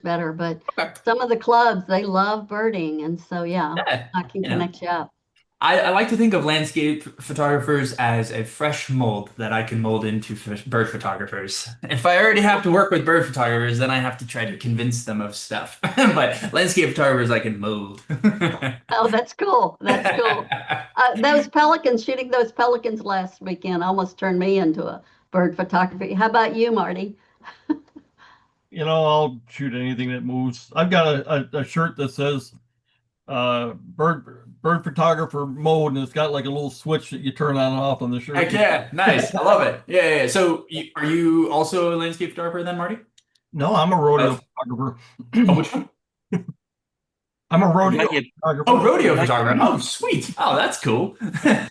better. But Okay. some of the clubs, they love birding. And so, yeah, Yeah, I can you know. connect you up. I like to think of landscape photographers as a fresh mold that I can mold into bird photographers. If I already have to work with bird photographers, then I have to try to convince them of stuff. But landscape photographers I can mold. Oh, that's cool. That's cool. Those pelicans, shooting those pelicans last weekend almost turned me into a bird photography. How about you, Marty? I'll shoot anything that moves. I've got a shirt that says bird photographer mode, and it's got like a little switch that you turn on and off on the shirt. Heck yeah, nice. I love it. Yeah, yeah, yeah. So, are you also a landscape photographer then, Marty? No, I'm a rodeo Of photographer. oh, which one? I'm a You rodeo got your, Oh, photographer. rodeo you got, photographer. Oh, sweet. Oh, that's cool.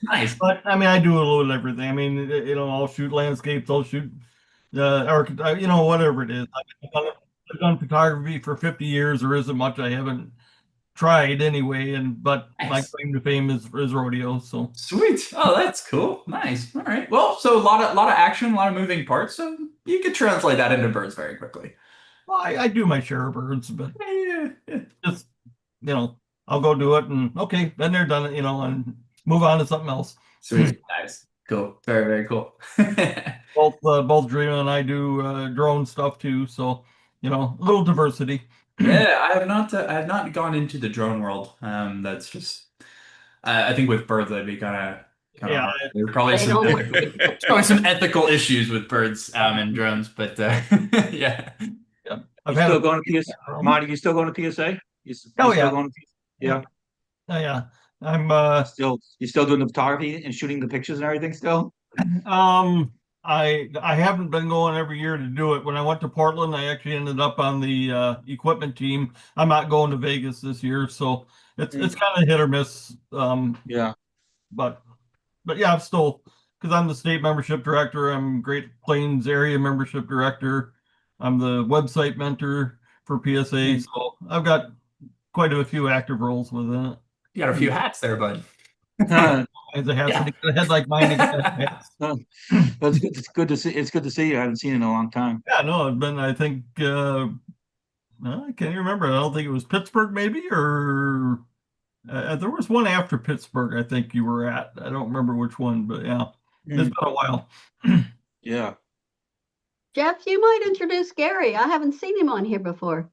Nice. But I mean, I do a little of everything. I mean, I'll shoot landscapes, I'll shoot whatever it is. I've done photography for 50 years. There isn't much I haven't tried anyway, but my Nice. claim to fame is rodeo. So Sweet. Oh, that's cool. Nice. All right. Well, so a lot of action, a lot of moving parts. So you could translate that into birds very quickly. well, I do my share of birds, but Yeah, yeah, yeah. just I'll go do it and okay, been there, done it, and move on to something else. Sweet. Nice. Cool. Very, very cool. Both Dream and I do drone stuff too, so a little diversity. Yeah, I have not gone into the drone world. That's just I think with birds that'd be kind of Yeah, hard. There are probably They some don't. ethical issues with birds and drones, but yeah. yeah. you I've had still a going to PSA? Marty, you still going to PSA? You oh still yeah, going to PSA? yeah, Yeah. yeah. I'm You still doing the photography and shooting the pictures and everything still? um I haven't been going every year to do it. When I went to Portland, I actually ended up on the equipment team. I'm not going to Vegas this year, so it's Mm. kind of hit or miss. Yeah. But yeah, I'm still because I'm the state membership director. I'm Great Plains area membership director. I'm the website mentor for PSA, Mm. so I've got quite a few active roles within it. You got a few hats there, bud. Uh, As a hat, Yeah. a head like mine, you got hats. That's good. It's good to see. It's good to see you. I haven't seen you in a long time. Yeah, no, I've been. I think I can't even remember. I don't think it was Pittsburgh, maybe, or there was one after Pittsburgh. I think you were at. I don't remember which one, but yeah, it's Mm. been a while. Yeah. Jeff, you might introduce Gary. I haven't seen him on here before.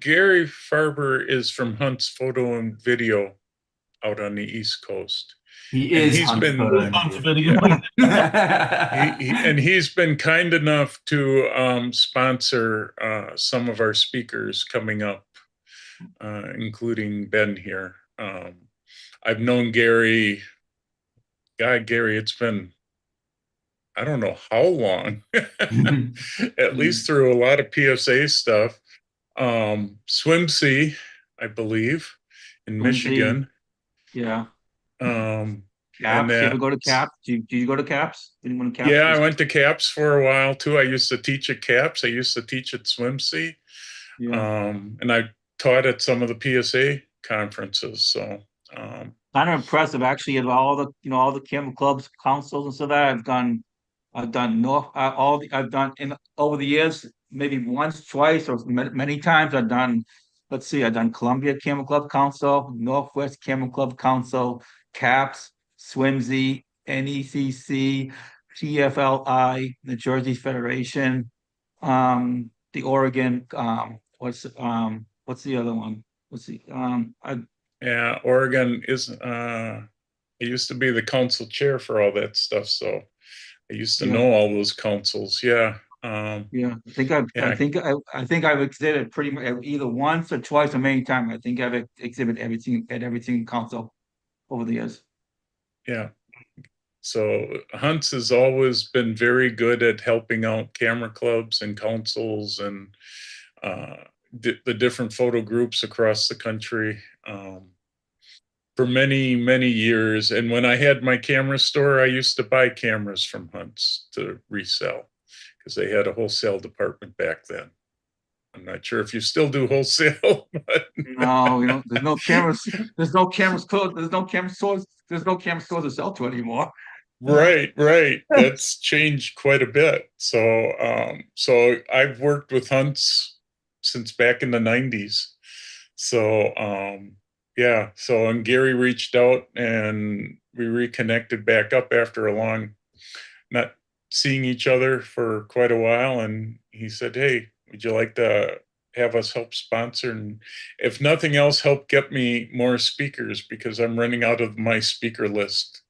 Gary Farber is from Hunt's Photo and Video out on the East Coast. He And is he's Hunt's been photo and Hunts video. video. and he's been kind enough to sponsor some of our speakers coming up, including Ben here. I've known Gary. God, Gary, it's been I don't know how long, at least through a lot of PSA stuff. Swimsea, I believe, in Quincy. Michigan. Yeah. Um, and Caps. You ever that, go to Caps? Do you go to Caps? Anyone to Caps? yeah, I went to CAPS for a while too. I used to teach at CAPS. I used to teach at Swimsea. Yeah. And I taught at some of the PSA conferences. So, Kind of impressive actually at all the camel clubs, councils and stuff that I've done North all the I've done in over the years, maybe once, twice, or many times I've done. Let's see, I've done Columbia Camel Club Council, Northwest Camel Club Council, CAPS, Swimsy, NECC, TFLI, the Jersey Federation, the Oregon, what's the other one? What's the yeah, Oregon is, I used to be the council chair for all that stuff. So I used to yeah. know all those councils. Yeah. Yeah, I think I've I Yeah. think I think I've exhibited pretty much either once or twice or many times. I think I've exhibited everything in council over the years. Yeah. So Hunts has always been very good at helping out camera clubs and councils and uh, the different photo groups across the country for many, many years. And when I had my camera store, I used to buy cameras from Hunts to resell because they had a wholesale department back then. I'm not sure if you still do wholesale, but No, there's no cameras. There's no camera stores. There's no camera stores. There's no camera stores to sell to anymore. right, right. That's changed quite a bit. So, so I've worked with Hunts since back in the 90s. So, yeah, so and Gary reached out and we reconnected back up after a long not seeing each other for quite a while. And he said, "Hey, would you like to have us help sponsor? And if nothing else, help get me more speakers because I'm running out of my speaker list."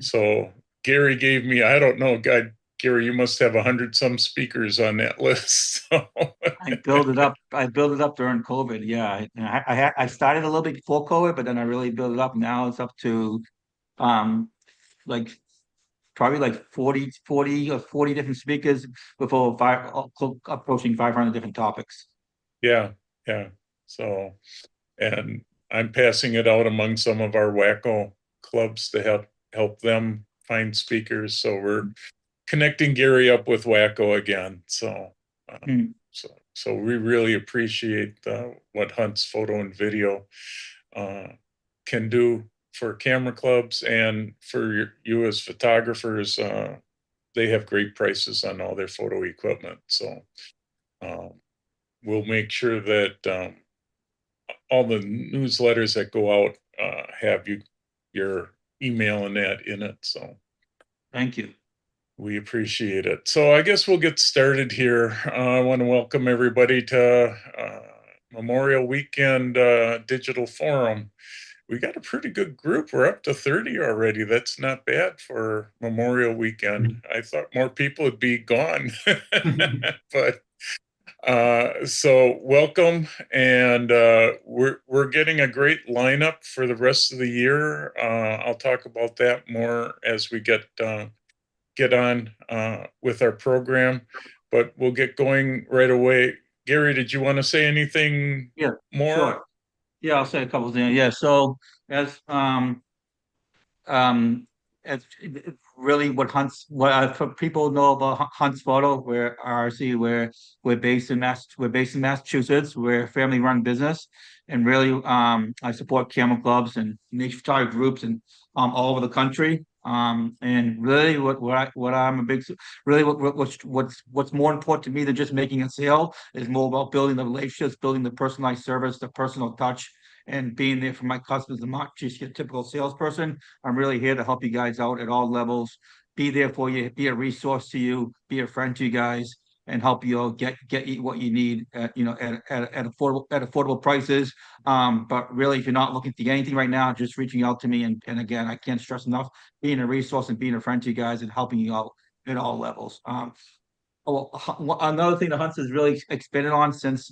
So Gary gave me, I don't know, God, Gary, you must have 100 some speakers on that list. So, I built it up. I built it up during COVID. Yeah, I started a little bit before COVID, but then I really built it up. Now it's up to um like probably like 40 or 40 different speakers with over approaching 500 different topics. yeah, yeah. So, and I'm passing it out among some of our Wacko clubs to help them find speakers. So we're connecting Gary up with Wacko again. So, so we really appreciate what Hunt's Photo and Video can do for camera clubs and for you as photographers. They have great prices on all their photo equipment. So we'll make sure that all the newsletters that go out have your email and that in it. So Thank you. we appreciate it. So I guess we'll get started here. I want to welcome everybody to Memorial Weekend Digital Forum. We got a pretty good group. We're up to 30 already. That's not bad for Memorial Weekend. I thought more people would be gone, but so welcome, and we're getting a great lineup for the rest of the year. I'll talk about that more as we get on with our program, but we'll get going right away. Gary, did you want to say anything more? Sure. Yeah, I'll say a couple of things. Yeah, so as it's really what for people know about Hunt's Photo, we're RC, we're based in Massachusetts. We're a family run business, and really I support camera clubs and nature photography groups and all over the country. And really what I'm a big really what's more important to me than just making a sale is more about building the relationships, building the personalized service, the personal touch, and being there for my customers and not just your typical salesperson. I'm really here to help you guys out at all levels, be there for you, be a resource to you, be a friend to you guys, and help you all get you what you need at affordable prices. But really, if you're not looking to get anything right now, just reaching out to me. And again, I can't stress enough being a resource and being a friend to you guys and helping you out at all levels. Another thing the Hunts has really expanded on since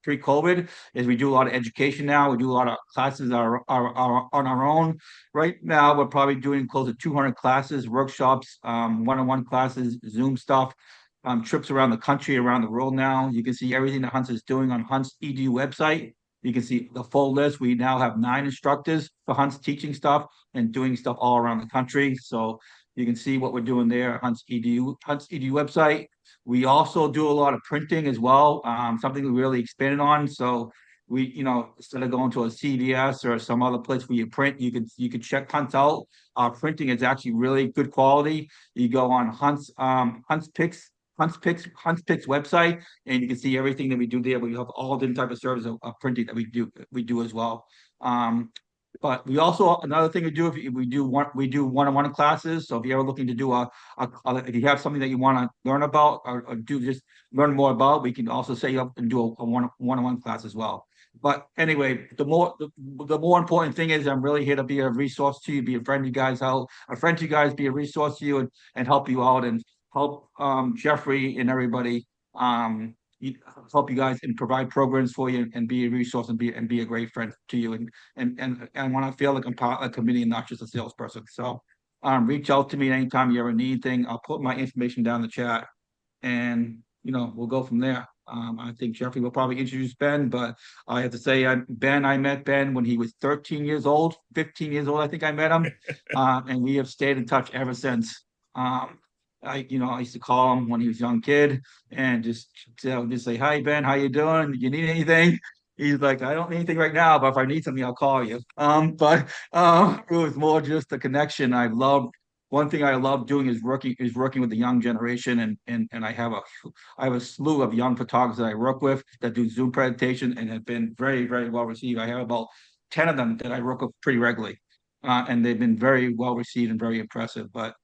pre-COVID is we do a lot of education now. We do a lot of classes are on our own. Right now, we're probably doing close to 200 classes, workshops, one-on-one classes, Zoom stuff, trips around the country, around the world now. You can see everything that Hunts is doing on Hunts EDU website. You can see the full list. We now have 9 instructors for Hunts teaching stuff and doing stuff all around the country. So you can see what we're doing there at Hunts EDU website. We also do a lot of printing as well, something we really expanded on. So we, instead of going to a CVS or some other place where you print, you could check Hunts out. Our printing is actually really good quality. You go on Hunts Picks website, and you can see everything that we do there. We have all different type of services of printing that we do as well. But we also, another thing we do, we do one-on-one classes. So if you're ever looking to do if you have something that you want to learn about or do just learn more about, we can also set you up and do a one-on-one class as well. But anyway, the more important thing is I'm really here to be a resource to you, be a friend to you guys out, a friend to you guys, be a resource to you and help you out and help Jeffrey and everybody help you guys and provide programs for you and be a resource and be a great friend to you and I want to feel like I'm part of a committee and not just a salesperson. So reach out to me anytime you ever need anything. I'll put my information down in the chat and we'll go from there. I think Jeffrey will probably introduce Ben, but I have to say I met Ben when he was 13 years old, 15 years old, I think I met him. And we have stayed in touch ever since. I used to call him when he was a young kid and just say, "Hi, Ben, how you doing? You need anything?" He's like, "I don't need anything right now, but if I need something, I'll call you." But it was more just the connection. I loved one thing I love doing is working with the young generation, and I have a slew of young photographers that I work with that do Zoom presentation and have been very, very well received. I have about 10 of them that I work with pretty regularly, and they've been very well received and very impressive. But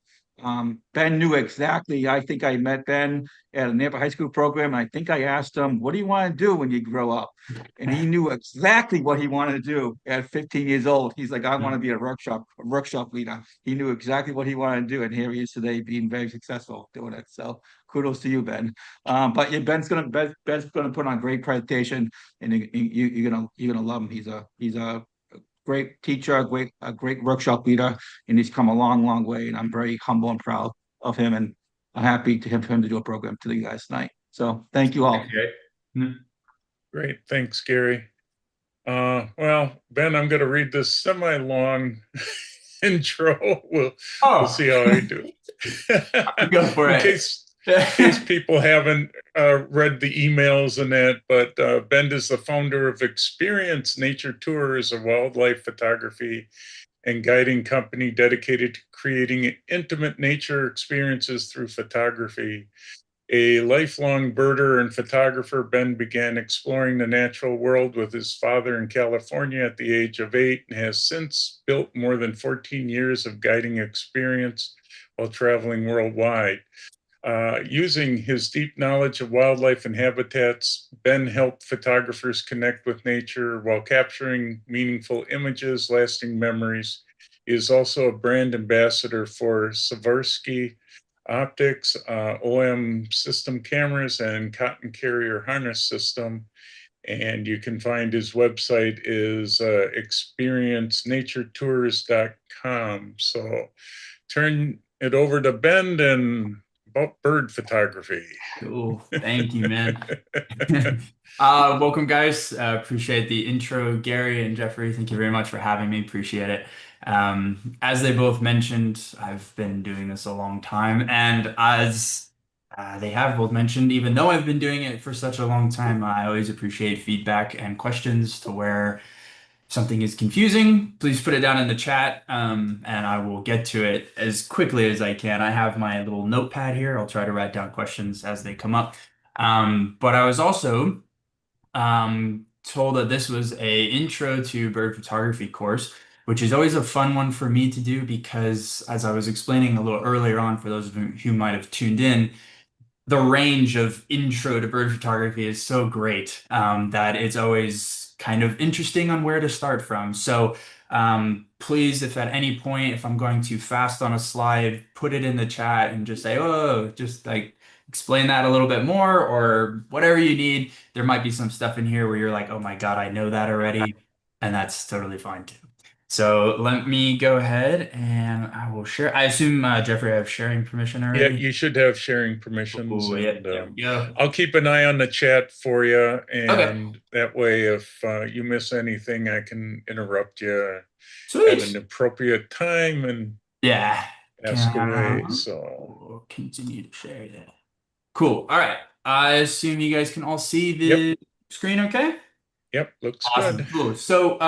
Ben knew exactly. I think I met Ben at a neighborhood high school program. And I think I asked him, "What do you want to do when you grow up?" And he knew exactly what he wanted to do at 15 years old. He's like, "I want to be a workshop leader." He knew exactly what he wanted to do, and here he is today, being very successful doing it. So kudos to you, Ben. But yeah, Ben's gonna put on a great presentation, and you're gonna love him. He's a great teacher, a great workshop leader, and he's come a long, long way. And I'm very humble and proud of him, and I'm happy to have him to do a program to you guys tonight. So thank you all. Okay. Great. Thanks, Gary. Well, Ben, I'm going to read this semi-long intro. We'll see how I do. Go for it. In case people haven't read the emails and that, but Ben is the founder of Experience Nature Tours, a wildlife photography and guiding company dedicated to creating intimate nature experiences through photography. A lifelong birder and photographer, Ben began exploring the natural world with his father in California at the age of 8 and has since built more than 14 years of guiding experience while traveling worldwide. Using his deep knowledge of wildlife and habitats, Ben helped photographers connect with nature while capturing meaningful images, lasting memories. He is also a brand ambassador for Swarovski optics, OM system cameras, and cotton carrier harness system. And you can find his website is experiencenaturetours.com. So turn it over to Ben and about bird photography. Cool. Thank you, man. Welcome, guys. Appreciate the intro, Gary and Jeffrey. Thank you very much for having me. Appreciate it. As they both mentioned, I've been doing this a long time, and as they have both mentioned, even though I've been doing it for such a long time, I always appreciate feedback and questions to where something is confusing, please put it down in the chat, and I will get to it as quickly as I can. I have my little notepad here. I'll try to write down questions as they come up. But I was also told that this was a intro to bird photography course, which is always a fun one for me to do because, as I was explaining a little earlier on, for those of you who might have tuned in, the range of intro to bird photography is so great that it's always kind of interesting on where to start from. So please, if at any point, if I'm going too fast on a slide, put it in the chat and just say, oh, just like explain that a little bit more or whatever you need. There might be some stuff in here where you're like, oh my God, I know that already. And that's totally fine too. So let me go ahead and I will share. I assume, Jeffrey, I have sharing permission already? Yeah, you should have sharing permissions. Ooh, yeah, and, there we go. I'll keep an eye on the chat for you. And that way, if you miss anything, I can interrupt you Sweet. at an appropriate time and Yeah. ask away. So We'll continue to share that. Cool. All right. I assume you guys can all see the screen okay? Yep, looks Awesome. good. Cool. So,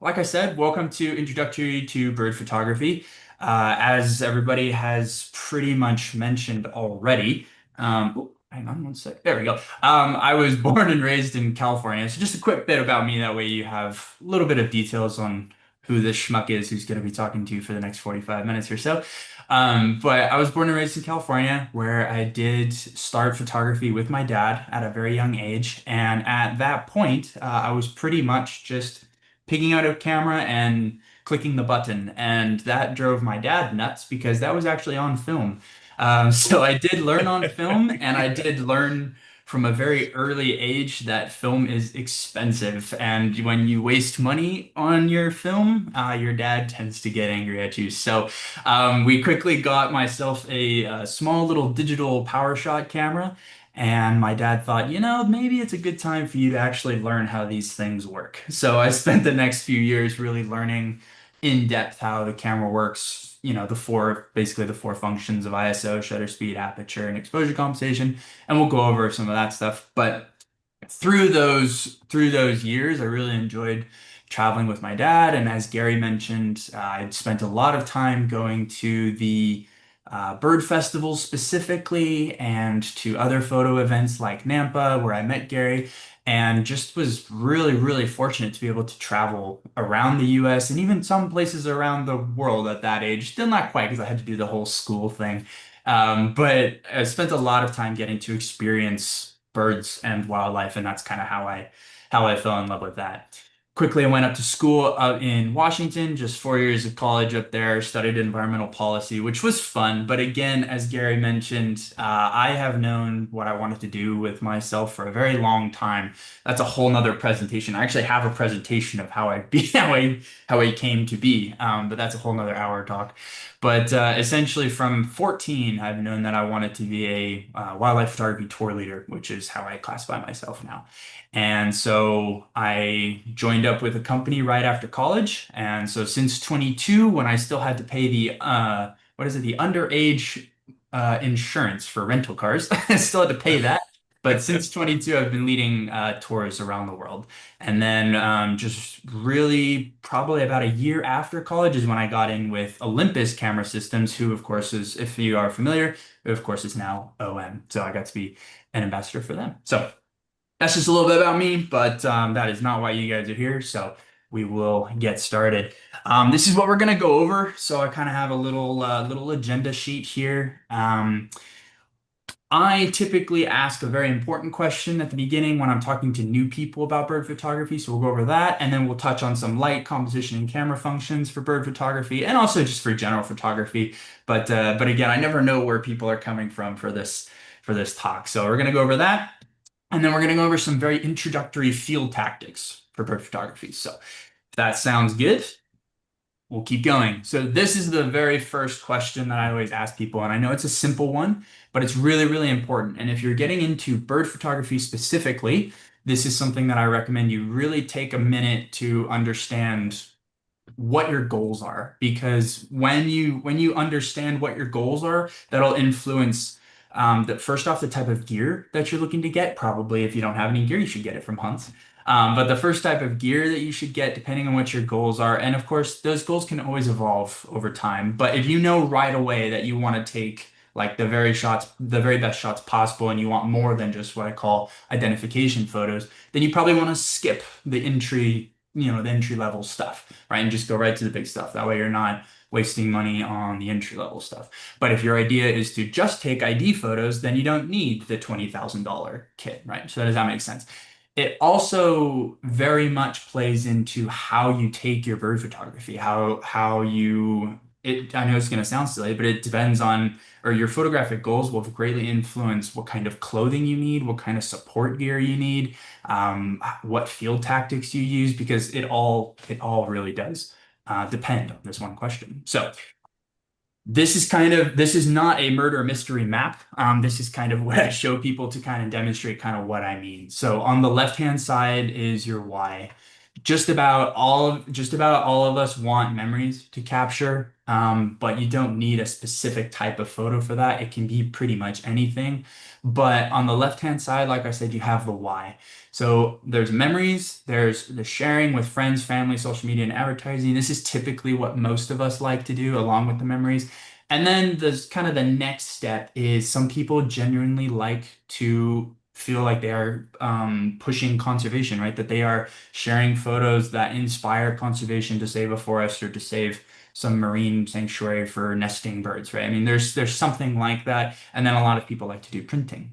like I said, welcome to Introductory to Bird Photography. As everybody has pretty much mentioned already, hang on one sec. There we go. I was born and raised in California. So just a quick bit about me. That way you have a little bit of details on who this schmuck is who's going to be talking to you for the next 45 minutes or so. But I was born and raised in California, where I did start photography with my dad at a very young age. And at that point, I was pretty much just picking out a camera and clicking the button. And that drove my dad nuts because that was actually on film. So I did learn on film, and I did learn from a very early age that film is expensive. And when you waste money on your film, your dad tends to get angry at you. So we quickly got myself a small little digital PowerShot camera. And my dad thought, you know, maybe it's a good time for you to actually learn how these things work. So I spent the next few years really learning in depth how the camera works, you know, basically the four functions of ISO, shutter speed, aperture, and exposure compensation. And we'll go over some of that stuff. But through those years, I really enjoyed traveling with my dad. And as Gary mentioned, I'd spent a lot of time going to the bird festivals specifically, and to other photo events like Nampa, where I met Gary, and just was really, really fortunate to be able to travel around the US and even some places around the world at that age. Still not quite, because I had to do the whole school thing. But I spent a lot of time getting to experience birds and wildlife, and that's kind of how I fell in love with that. Quickly, I went up to school out in Washington, just 4 years of college up there, studied environmental policy, which was fun. But again, as Gary mentioned, I have known what I wanted to do with myself for a very long time. That's a whole nother presentation. I actually have a presentation of how I be how I came to be, but that's a whole nother hour talk. But essentially, from 14, I've known that I wanted to be a wildlife photography tour leader, which is how I classify myself now. And so I joined up with a company right after college. And so since 22, when I still had to pay the what is it, the underage insurance for rental cars, I still had to pay that. But since 22, I've been leading tours around the world. And then just really probably about a year after college is when I got in with Olympus Camera Systems, who of course is, if you are familiar, who of course is now OM. So I got to be an ambassador for them. So that's just a little bit about me, but that is not why you guys are here. So we will get started. This is what we're gonna go over. So I kind of have a little agenda sheet here. I typically ask a very important question at the beginning when I'm talking to new people about bird photography. So we'll go over that, and then we'll touch on some light composition and camera functions for bird photography, and also just for general photography. But again, I never know where people are coming from for this talk. So we're gonna go over that. And then we're going to go over some very introductory field tactics for bird photography. So if that sounds good, we'll keep going. So this is the very first question that I always ask people, and I know it's a simple one, but it's really, really important. And if you're getting into bird photography specifically, this is something that I recommend you really take a minute to understand what your goals are, because when you understand what your goals are, that'll influence the first off, the type of gear that you're looking to get. Probably if you don't have any gear, you should get it from Hunts. But the first type of gear that you should get, depending on what your goals are, and of course those goals can always evolve over time, but if you know right away that you want to take like the very best shots possible, and you want more than just what I call identification photos, then you probably want to skip the entry level stuff, right? And just go right to the big stuff. That way you're not wasting money on the entry level stuff. But if your idea is to just take ID photos, then you don't need the $20,000 kit, right? So does that make sense? It also very much plays into how you take your bird photography, how you it I know it's going to sound silly, but it depends on, or your photographic goals will greatly influence what kind of clothing you need, what kind of support gear you need, what field tactics you use, because it all really does depend on this one question. So this is not a murder mystery map. This is kind of what I show people to kind of demonstrate kind of what I mean. So on the left-hand side is your why. Just about all of us want memories to capture, but you don't need a specific type of photo for that. It can be pretty much anything. But on the left-hand side, like I said, you have the why. So there's memories, there's the sharing with friends, family, social media, and advertising. This is typically what most of us like to do, along with the memories. And then there's kind of the next step is some people genuinely like to feel like they are pushing conservation, right? That they are sharing photos that inspire conservation, to save a forest or to save some marine sanctuary for nesting birds, right? I mean, there's something like that. And then a lot of people like to do printing.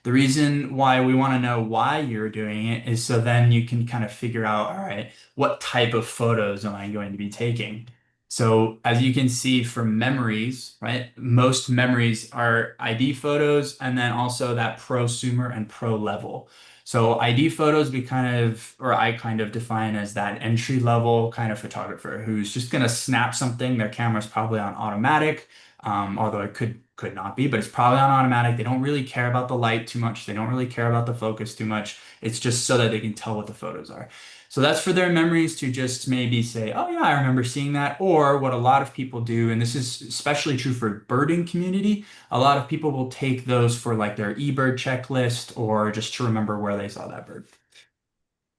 The reason why we want to know why you're doing it is so then you can kind of figure out, all right, what type of photos am I going to be taking? So as you can see from memories, right, most memories are ID photos, and then also that prosumer and pro level. So ID photos I kind of define as that entry level kind of photographer who's just going to snap something. Their camera's probably on automatic, although it could could not be, but it's probably on automatic. They don't really care about the light too much. They don't really care about the focus too much. It's just so that they can tell what the photos are. So that's for their memories to just maybe say, oh yeah, I remember seeing that. Or what a lot of people do, and this is especially true for birding community, a lot of people will take those for like their eBird checklist or just to remember where they saw that bird.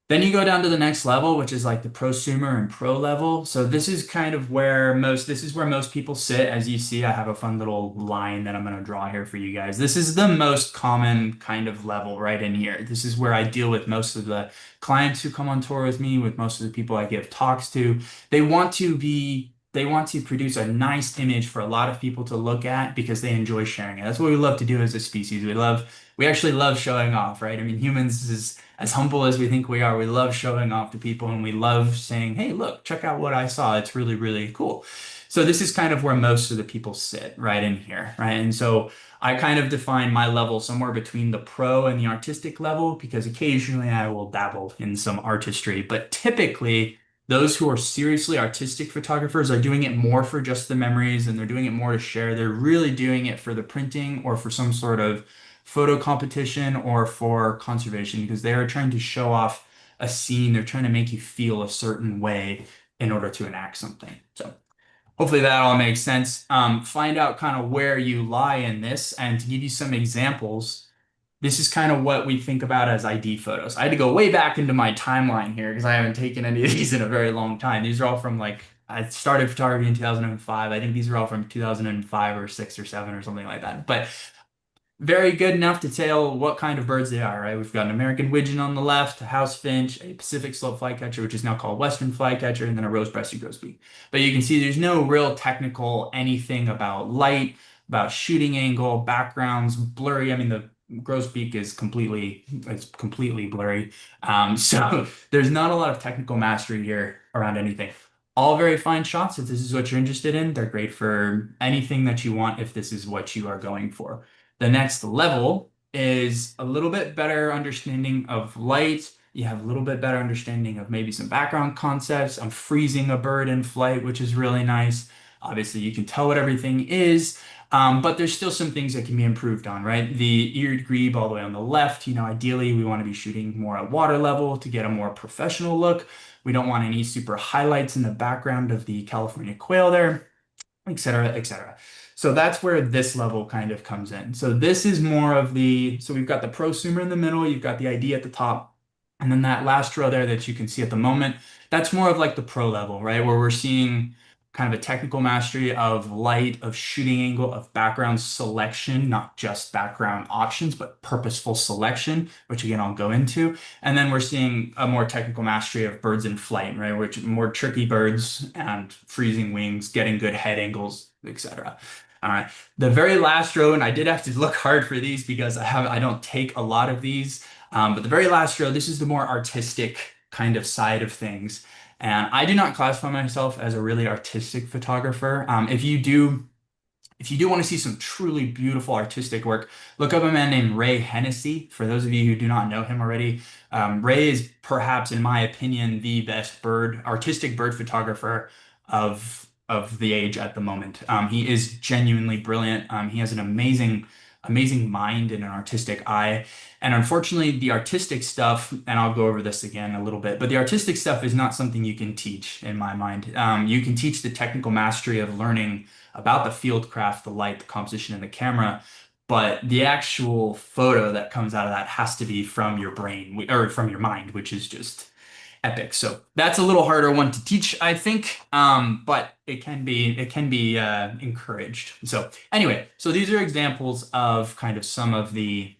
Then you go down to the next level, which is like the prosumer and pro level. So this is kind of where most people sit. As you see, I have a fun little line that I'm going to draw here for you guys. This is the most common kind of level right in here. This is where I deal with most of the clients who come on tour with me, with most of the people I give talks to. They want to produce a nice image for a lot of people to look at because they enjoy sharing it. That's what we love to do as a species. We actually love showing off, right? I mean, humans is as humble as we think we are. We love showing off to people and we love saying, hey, look, check out what I saw. It's really, really cool. So this is kind of where most of the people sit right in here, right? And so I kind of define my level somewhere between the pro and the artistic level because occasionally I will dabble in some artistry, but typically those who are seriously artistic photographers are doing it more for just the memories and they're doing it more to share. They're really doing it for the printing or for some sort of photo competition or for conservation because they are trying to show off a scene. They're trying to make you feel a certain way in order to enact something. So hopefully that all makes sense. Find out kind of where you lie in this and to give you some examples. This is kind of what we think about as ID photos. I had to go way back into my timeline here because I haven't taken any of these in a very long time. These are all from like, I started photography in 2005. I think these are all from 2005 or 6 or 7 or something like that. But very good enough to tell what kind of birds they are, right? We've got an American widgeon on the left, a house finch, a Pacific slope flycatcher, which is now called Western flycatcher, and then a rose-breasted grosbeak. But you can see there's no real technical anything about light, about shooting angle, backgrounds, blurry. I mean, the grosbeak is completely blurry. So there's not a lot of technical mastery here around anything. All very fine shots. If this is what you're interested in, they're great for anything that you want if this is what you are going for. The next level is a little bit better understanding of light. You have a little bit better understanding of maybe some background concepts. I'm freezing a bird in flight, which is really nice. Obviously, you can tell what everything is, but there's still some things that can be improved on, right? The eared grebe all the way on the left, ideally we want to be shooting more at water level to get a more professional look. We don't want any super highlights in the background of the California quail there, et cetera, et cetera. So that's where this level kind of comes in. So this is more of so we've got the prosumer in the middle, you've got the ID at the top, and then that last row there that you can see at the moment, that's more of like the pro level, right? Where we're seeing kind of a technical mastery of light, of shooting angle, of background selection, not just background options, but purposeful selection, which again, I'll go into. And then we're seeing a more technical mastery of birds in flight, right? Which more tricky birds and freezing wings, getting good head angles, etc. All right, the very last row, and I did have to look hard for these because I don't take a lot of these, but the very last row, this is the more artistic kind of side of things. And I do not classify myself as a really artistic photographer. If you do want to see some truly beautiful artistic work, look up a man named Ray Hennessy. For those of you who do not know him already, Ray is perhaps, in my opinion, the best artistic bird photographer of the age at the moment. He is genuinely brilliant. He has an amazing mind and an artistic eye. And unfortunately, the artistic stuff, and I'll go over this again a little bit, but the artistic stuff is not something you can teach in my mind. You can teach the technical mastery of learning about the field craft, the light, the composition, and the camera, but the actual photo that comes out of that has to be from your brain or from your mind, which is just epic. So that's a little harder one to teach, I think, but it can be encouraged. So anyway, so these are examples of kind of some of the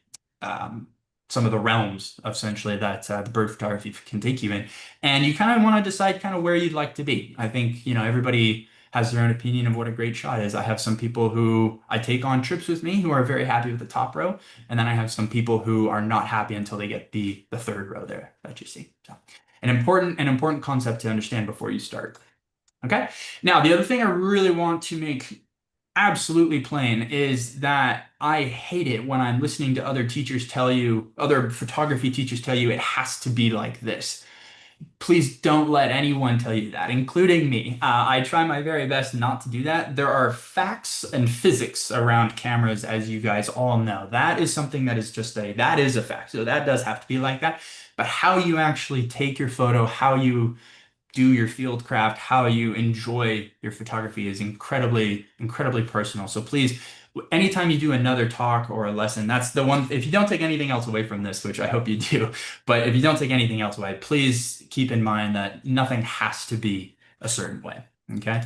realms essentially that the bird photography can take you in, and you kind of want to decide kind of where you'd like to be. I think everybody has their own opinion of what a great shot is. I have some people who I take on trips with me who are very happy with the top row, and then I have some people who are not happy until they get the third row there that you see. So an important concept to understand before you start. Okay. Now, the other thing I really want to make absolutely plain is that I hate it when I'm listening to other photography teachers tell you it has to be like this. please don't let anyone tell you that, including me. I try my very best not to do that. There are facts and physics around cameras, as you guys all know. That is something that is that is a fact. So that does have to be like that. But how you actually take your photo, how you do your field craft, how you enjoy your photography is incredibly, incredibly personal. So please, anytime you do another talk or a lesson, that's the one, if you don't take anything else away from this, which I hope you do, but if you don't take anything else away, please keep in mind that nothing has to be a certain way. Okay.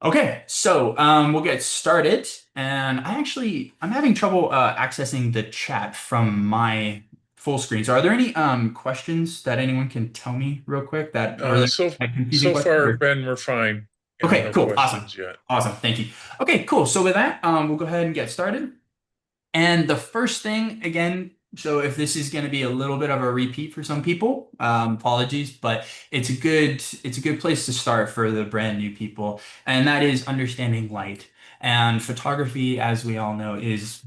Okay, so we'll get started. And I'm having trouble accessing the chat from my full screen. So are there any questions that anyone can tell me real quick that are there So like confusing so questions? far, Ben, we're fine. Yeah, Okay, no cool, awesome, questions yet. awesome, thank you. Okay, cool. So with that, we'll go ahead and get started. And the first thing, again, so if this is going to be a little bit of a repeat for some people, apologies, but it's a good place to start for the brand new people, and that is understanding light. And photography, as we all know, is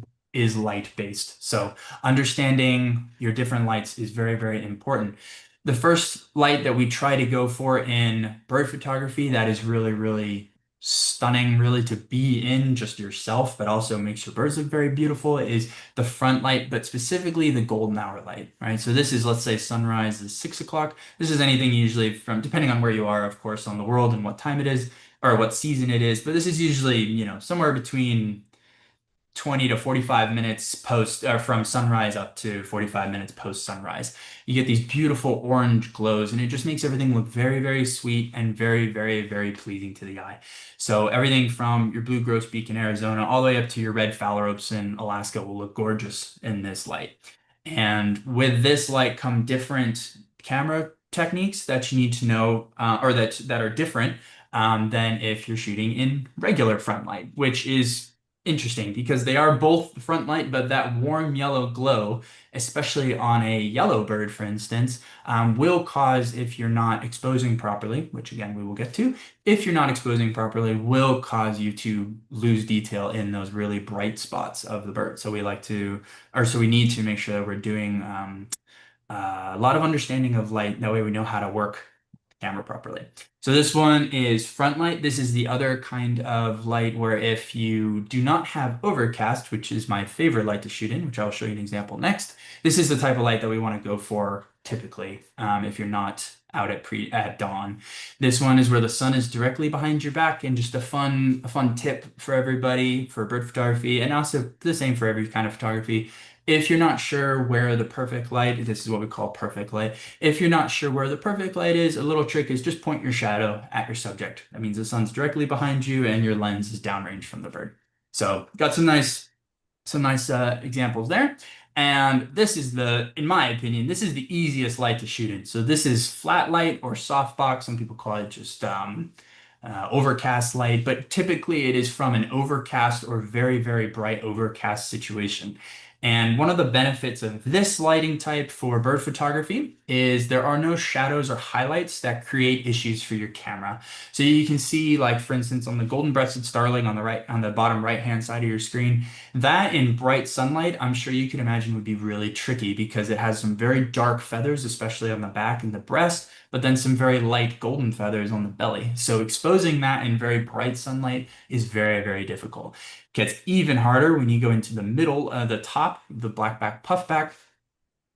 light based. So understanding your different lights is very, very important. The first light that we try to go for in bird photography that is really, really stunning, really to be in just yourself, but also makes your birds look very beautiful is the front light, but specifically the golden hour light, right? So this is, let's say sunrise is 6 o'clock. This is anything usually from, depending on where you are, of course, on the world and what time it is or what season it is, but this is usually, somewhere between 20 to 45 minutes post from sunrise up to 45 minutes post sunrise. You get these beautiful orange glows and it just makes everything look very, very sweet and very, very, very pleasing to the eye. So everything from your blue grosbeak in Arizona all the way up to your red phalaropes in Alaska will look gorgeous in this light. And with this light come different camera techniques that you need to know or that are different than if you're shooting in regular front light, which is interesting because they are both front light, but that warm yellow glow, especially on a yellow bird, for instance, will cause, if you're not exposing properly, which again we will get to, if you're not exposing properly, will cause you to lose detail in those really bright spots of the bird. So we need to make sure that we're doing a lot of understanding of light. That way we know how to work the camera properly. So this one is front light. This is the other kind of light where if you do not have overcast, which is my favorite light to shoot in, which I'll show you an example next, this is the type of light that we want to go for typically if you're not out at dawn. This one is where the sun is directly behind your back, and just a fun tip for everybody for bird photography, and also the same for every kind of photography. If you're not sure where the perfect light, this is what we call perfect light. If you're not sure where the perfect light is, a little trick is just point your shadow at your subject. That means the sun's directly behind you and your lens is downrange from the bird. So got some nice examples there. And this is in my opinion, this is the easiest light to shoot in. So this is flat light or softbox. Some people call it just overcast light, but typically it is from an overcast or very, very bright overcast situation. And one of the benefits of this lighting type for bird photography is there are no shadows or highlights that create issues for your camera. So you can see, like for instance, on the golden-breasted starling on the bottom right-hand side of your screen, that in bright sunlight, I'm sure you can imagine would be really tricky because it has some very dark feathers, especially on the back and the breast, but then some very light golden feathers on the belly. So exposing that in very bright sunlight is very, very difficult. Gets even harder when you go into the middle, the top, the blackback puffback.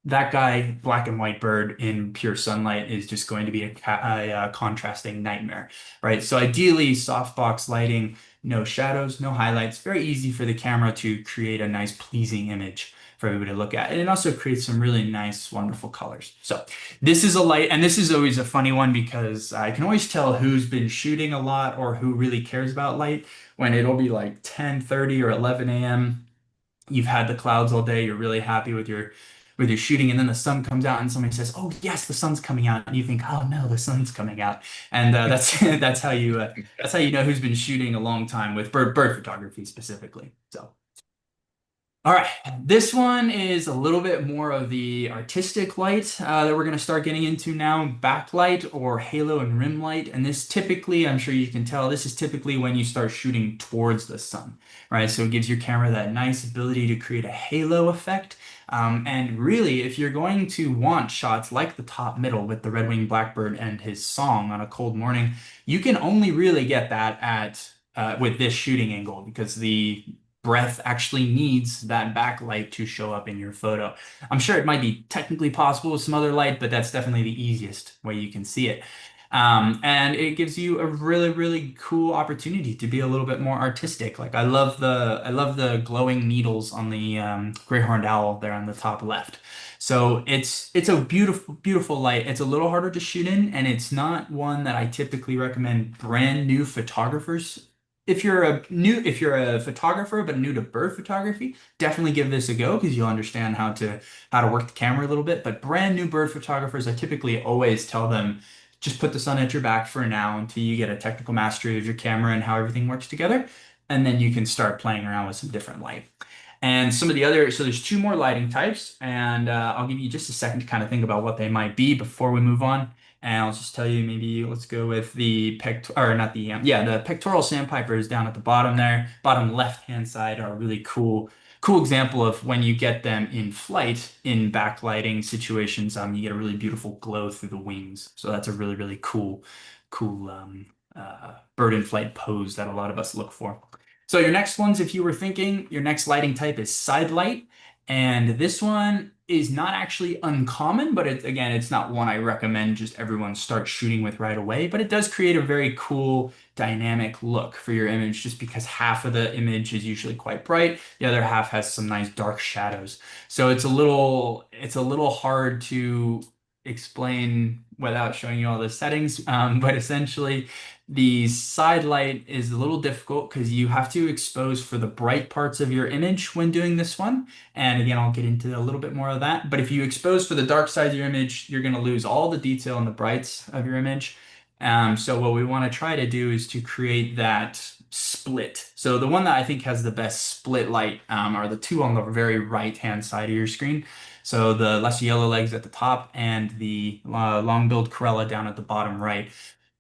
That guy, black and white bird in pure sunlight, is just going to be a contrasting nightmare, right? So ideally, softbox lighting, no shadows, no highlights, very easy for the camera to create a nice, pleasing image for everybody to look at. And it also creates some really nice, wonderful colors. So this is a light, and this is always a funny one because I can always tell who's been shooting a lot or who really cares about light when it'll be like 10:30 or 11 a.m. You've had the clouds all day, you're really happy with your shooting, and then the sun comes out and somebody says, "Oh yes, the sun's coming out," and you think, "Oh no, the sun's coming out," and that's that's how you know who's been shooting a long time with bird photography specifically. So All right, this one is a little bit more of the artistic light that we're going to start getting into now, backlight or halo and rim light. And this typically, I'm sure you can tell, this is typically when you start shooting towards the sun, right? So it gives your camera that nice ability to create a halo effect. And really, if you're going to want shots like the top middle with the red-winged blackbird and his song on a cold morning, you can only really get that at with this shooting angle because the breath actually needs that backlight to show up in your photo. I'm sure it might be technically possible with some other light, but that's definitely the easiest way you can see it. And it gives you a really, really cool opportunity to be a little bit more artistic. Like I love the glowing needles on the gray horned owl there on the top left. So it's a beautiful, beautiful light. It's a little harder to shoot in, and it's not one that I typically recommend brand new photographers. If you're a photographer but new to bird photography, definitely give this a go because you'll understand how to work the camera a little bit. But brand new bird photographers, I typically always tell them just put the sun at your back for now until you get a technical mastery of your camera and how everything works together, and then you can start playing around with some different light. And some of the other, so there's two more lighting types, and I'll give you just a second to kind of think about what they might be before we move on. And I'll just tell you, maybe let's go with the or not the, yeah, the pectoral sandpipers down at the bottom there, bottom left-hand side are a really cool example of when you get them in flight in backlighting situations, you get a really beautiful glow through the wings. So that's a really, really cool bird in flight pose that a lot of us look for. So your next ones, if you were thinking, your next lighting type is side light. And this one is not actually uncommon, but again, it's not one I recommend just everyone start shooting with right away. But it does create a very cool dynamic look for your image just because half of the image is usually quite bright. The other half has some nice dark shadows. So it's a little hard to explain without showing you all the settings. But essentially, the side light is a little difficult because you have to expose for the bright parts of your image when doing this one. And again, I'll get into a little bit more of that. But if you expose for the dark side of your image, you're going to lose all the detail in the brights of your image. So what we want to try to do is to create that split. So the one that I think has the best split light are the two on the very right-hand side of your screen. So the lesser yellow legs at the top and the long-billed corella down at the bottom right.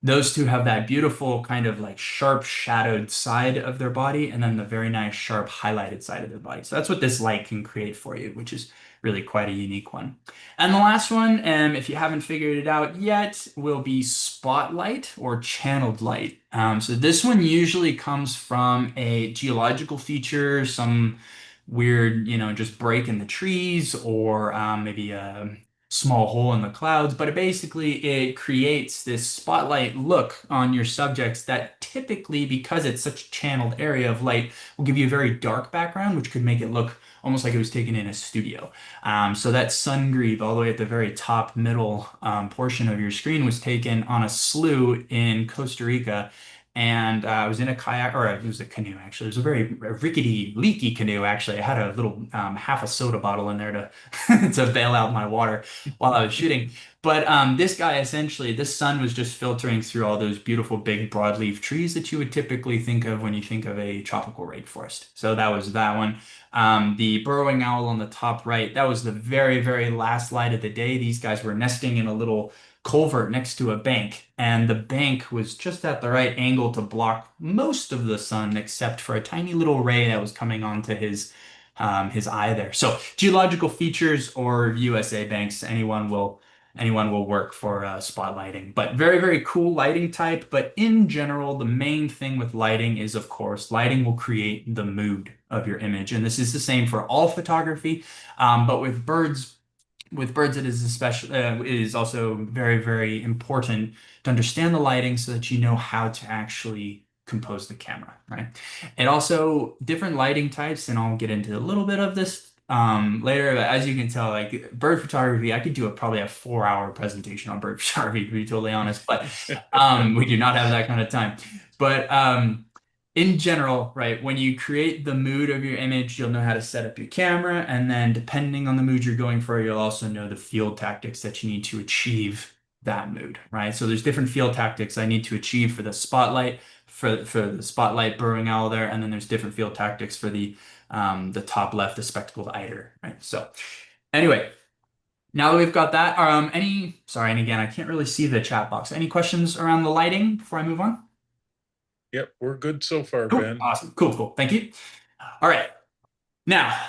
Those two have that beautiful kind of like sharp shadowed side of their body and then the very nice sharp highlighted side of their body. So that's what this light can create for you, which is really quite a unique one. And the last one, if you haven't figured it out yet, will be spotlight or channeled light. So this one usually comes from a geological feature, some weird, just break in the trees or maybe a small hole in the clouds, but it creates this spotlight look on your subjects that typically, because it's such a channeled area of light, will give you a very dark background, which could make it look almost like it was taken in a studio. So that sun greave all the way at the very top middle portion of your screen was taken on a slough in Costa Rica. And I was in a kayak, or it was a canoe actually. It was a very rickety, leaky canoe actually. I had a little half a soda bottle in there to to bail out my water while I was shooting. But this guy essentially, the sun was just filtering through all those beautiful big broadleaf trees that you would typically think of when you think of a tropical rainforest. So that was that one. The burrowing owl on the top right, that was the very, very last light of the day. These guys were nesting in a little culvert next to a bank, and the bank was just at the right angle to block most of the sun except for a tiny little ray that was coming onto his eye there. So geological features or USA banks, anyone will work for spotlighting. But very, very cool lighting type. But in general, the main thing with lighting is, of course, lighting will create the mood of your image. And this is the same for all photography. But with birds, it is especially it is also very, very important to understand the lighting so that you know how to actually compose the camera, right? And also different lighting types, and I'll get into a little bit of this later. But as you can tell, like bird photography, I could do probably a 4-hour presentation on bird photography, to be totally honest. But we do not have that kind of time. But in general, right, when you create the mood of your image, you'll know how to set up your camera. And then depending on the mood you're going for, you'll also know the field tactics that you need to achieve that mood, right? So there's different field tactics I need to achieve for the spotlight, for the spotlight burrowing owl there, and then there's different field tactics for the top left, the spectacled eider, right? So anyway, now that we've got that, sorry, and again, I can't really see the chat box. Any questions around the lighting before I move on? Yep, we're good so far, Cool. Ben. Awesome. Cool. Thank you. All right. Now,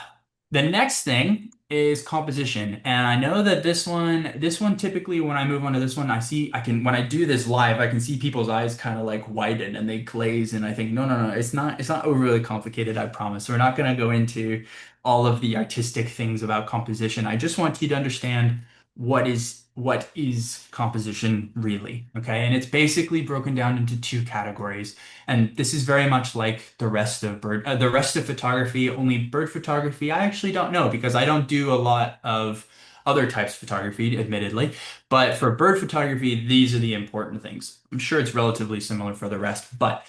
the next thing is composition. And I know that this one typically when I move on to this one, when I do this live, I can see people's eyes kind of like widen and they glaze. And I think, no, it's not overly complicated, I promise. We're not going to go into all of the artistic things about composition. I just want you to understand what is composition really, okay? And it's basically broken down into two categories. And this is very much like the rest of photography, only bird photography, I actually don't know because I don't do a lot of other types of photography, admittedly. But for bird photography, these are the important things. I'm sure it's relatively similar for the rest, but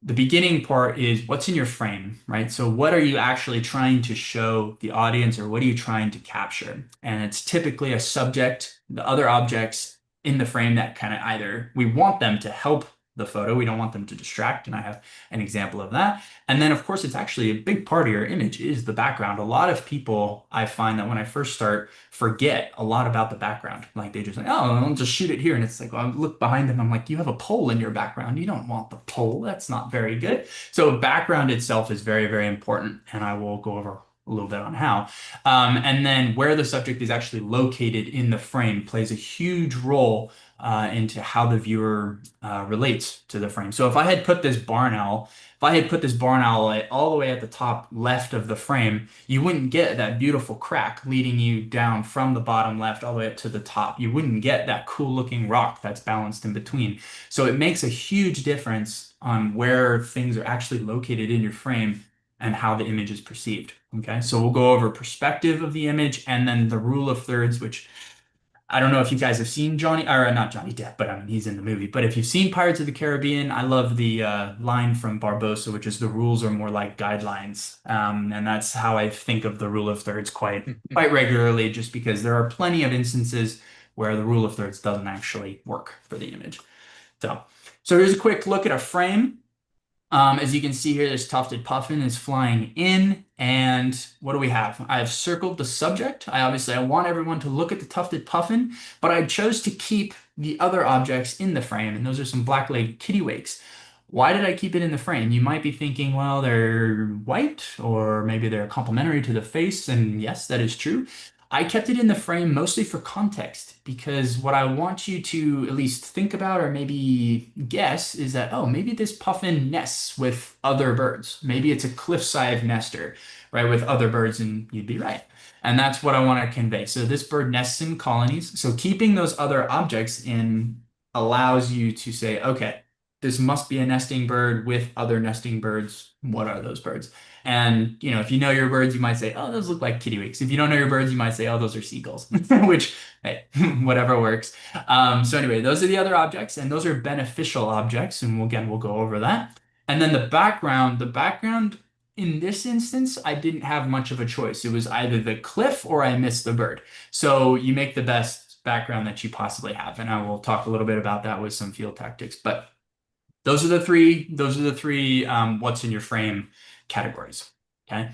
the beginning part is what's in your frame, right? So what are you actually trying to show the audience or what are you trying to capture? And it's typically a subject, the other objects in the frame that kind of either we want them to help the photo, we don't want them to distract, and I have an example of that. And then of course it's actually a big part of your image is the background. A lot of people, I find that when I first start, forget a lot about the background. Like they just like, oh, I'll just shoot it here. And it's like, well, I look behind them, I'm like, you have a pole in your background. You don't want the pole. That's not very good. So background itself is very, very important. And I will go over a little bit on how. And then where the subject is actually located in the frame plays a huge role into how the viewer relates to the frame. So if I had put this barn owl all the way at the top left of the frame, you wouldn't get that beautiful crack leading you down from the bottom left all the way up to the top. You wouldn't get that cool looking rock that's balanced in between. So it makes a huge difference on where things are actually located in your frame and how the image is perceived. Okay, so we'll go over perspective of the image and then the rule of thirds, which I don't know if you guys have seen not Johnny Depp, but I mean, he's in the movie. But if you've seen Pirates of the Caribbean, I love the line from Barbossa, which is the rules are more like guidelines. And that's how I think of the rule of thirds quite regularly, just because there are plenty of instances where the rule of thirds doesn't actually work for the image. So here's a quick look at a frame. As you can see here, this tufted puffin is flying in, and what do we have? I have circled the subject. I want everyone to look at the tufted puffin, but I chose to keep the other objects in the frame, and those are some black-legged kittiwakes. Why did I keep it in the frame? You might be thinking, well, they're white, or maybe they're complementary to the face, and yes, that is true. I kept it in the frame mostly for context because what I want you to at least think about or maybe guess is that, oh, maybe this puffin nests with other birds. Maybe it's a cliffside nester, right, with other birds, and you'd be right. And that's what I want to convey. So this bird nests in colonies. So keeping those other objects in allows you to say, okay, this must be a nesting bird with other nesting birds. What are those birds? And, if you know your birds, you might say, oh, those look like kittiwakes. If you don't know your birds, you might say, oh, those are seagulls, which, hey, whatever works. So anyway, those are the other objects, and those are beneficial objects. And we'll go over that. And then the background in this instance, I didn't have much of a choice. It was either the cliff or I missed the bird. So you make the best background that you possibly have. And I will talk a little bit about that with some field tactics. But those are the three what's in your frame categories. Okay.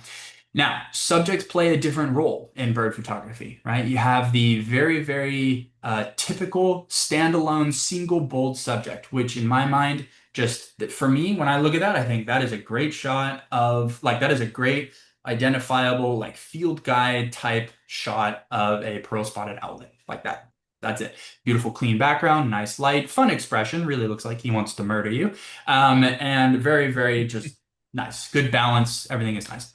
Now, subjects play a different role in bird photography, right? You have the very, very typical standalone single bold subject, which in my mind, just for me, when I look at that, I think that is a great shot of that is a great identifiable field guide type shot of a pearl spotted owlet like that. That's it. Beautiful, clean background, nice light, fun expression. Really looks like he wants to murder you. And very, very just nice. Good balance. Everything is nice.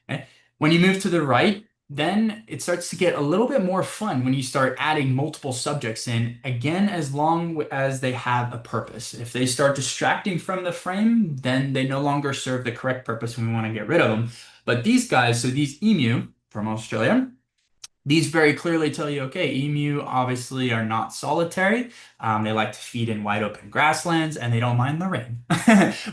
Okay. When you move to the right, then it starts to get a little bit more fun when you start adding multiple subjects in, again, as long as they have a purpose. If they start distracting from the frame, then they no longer serve the correct purpose and we want to get rid of them. But these guys, so these emu from Australia, These very clearly tell you, okay, emu obviously are not solitary. They like to feed in wide open grasslands and they don't mind the rain.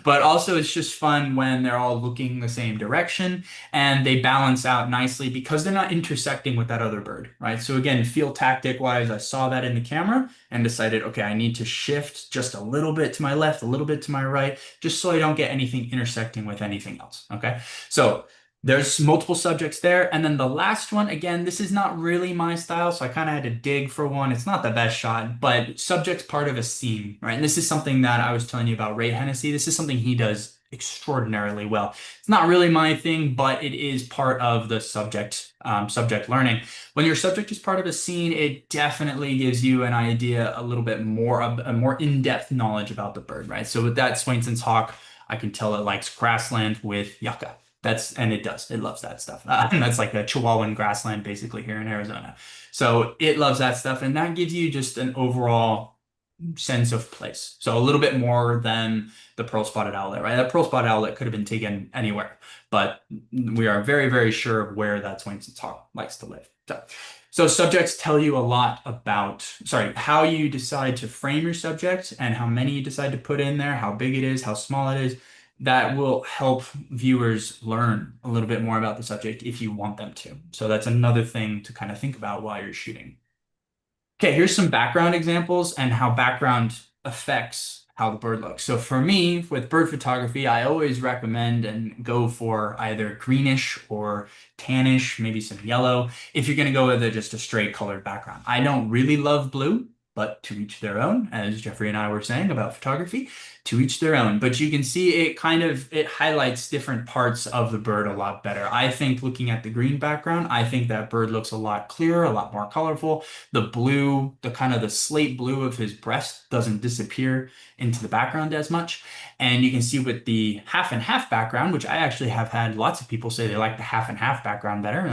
But also, it's just fun when they're all looking the same direction and they balance out nicely because they're not intersecting with that other bird, right? So, again, field tactic wise, I saw that in the camera and decided, okay, I need to shift just a little bit to my left, a little bit to my right, just so I don't get anything intersecting with anything else. Okay. So, there's multiple subjects there. And then the last one, again, this is not really my style, so I kind of had to dig for one. It's not the best shot, but subject's part of a scene, right? And this is something that I was telling you about Ray Hennessy. This is something he does extraordinarily well. It's not really my thing, but it is part of the subject learning. When your subject is part of a scene, it definitely gives you an idea, a little bit more of a more in-depth knowledge about the bird, right? So with that Swainson's hawk, I can tell it likes grassland with yucca. And it does. It loves that stuff. And that's like a Chihuahuan grassland basically here in Arizona. So it loves that stuff. And that gives you just an overall sense of place. So a little bit more than the pearl spotted owlet, right? That pearl spotted owlet could have been taken anywhere, but we are very, very sure of where that Swainson's hawk likes to live. So subjects tell you a lot about, how you decide to frame your subject and how many you decide to put in there, how big it is, how small it is. That will help viewers learn a little bit more about the subject if you want them to. So that's another thing to kind of think about while you're shooting. Okay, here's some background examples and how background affects how the bird looks. So for me, with bird photography, I always recommend and go for either greenish or tannish, maybe some yellow, if you're going to go with just a straight colored background. I don't really love blue, but to each their own, as Jeffrey and I were saying about photography, to each their own. But you can see it highlights different parts of the bird a lot better. I think looking at the green background, I think that bird looks a lot clearer, a lot more colorful. The blue, the kind of the slate blue of his breast doesn't disappear into the background as much. And you can see with the half and half background, which I actually have had lots of people say they like the half and half background better, and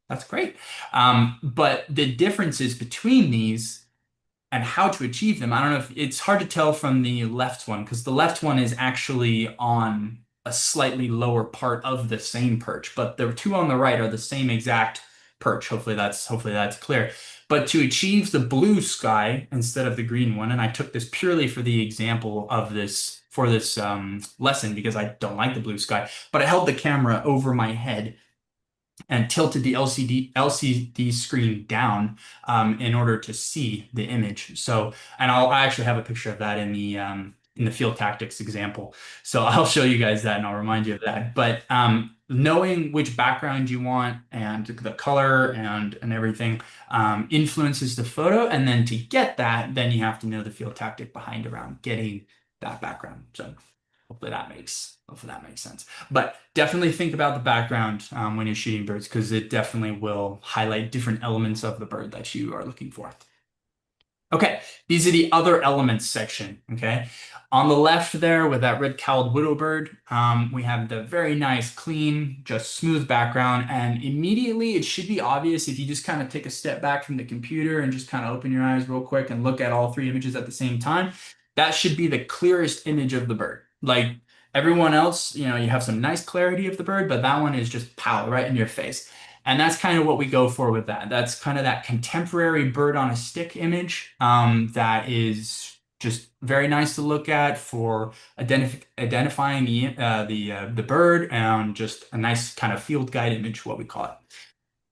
that's great. But the differences between these and how to achieve them. I don't know if it's hard to tell from the left one because the left one is actually on a slightly lower part of the same perch, but the two on the right are the same exact perch. Hopefully that's clear. But to achieve the blue sky instead of the green one, and I took this purely for the example of this for this lesson because I don't like the blue sky, but I held the camera over my head and tilted the LCD screen down in order to see the image. So, and I actually have a picture of that in the field tactics example. So I'll show you guys that and I'll remind you of that. But knowing which background you want and the color and everything influences the photo. And then to get that, then you have to know the field tactic behind around getting that background. So hopefully that makes sense. But definitely think about the background when you're shooting birds because it definitely will highlight different elements of the bird that you are looking for. Okay, these are the other elements section, okay? On the left there with that red-cowled widowbird, we have the very nice, clean, just smooth background. And immediately it should be obvious if you just kind of take a step back from the computer and just kind of open your eyes real quick and look at all three images at the same time. That should be the clearest image of the bird. Like everyone else, you have some nice clarity of the bird, but that one is just pow, right in your face. And that's kind of what we go for with that. That's kind of that contemporary bird on a stick image that is just very nice to look at for identifying the bird and just a nice kind of field guide image, what we call it.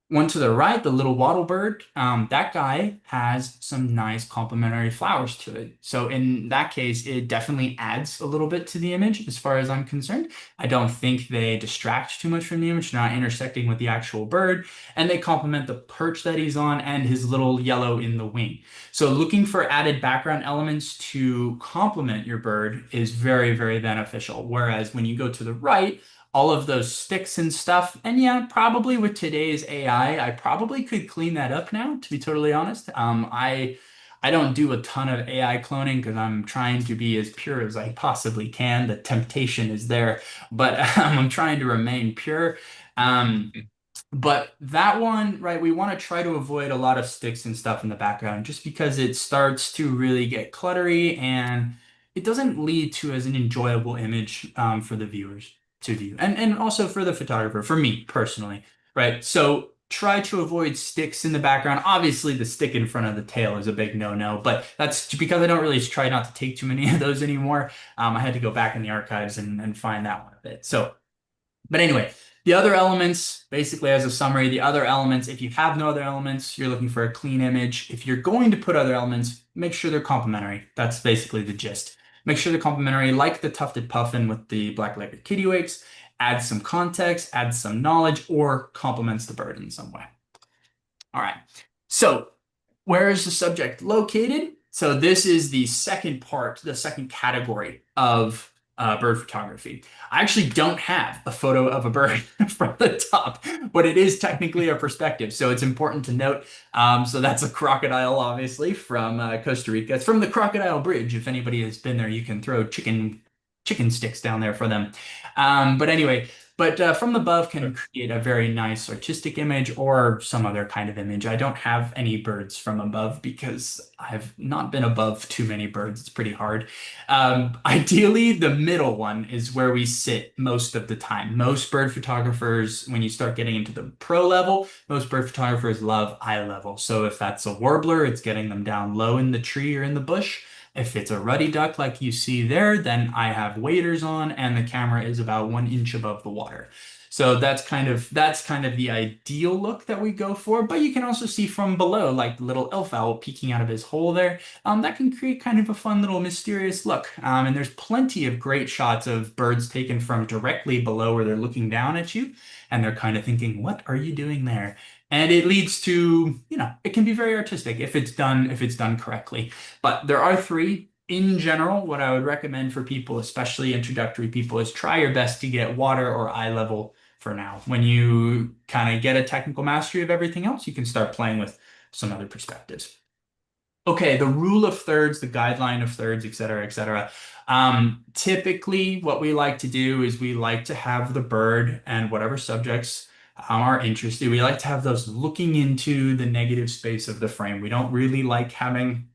One to the right, the little wattle bird, that guy has some nice complementary flowers to it. So in that case, it definitely adds a little bit to the image as far as I'm concerned. I don't think they distract too much from the image, not intersecting with the actual bird, and they complement the perch that he's on and his little yellow in the wing. So looking for added background elements to complement your bird is very, very beneficial. Whereas when you go to the right, all of those sticks and stuff. And yeah, probably with today's AI, I probably could clean that up now, to be totally honest. I don't do a ton of AI cloning because I'm trying to be as pure as I possibly can. The temptation is there, but I'm trying to remain pure. But that one, right, we want to try to avoid a lot of sticks and stuff in the background just because it starts to really get cluttery and it doesn't lead to as an enjoyable image for the viewers to view and also for the photographer, for me personally, right? So try to avoid sticks in the background. Obviously, the stick in front of the tail is a big no-no, but that's because I don't really try not to take too many of those anymore. I had to go back in the archives and find that one a bit. So, but anyway, the other elements, basically as a summary, the other elements, if you have no other elements, you're looking for a clean image. If you're going to put other elements, make sure they're complementary. That's basically the gist. Make sure they're complementary, like the tufted puffin with the black-legged kittiwakes. Add some context, add some knowledge, or complements the bird in some way. All right, so where is the subject located? So this is the second part, the second category of bird photography. I actually don't have a photo of a bird from the top, but it is technically a perspective, so it's important to note. So that's a crocodile, obviously, from Costa Rica. It's from the Crocodile Bridge. If anybody has been there, you can throw chicken sticks down there for them. But anyway, from above can create a very nice artistic image or some other kind of image. I don't have any birds from above because I've not been above too many birds. It's pretty hard. Ideally, the middle one is where we sit most of the time. Most bird photographers, when you start getting into the pro level, most bird photographers love eye level. So if that's a warbler, it's getting them down low in the tree or in the bush. If it's a ruddy duck like you see there, then I have waders on and the camera is about 1 inch above the water. So that's kind of the ideal look that we go for. But you can also see from below, like the little elf owl peeking out of his hole there. That can create kind of a fun little mysterious look. And there's plenty of great shots of birds taken from directly below where they're looking down at you and they're kind of thinking, what are you doing there? And it leads to, it can be very artistic if it's done correctly. But there are 3. In general, what I would recommend for people, especially introductory people, is try your best to get water or eye level for now. When you kind of get a technical mastery of everything else, you can start playing with some other perspectives. Okay, the rule of thirds, the guideline of thirds, et cetera, et cetera. Typically, what we like to do is we like to have the bird and whatever subjects are interested. We like to have those looking into the negative space of the frame. We don't really like having,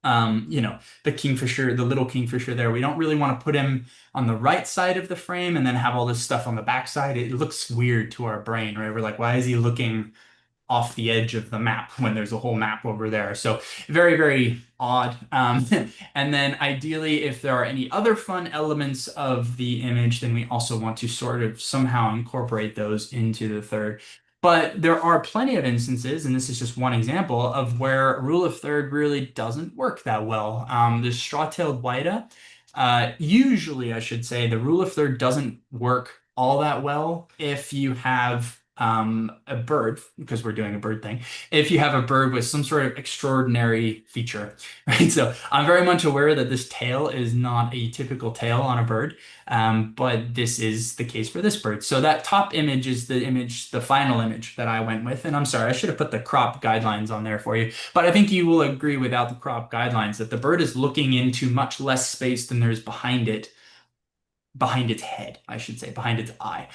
the kingfisher, the little kingfisher there. We don't really want to put him on the right side of the frame and then have all this stuff on the back side. It looks weird to our brain, right? We're like, why is he looking off the edge of the map when there's a whole map over there? So very, very odd. And then ideally, if there are any other fun elements of the image, then we also want to sort of somehow incorporate those into the third. But there are plenty of instances, and this is just one example, of where rule of third really doesn't work that well. The straw-tailed white, usually I should say, the rule of third doesn't work all that well if you have a bird, because we're doing a bird thing, if you have a bird with some sort of extraordinary feature, right? So I'm very much aware that this tail is not a typical tail on a bird, but this is the case for this bird. So that top image is the final image that I went with. And I'm sorry, I should have put the crop guidelines on there for you, but I think you will agree without the crop guidelines that the bird is looking into much less space than there's behind its head, I should say, behind its eye.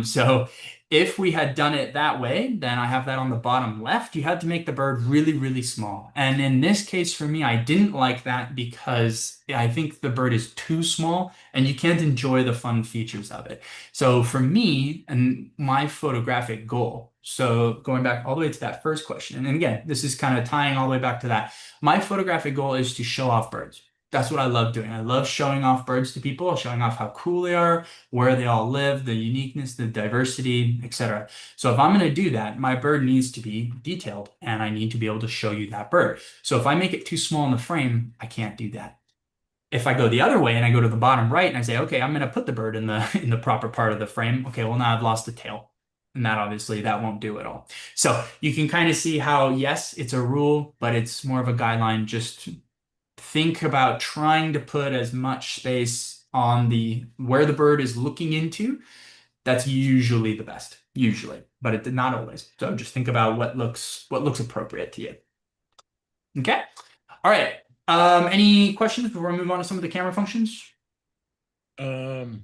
So if we had done it that way, then I have that on the bottom left. You had to make the bird really, really small. And in this case, for me, I didn't like that because I think the bird is too small and you can't enjoy the fun features of it. So for me and my photographic goal, so going back all the way to that first question, and again, this is kind of tying all the way back to that, my photographic goal is to show off birds. That's what I love doing. I love showing off birds to people, showing off how cool they are, where they all live, the uniqueness, the diversity, etc. So if I'm going to do that, my bird needs to be detailed and I need to be able to show you that bird. So if I make it too small in the frame, I can't do that. If I go the other way and I go to the bottom right and I say, okay, I'm going to put the bird in the proper part of the frame. Okay, well now I've lost the tail. And that obviously that won't do it all. So you can kind of see how, yes, it's a rule, but it's more of a guideline. Just think about trying to put as much space on where the bird is looking into. That's usually the best, but it not always. So just think about what looks appropriate to you. Okay. All right. Any questions before we move on to some of the camera functions? No,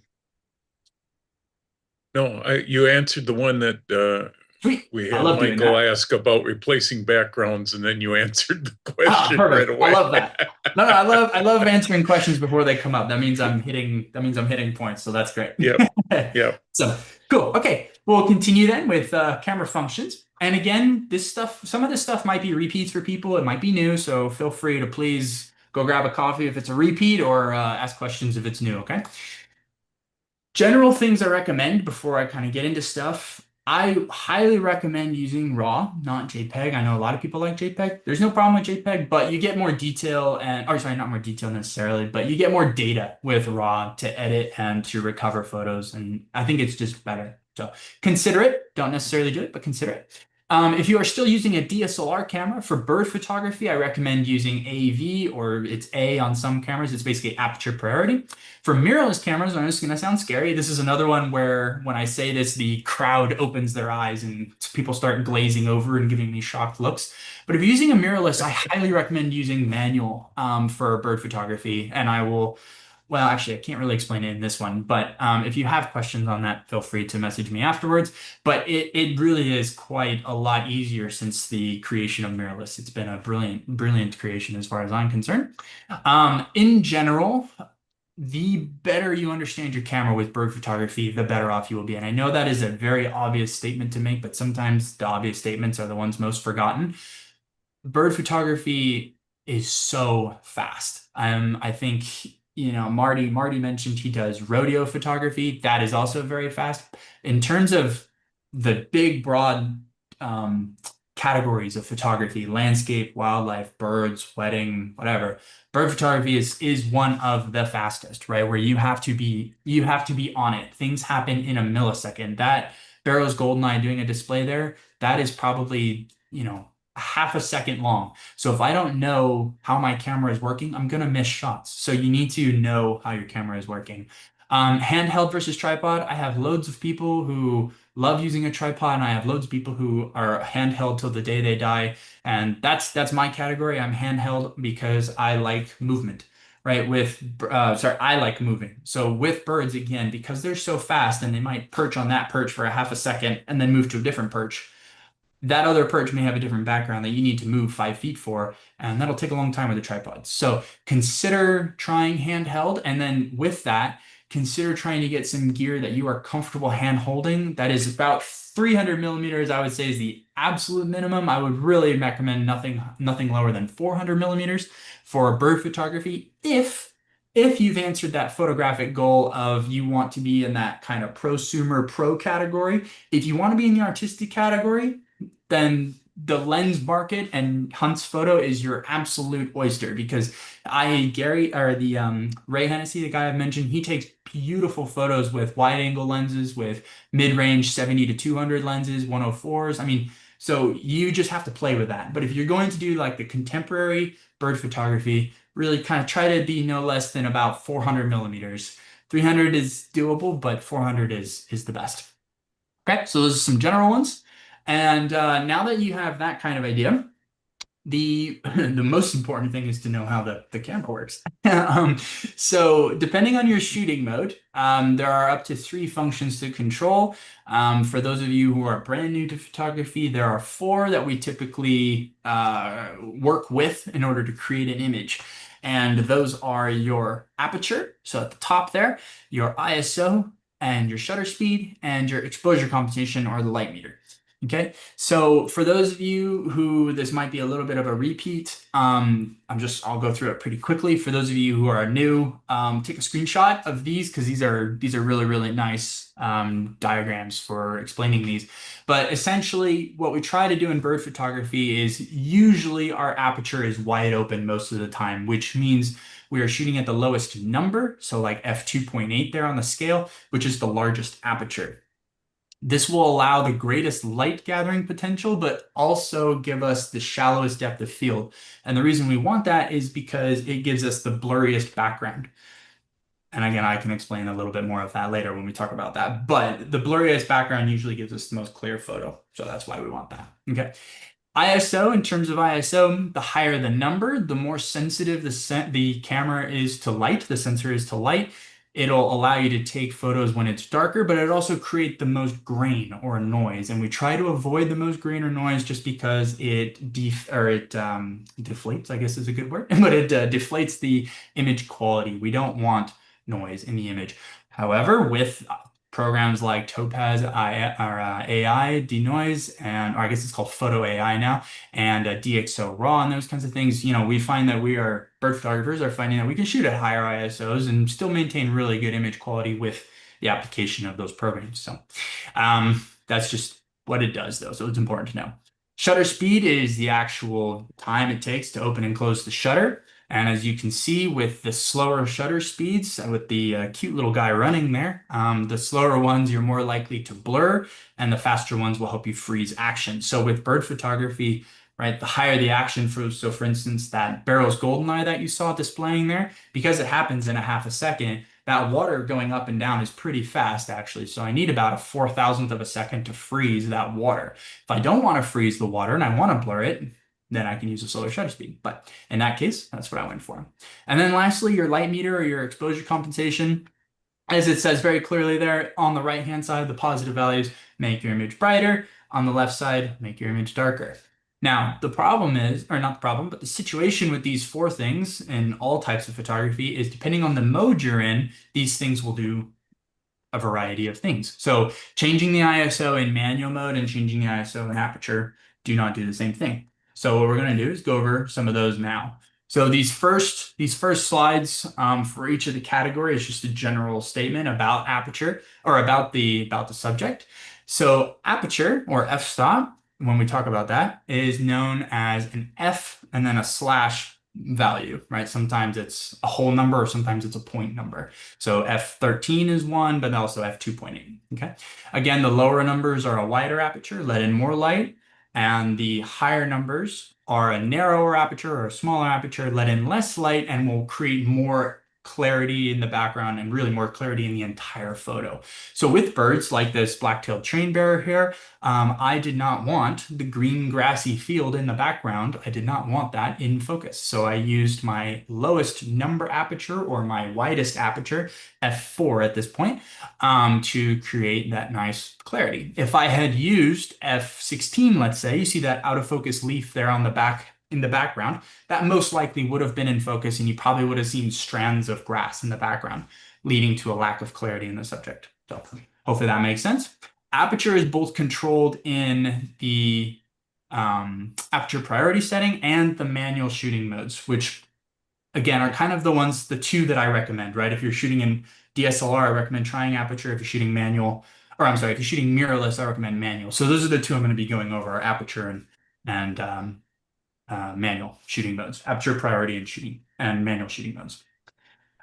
you answered the one that Sweet. we had Michael ask about replacing backgrounds, and then you answered the question right away. I love that. No, I love answering questions before they come up. That means I'm hitting points, so that's great. Yeah. So cool. Okay. Well, we'll continue then with camera functions. And again, some of this stuff might be repeats for people. It might be new, so feel free to please go grab a coffee if it's a repeat or ask questions if it's new, okay? General things I recommend before I kind of get into stuff. I highly recommend using RAW, not JPEG. I know a lot of people like JPEG. There's no problem with JPEG, but you get more detail or sorry, not more detail necessarily, but you get more data with RAW to edit and to recover photos. And I think it's just better. So consider it. Don't necessarily do it, but consider it. If you are still using a DSLR camera for bird photography, I recommend using AV, or it's A on some cameras. It's basically aperture priority. For mirrorless cameras, and it's going to sound scary. This is another one where when I say this, the crowd opens their eyes and people start glazing over and giving me shocked looks. But if you're using a mirrorless, I highly recommend using manual for bird photography. And I will, well, actually, I can't really explain it in this one, but if you have questions on that, feel free to message me afterwards. But it really is quite a lot easier since the creation of mirrorless. It's been a brilliant, brilliant creation as far as I'm concerned. In general, the better you understand your camera with bird photography, the better off you will be. And I know that is a very obvious statement to make, but sometimes the obvious statements are the ones most forgotten. Bird photography is so fast. I think, Marty mentioned he does rodeo photography. That is also very fast. In terms of the big, broad categories of photography, landscape, wildlife, birds, wedding, whatever. Bird photography is one of the fastest, right? Where you have to be on it. Things happen in a millisecond. That Barrow's Goldeneye doing a display there, that is probably, half a second long. So if I don't know how my camera is working, I'm gonna miss shots. So you need to know how your camera is working. Handheld versus tripod. I have loads of people who love using a tripod, and I have loads of people who are handheld till the day they die. And that's my category. I'm handheld because I like movement, right? I like moving. So with birds, again, because they're so fast and they might perch on that perch for a half a second and then move to a different perch. That other perch may have a different background that you need to move 5 feet for, and that'll take a long time with a tripod. So consider trying handheld, and then with that, consider trying to get some gear that you are comfortable hand holding. That is about 300 millimeters, I would say, is the absolute minimum. I would really recommend nothing lower than 400 millimeters for bird photography. If you've answered that photographic goal of you want to be in that kind of prosumer pro category, if you want to be in the artistic category, then the lens market and Hunt's photo is your absolute oyster, because Ray Hennessy, the guy I've mentioned, he takes beautiful photos with wide angle lenses, with mid-range 70 to 200 lenses, 104s. I mean, so you just have to play with that. But if you're going to do like the contemporary bird photography, really kind of try to be no less than about 400 millimeters. 300 is doable, but 400 is the best. Okay, so those are some general ones. And now that you have that kind of idea, the most important thing is to know how the camera works. So depending on your shooting mode, there are up to 3 functions to control. For those of you who are brand new to photography, there are 4 that we typically work with in order to create an image. And those are your aperture, so at the top there, your ISO, and your shutter speed, and your exposure compensation, or the light meter. Okay, so for those of you who this might be a little bit of a repeat, I'll go through it pretty quickly. For those of you who are new, take a screenshot of these, because these are really, really nice diagrams for explaining these. But essentially, what we try to do in bird photography is usually our aperture is wide open most of the time, which means we are shooting at the lowest number, so like f2.8 there on the scale, which is the largest aperture. This will allow the greatest light gathering potential, but also give us the shallowest depth of field. And the reason we want that is because it gives us the blurriest background. And again, I can explain a little bit more of that later when we talk about that. But the blurriest background usually gives us the most clear photo. So that's why we want that. Okay. ISO, in terms of ISO, the higher the number, the more sensitive the camera is to light, the sensor is to light. It'll allow you to take photos when it's darker, but it also create the most grain or noise. And we try to avoid the most grain or noise just because it deflates, I guess is a good word, but it deflates the image quality. We don't want noise in the image. However, with programs like Topaz AI, Denoise, or I guess it's called Photo AI now, and DxO Raw and those kinds of things, we find that bird photographers are finding that we can shoot at higher ISOs and still maintain really good image quality with the application of those programs. So that's just what it does, though. So it's important to know. Shutter speed is the actual time it takes to open and close the shutter. And as you can see with the slower shutter speeds, with the cute little guy running there, the slower ones you're more likely to blur, and the faster ones will help you freeze action. So with bird photography, right, the higher the action, for instance, that Barrow's Goldeneye that you saw displaying there, because it happens in a half a second, that water going up and down is pretty fast, actually. So I need about a 4,000th of a second to freeze that water. If I don't want to freeze the water and I want to blur it, then I can use a slower shutter speed. But in that case, that's what I went for. And then lastly, your light meter or your exposure compensation. As it says very clearly there on the right-hand side, the positive values make your image brighter. On the left side, make your image darker. Now, the problem is, or not the problem, but the situation with these four things in all types of photography is depending on the mode you're in, these things will do a variety of things. So changing the ISO in manual mode and changing the ISO in aperture do not do the same thing. So what we're going to do is go over some of those now. So these first slides for each of the categories is just a general statement about aperture or about the subject. So aperture or f-stop, when we talk about that, is known as an f and then a slash value, right? Sometimes it's a whole number or sometimes it's a point number. So f13 is 1, but also f2.8. Okay. Again, the lower numbers are a wider aperture, let in more light, and the higher numbers are a narrower aperture or a smaller aperture, let in less light, and will create more clarity in the background and really more clarity in the entire photo. So with birds like this black-tailed train bearer here, I did not want the green grassy field in the background. I did not want that in focus. So I used my lowest number aperture or my widest aperture, f4 at this point, to create that nice clarity. If I had used f16, let's say, you see that out of focus leaf there on the back in the background, that most likely would have been in focus and you probably would have seen strands of grass in the background, leading to a lack of clarity in the subject. So hopefully that makes sense. Aperture is both controlled in the aperture priority setting and the manual shooting modes, which again are kind of the two that I recommend, right? If you're shooting in DSLR, I recommend trying aperture. If you're shooting manual, or I'm sorry, if you're shooting mirrorless, I recommend manual. So those are the two I'm going to be going over, are aperture and manual shooting modes, aperture priority and manual shooting modes.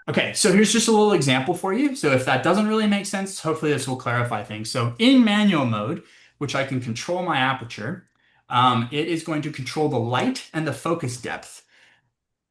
Okay, so here's just a little example for you. So if that doesn't really make sense, hopefully this will clarify things. So in manual mode, which I can control my aperture, it is going to control the light and the focus depth.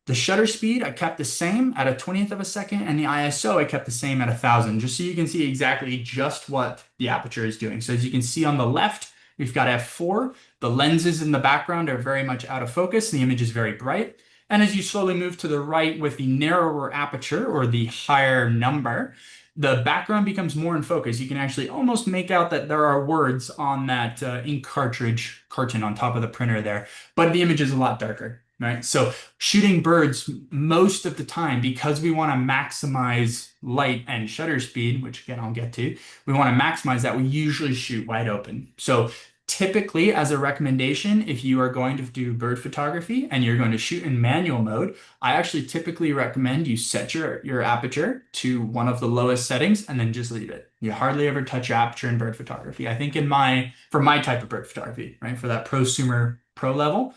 The shutter speed I kept the same at a 20th of a second, and the ISO I kept the same at 1,000, just so you can see exactly just what the aperture is doing. So as you can see on the left, we've got f4. The lenses in the background are very much out of focus. The image is very bright. And as you slowly move to the right with the narrower aperture or the higher number, the background becomes more in focus. You can actually almost make out that there are words on that ink cartridge carton on top of the printer there, but the image is a lot darker. Right. So shooting birds most of the time, because we want to maximize light and shutter speed, which again, I'll get to, we want to maximize that. We usually shoot wide open. So typically as a recommendation, if you are going to do bird photography and you're going to shoot in manual mode, I actually typically recommend you set your aperture to one of the lowest settings and then just leave it. You hardly ever touch your aperture in bird photography. I think for my type of bird photography, right, for that prosumer pro level,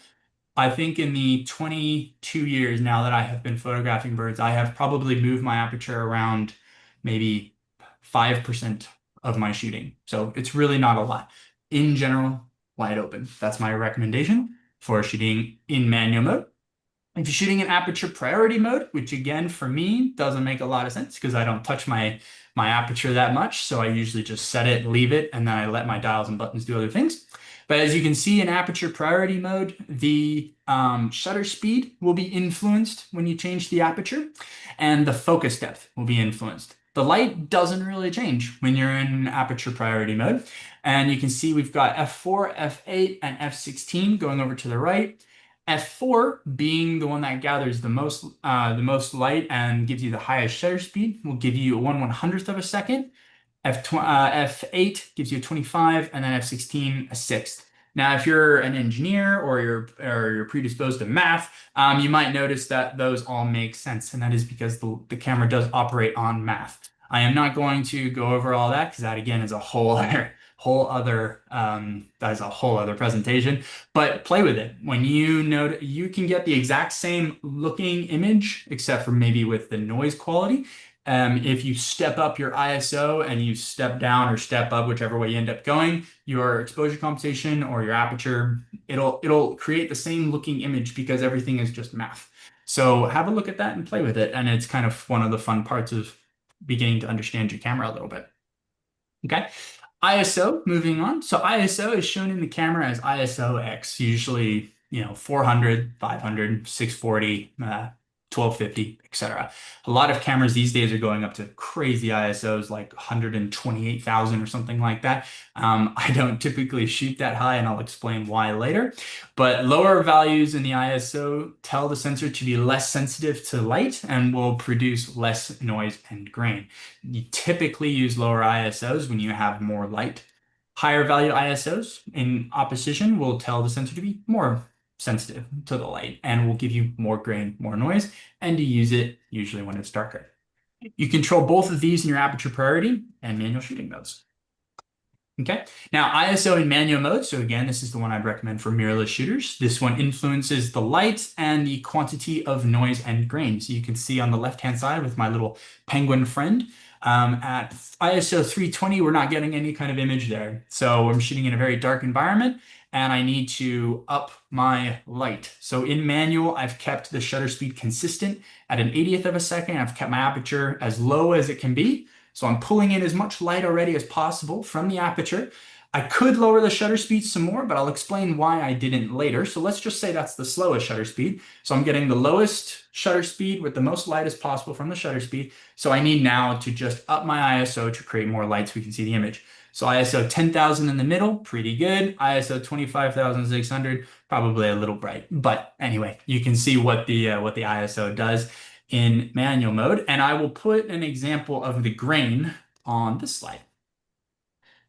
I think in the 22 years now that I have been photographing birds, I have probably moved my aperture around maybe 5% of my shooting. So it's really not a lot. In general, wide open. That's my recommendation for shooting in manual mode. If you're shooting in aperture priority mode, which again, for me, doesn't make a lot of sense because I don't touch my aperture that much. So I usually just set it, leave it, and then I let my dials and buttons do other things. But as you can see in aperture priority mode, the shutter speed will be influenced when you change the aperture, and the focus depth will be influenced. The light doesn't really change when you're in aperture priority mode. And you can see we've got f4, f8, and f16 going over to the right. f4 being the one that gathers the most light and gives you the highest shutter speed will give you a 1/100th of a second. F8 gives you a 25, and then F16 a sixth. Now, if you're an engineer or you're predisposed to math, you might notice that those all make sense, and that is because the camera does operate on math. I am not going to go over all that because that again is a that is a whole other presentation. But play with it. When you know you can get the exact same looking image, except for maybe with the noise quality. If you step up your ISO and you step down or step up, whichever way you end up going, your exposure compensation or your aperture, it'll create the same looking image because everything is just math. So have a look at that and play with it. And it's kind of one of the fun parts of beginning to understand your camera a little bit. Okay. ISO, moving on. So ISO is shown in the camera as ISO X, usually, 400, 500, 640, 1250, etc. A lot of cameras these days are going up to crazy ISOs like 128,000 or something like that. I don't typically shoot that high, and I'll explain why later. But lower values in the ISO tell the sensor to be less sensitive to light and will produce less noise and grain. You typically use lower ISOs when you have more light. Higher value ISOs in opposition will tell the sensor to be more sensitive to the light and will give you more grain, more noise, and to use it usually when it's darker. You control both of these in your aperture priority and manual shooting modes. Okay, now ISO in manual mode. So again, this is the one I'd recommend for mirrorless shooters. This one influences the light and the quantity of noise and grain. So you can see on the left-hand side with my little penguin friend, at ISO 320, we're not getting any kind of image there. So I'm shooting in a very dark environment and I need to up my light. So in manual, I've kept the shutter speed consistent at an 80th of a second. I've kept my aperture as low as it can be. So I'm pulling in as much light already as possible from the aperture. I could lower the shutter speed some more, but I'll explain why I didn't later. So let's just say that's the slowest shutter speed. So I'm getting the lowest shutter speed with the most light as possible from the shutter speed. So I need now to just up my ISO to create more light so we can see the image. So ISO 10,000 in the middle, pretty good. ISO 25,600, probably a little bright. But anyway, you can see what the ISO does in manual mode. And I will put an example of the grain on this slide.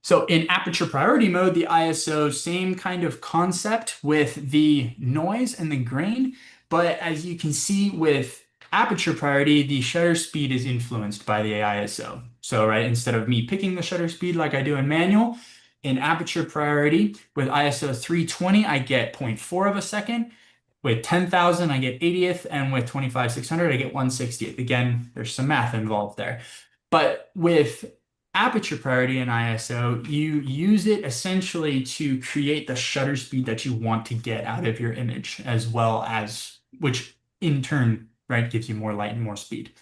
So in aperture priority mode, the ISO, same kind of concept with the noise and the grain. But as you can see with aperture priority, the shutter speed is influenced by the ISO. So right, instead of me picking the shutter speed like I do in manual, in aperture priority with ISO 320, I get 0.4 of a second. With 10,000, I get 80th, and with 25,600, I get 160th. Again, there's some math involved there. But with aperture priority in ISO, you use it essentially to create the shutter speed that you want to get out of your image, as well as, which in turn, right, gives you more light and more speed.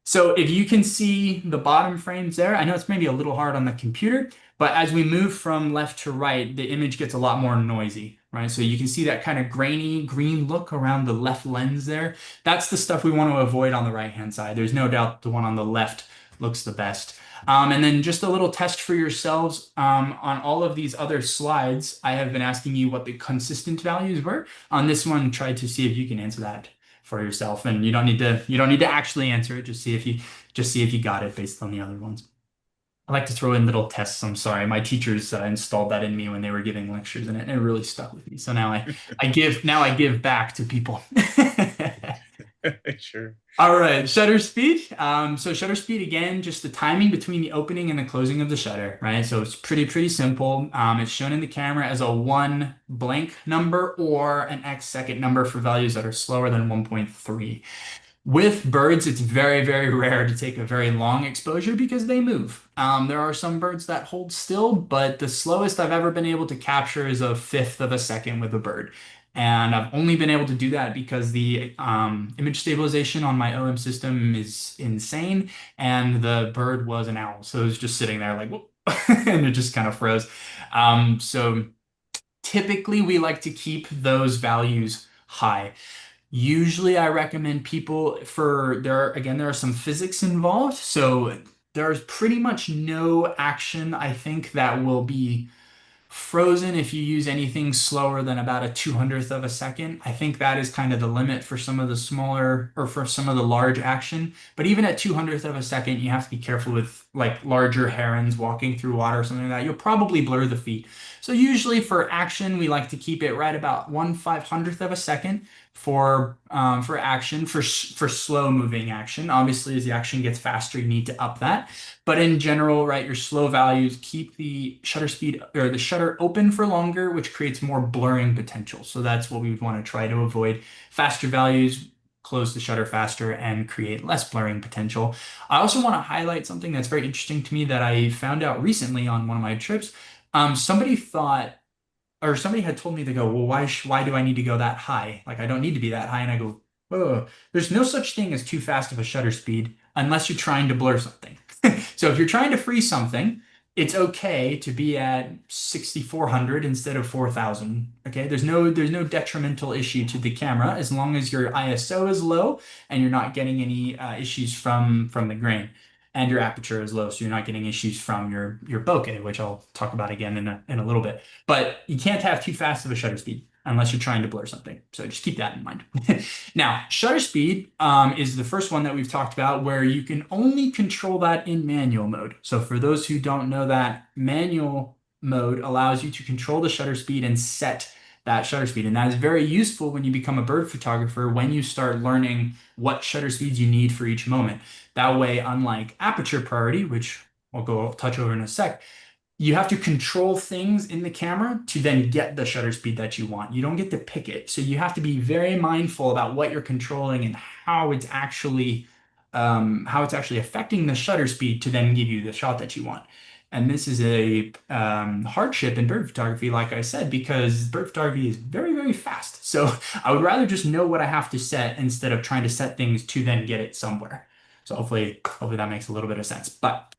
So if you can see the bottom frames there, I know it's maybe a little hard on the computer, but as we move from left to right, the image gets a lot more noisy, right? So you can see that kind of grainy green look around the left lens there. That's the stuff we want to avoid on the right-hand side. There's no doubt the one on the left looks the best. And then just a little test for yourselves, on all of these other slides, I have been asking you what the consistent values were. On this one, try to see if you can answer that for yourself, and you don't need to actually answer it. Just see if you got it based on the other ones. I like to throw in little tests. I'm sorry, my teachers installed that in me when they were giving lectures, and it really stuck with me. So now I give back to people. Sure. All right, shutter speed. So shutter speed, again, just the timing between the opening and the closing of the shutter, right? So it's pretty simple. It's shown in the camera as a 1 blank number or an X second number for values that are slower than 1.3. With birds, it's very rare to take a very long exposure because they move. There are some birds that hold still, but the slowest I've ever been able to capture is a 1/5 of a second with a bird. And I've only been able to do that because the image stabilization on my OM system is insane, and the bird was an owl. So it was just sitting there like, whoop, and it just kind of froze. So typically we like to keep those values high. Usually I recommend people there are some physics involved. So there's pretty much no action, I think, that will be frozen if you use anything slower than about a 200th of a second. I think that is kind of the limit for some of the smaller or for some of the large action. But even at 200th of a second, you have to be careful with like larger herons walking through water or something like that. You'll probably blur the feet. So usually for action, we like to keep it right about 1/500th of a second for action for slow moving action. Obviously, as the action gets faster, you need to up that. But in general, right, your slow values keep the shutter speed or the shutter open for longer, which creates more blurring potential. So that's what we would want to try to avoid. Faster values close the shutter faster and create less blurring potential. I also want to highlight something that's very interesting to me that I found out recently on one of my trips. Somebody thought or somebody had told me, to go, well, why do I need to go that high? Like, I don't need to be that high. And I go, whoa, there's no such thing as too fast of a shutter speed unless you're trying to blur something. So if you're trying to freeze something, it's okay to be at 6,400 instead of 4,000. Okay, there's no detrimental issue to the camera as long as your ISO is low and you're not getting any issues from the grain, and your aperture is low, so you're not getting issues from your bokeh, which I'll talk about again in a little bit. But you can't have too fast of a shutter speed unless you're trying to blur something. So just keep that in mind. Now, shutter speed is the first one that we've talked about, where you can only control that in manual mode. So for those who don't know that, manual mode allows you to control the shutter speed and set that shutter speed. And that is very useful when you become a bird photographer, when you start learning what shutter speeds you need for each moment. That way, unlike aperture priority, which I'll touch over in a sec, you have to control things in the camera to then get the shutter speed that you want. You don't get to pick it. So you have to be very mindful about what you're controlling and how it's actually affecting the shutter speed to then give you the shot that you want. And this is a hardship in bird photography, like I said, because bird photography is very, very fast. So I would rather just know what I have to set instead of trying to set things to then get it somewhere. So hopefully that makes a little bit of sense. But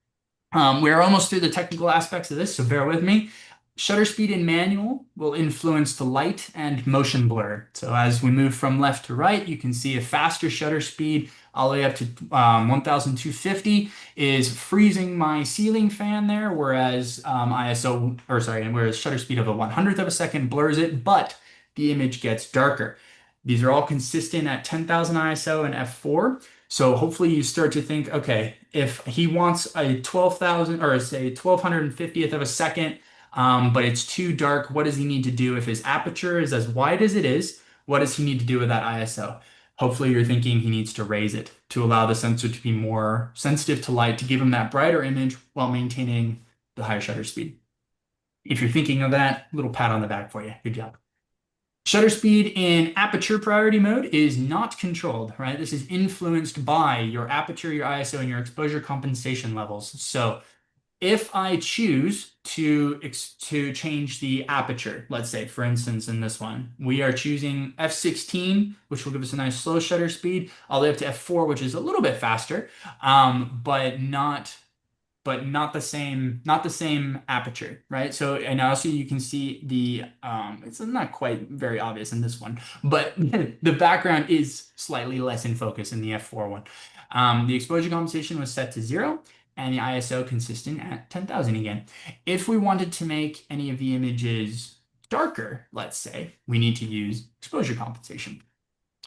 we're almost through the technical aspects of this, so bear with me. Shutter speed in manual will influence the light and motion blur. So as we move from left to right, you can see a faster shutter speed all the way up to 1,250 is freezing my ceiling fan there, whereas whereas shutter speed of a 100th of a second blurs it, but the image gets darker. These are all consistent at 10,000 ISO and f4. So hopefully you start to think, okay, if he wants a 12,000 or say 1,250th of a second, but it's too dark, what does he need to do? If his aperture is as wide as it is, what does he need to do with that ISO? Hopefully you're thinking he needs to raise it to allow the sensor to be more sensitive to light, to give him that brighter image while maintaining the higher shutter speed. If you're thinking of that, little pat on the back for you. Good job. Shutter speed in aperture priority mode is not controlled, right? This is influenced by your aperture, your ISO, and your exposure compensation levels. So if I choose to change the aperture, let's say, for instance, in this one, we are choosing f16, which will give us a nice slow shutter speed, all the way up to f4, which is a little bit faster, but not the same aperture, right? So, and also you can see the it's not quite very obvious in this one, but the background is slightly less in focus in the f4 one. The exposure compensation was set to 0 and the ISO consistent at 10,000 again. If we wanted to make any of the images darker, let's say, we need to use exposure compensation.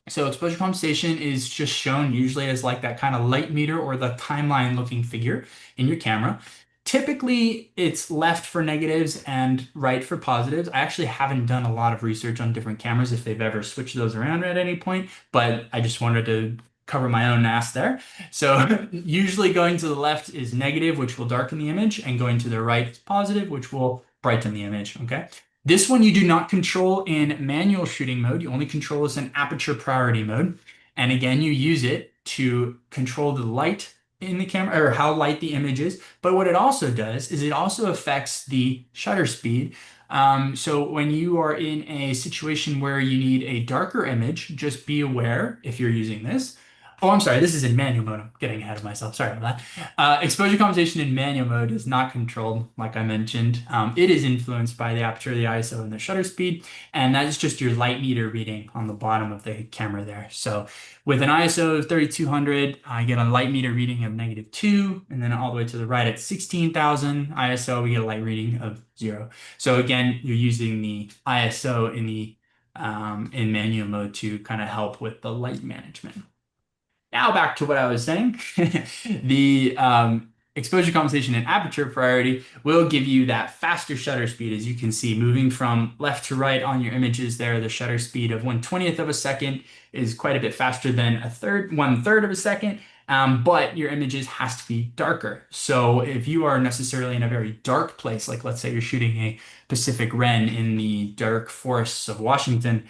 So exposure compensation is just shown usually as like that kind of light meter or the timeline looking figure in your camera. Typically, it's left for negatives and right for positives. I actually haven't done a lot of research on different cameras if they've ever switched those around at any point, but I just wanted to cover my own ass there. So usually going to the left is negative, which will darken the image, and going to the right is positive, which will brighten the image, okay? This one you do not control in manual shooting mode. You only control this in aperture priority mode. And again, you use it to control the light in the camera, or how light the image is. But what it also does is it also affects the shutter speed. So when you are in a situation where you need a darker image, just be aware if you're using this, Oh, I'm sorry. This is in manual mode. I'm getting ahead of myself. Sorry about that. Exposure compensation in manual mode is not controlled, like I mentioned. It is influenced by the aperture, the ISO, and the shutter speed, and that is just your light meter reading on the bottom of the camera there. So with an ISO of 3200, I get a light meter reading of -2, and then all the way to the right at 16,000 ISO, we get a light reading of 0. So again, you're using the ISO in manual mode to kind of help with the light management. Now back to what I was saying. The exposure compensation and aperture priority will give you that faster shutter speed. As you can see, moving from left to right on your images there, the shutter speed of 1/20th of a second is quite a bit faster than 1/3 of a second. But your images has to be darker. So if you are necessarily in a very dark place, like let's say you're shooting a Pacific Ren in the dark forests of Washington,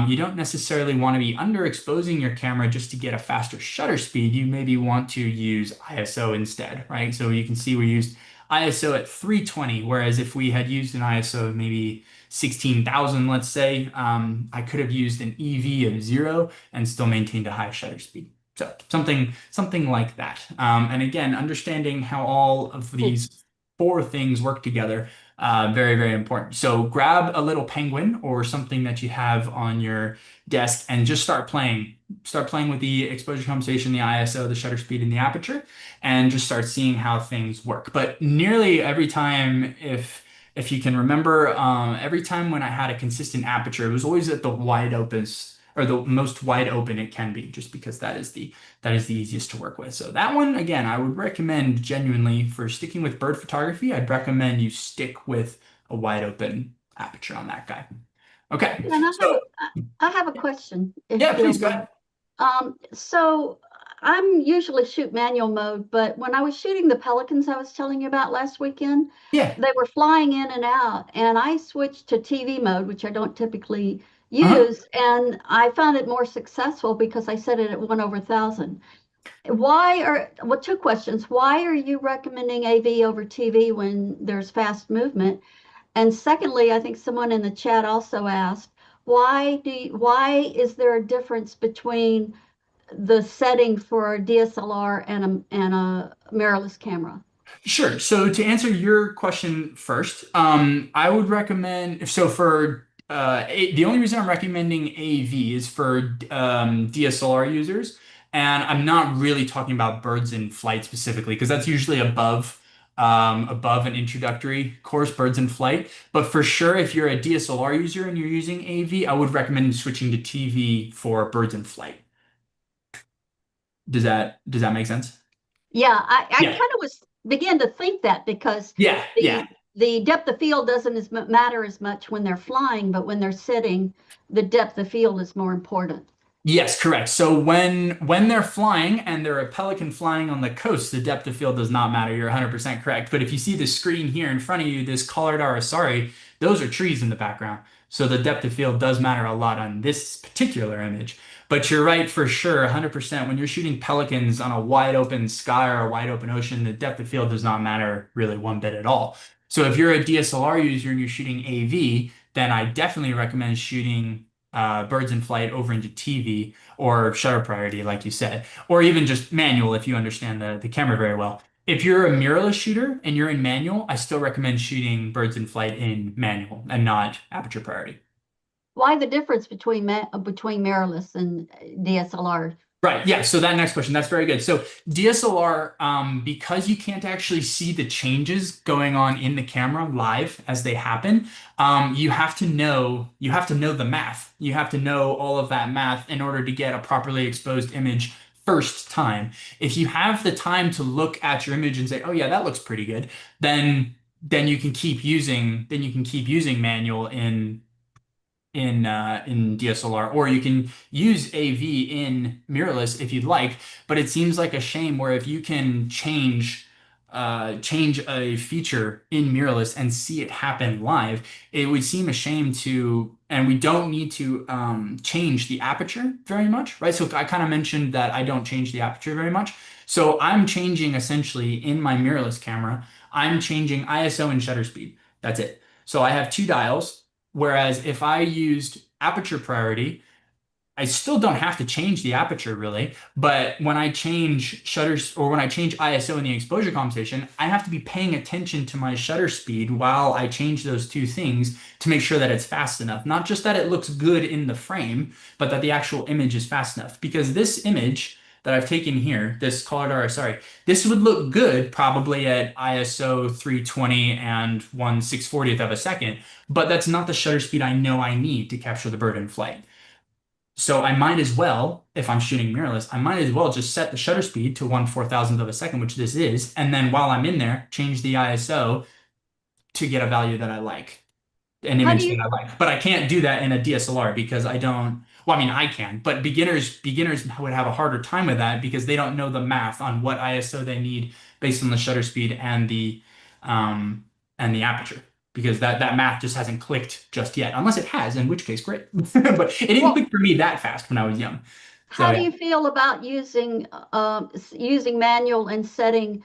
you don't necessarily want to be underexposing your camera just to get a faster shutter speed. You maybe want to use ISO instead, right? So you can see we used ISO at 320, whereas if we had used an ISO of maybe 16,000, let's say, I could have used an EV of 0 and still maintained a high shutter speed. So something like that. And again, understanding how all of these 4 things work together, very, very important. So grab a little penguin or something that you have on your desk and just start playing. Start playing with the exposure compensation, the ISO, the shutter speed, and the aperture, and just start seeing how things work. But nearly every time, if you can remember, every time when I had a consistent aperture, it was always at the wide opens or the most wide open it can be, just because that is the easiest to work with. So that one, again, I would recommend genuinely for sticking with bird photography. I'd recommend you stick with a wide open aperture on that guy. Okay, And so I have a question, if yeah, you please don't go mind. ahead. So I'm usually shoot manual mode, but when I was shooting the pelicans I was telling you about last weekend, Yeah. they were flying in and out, and I switched to TV mode, which I don't typically Uh-huh. use, and I found it more successful because I set it at 1/1000. Well, 2 questions. Why are you recommending AV over TV when there's fast movement? And secondly, I think someone in the chat also asked, why is there a difference between the setting for a DSLR and a mirrorless camera? Sure. So to answer your question first, I would recommend, so for the only reason I'm recommending AV is for DSLR users, and I'm not really talking about birds in flight specifically because that's usually above an introductory course, birds in flight. But for sure, if you're a DSLR user and you're using AV, I would recommend switching to TV for birds in flight. Does that make sense? Yeah, I Yeah. kind of was began to think that because Yeah. Yeah. the depth of field doesn't matter as much when they're flying, but when they're sitting, the depth of field is more important. Yes, correct. So when they're flying and they're a pelican flying on the coast, the depth of field does not matter. You're 100% correct. But if you see the screen here in front of you, this collared aracari, those are trees in the background. So the depth of field does matter a lot on this particular image. But you're right for sure, 100%. When you're shooting pelicans on a wide open sky or a wide open ocean, the depth of field does not matter really one bit at all. So if you're a DSLR user and you're shooting AV, then I definitely recommend shooting birds in flight over into TV or shutter priority, like you said, or even just manual if you understand the camera very well. If you're a mirrorless shooter and you're in manual, I still recommend shooting birds in flight in manual and not aperture priority. Why the difference between mirrorless and DSLR? Right. Yeah. So that next question, that's very good. So DSLR, because you can't actually see the changes going on in the camera live as they happen, you have to know the math. You have to know all of that math in order to get a properly exposed image first time. If you have the time to look at your image and say, "Oh yeah, that looks pretty good," then you can keep using manual in DSLR, or you can use AV in mirrorless if you'd like. But it seems like a shame where if you can change a feature in mirrorless and see it happen live, it would seem a shame to, and we don't need to change the aperture very much, right? So I kind of mentioned that I don't change the aperture very much. So I'm changing essentially in my mirrorless camera, I'm changing ISO and shutter speed. That's it. So I have 2 dials. Whereas if I used aperture priority, I still don't have to change the aperture really, but when I change shutters or when I change ISO in the exposure compensation, I have to be paying attention to my shutter speed while I change those two things to make sure that it's fast enough. Not just that it looks good in the frame, but that the actual image is fast enough. Because this image that I've taken here, this color, sorry, this would look good probably at ISO 320 and 1/640th of a second, but that's not the shutter speed I know I need to capture the bird in flight. So I might as well, if I'm shooting mirrorless, I might as well just set the shutter speed to 1/4000th of a second, which this is, and then while I'm in there, change the ISO to get a value that I like, an How do image that you I like. But I can't do that in a DSLR because I don't, well, I mean, I can, but beginners would have a harder time with that because they don't know the math on what ISO they need based on the shutter speed um and the aperture. Because that math just hasn't clicked just yet, unless it has, in which case, great. But it didn't well, click for me that fast when I was young. So how do yeah. you feel about using manual and setting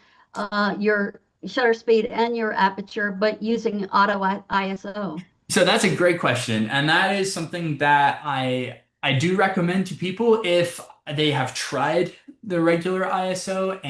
your shutter speed and your aperture, but using auto ISO? So that's a great question, and that is something that I do recommend to people if they have tried the regular ISO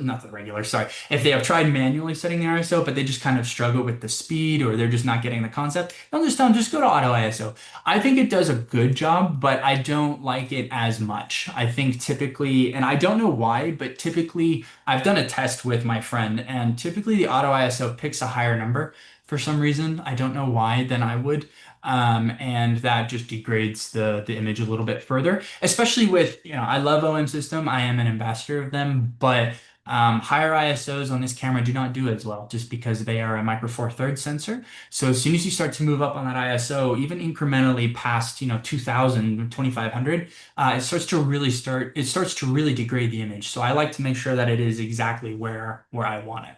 not the regular, sorry, if they have tried manually setting the ISO, but they just kind of struggle with the speed or they're just not getting the concept. Don't just tell them just go to auto ISO. I think it does a good job, but I don't like it as much. I think typically, and I don't know why, but typically I've done a test with my friend, and typically the auto ISO picks a higher number for some reason. I don't know why than I would. And that just degrades the image a little bit further, especially with, I love OM system. I am an ambassador of them, but higher ISOs on this camera do not do as well just because they are a micro four thirds sensor. So as soon as you start to move up on that ISO, even incrementally past, 2000, 2500, it starts to really degrade the image. So I like to make sure that it is exactly where I want it.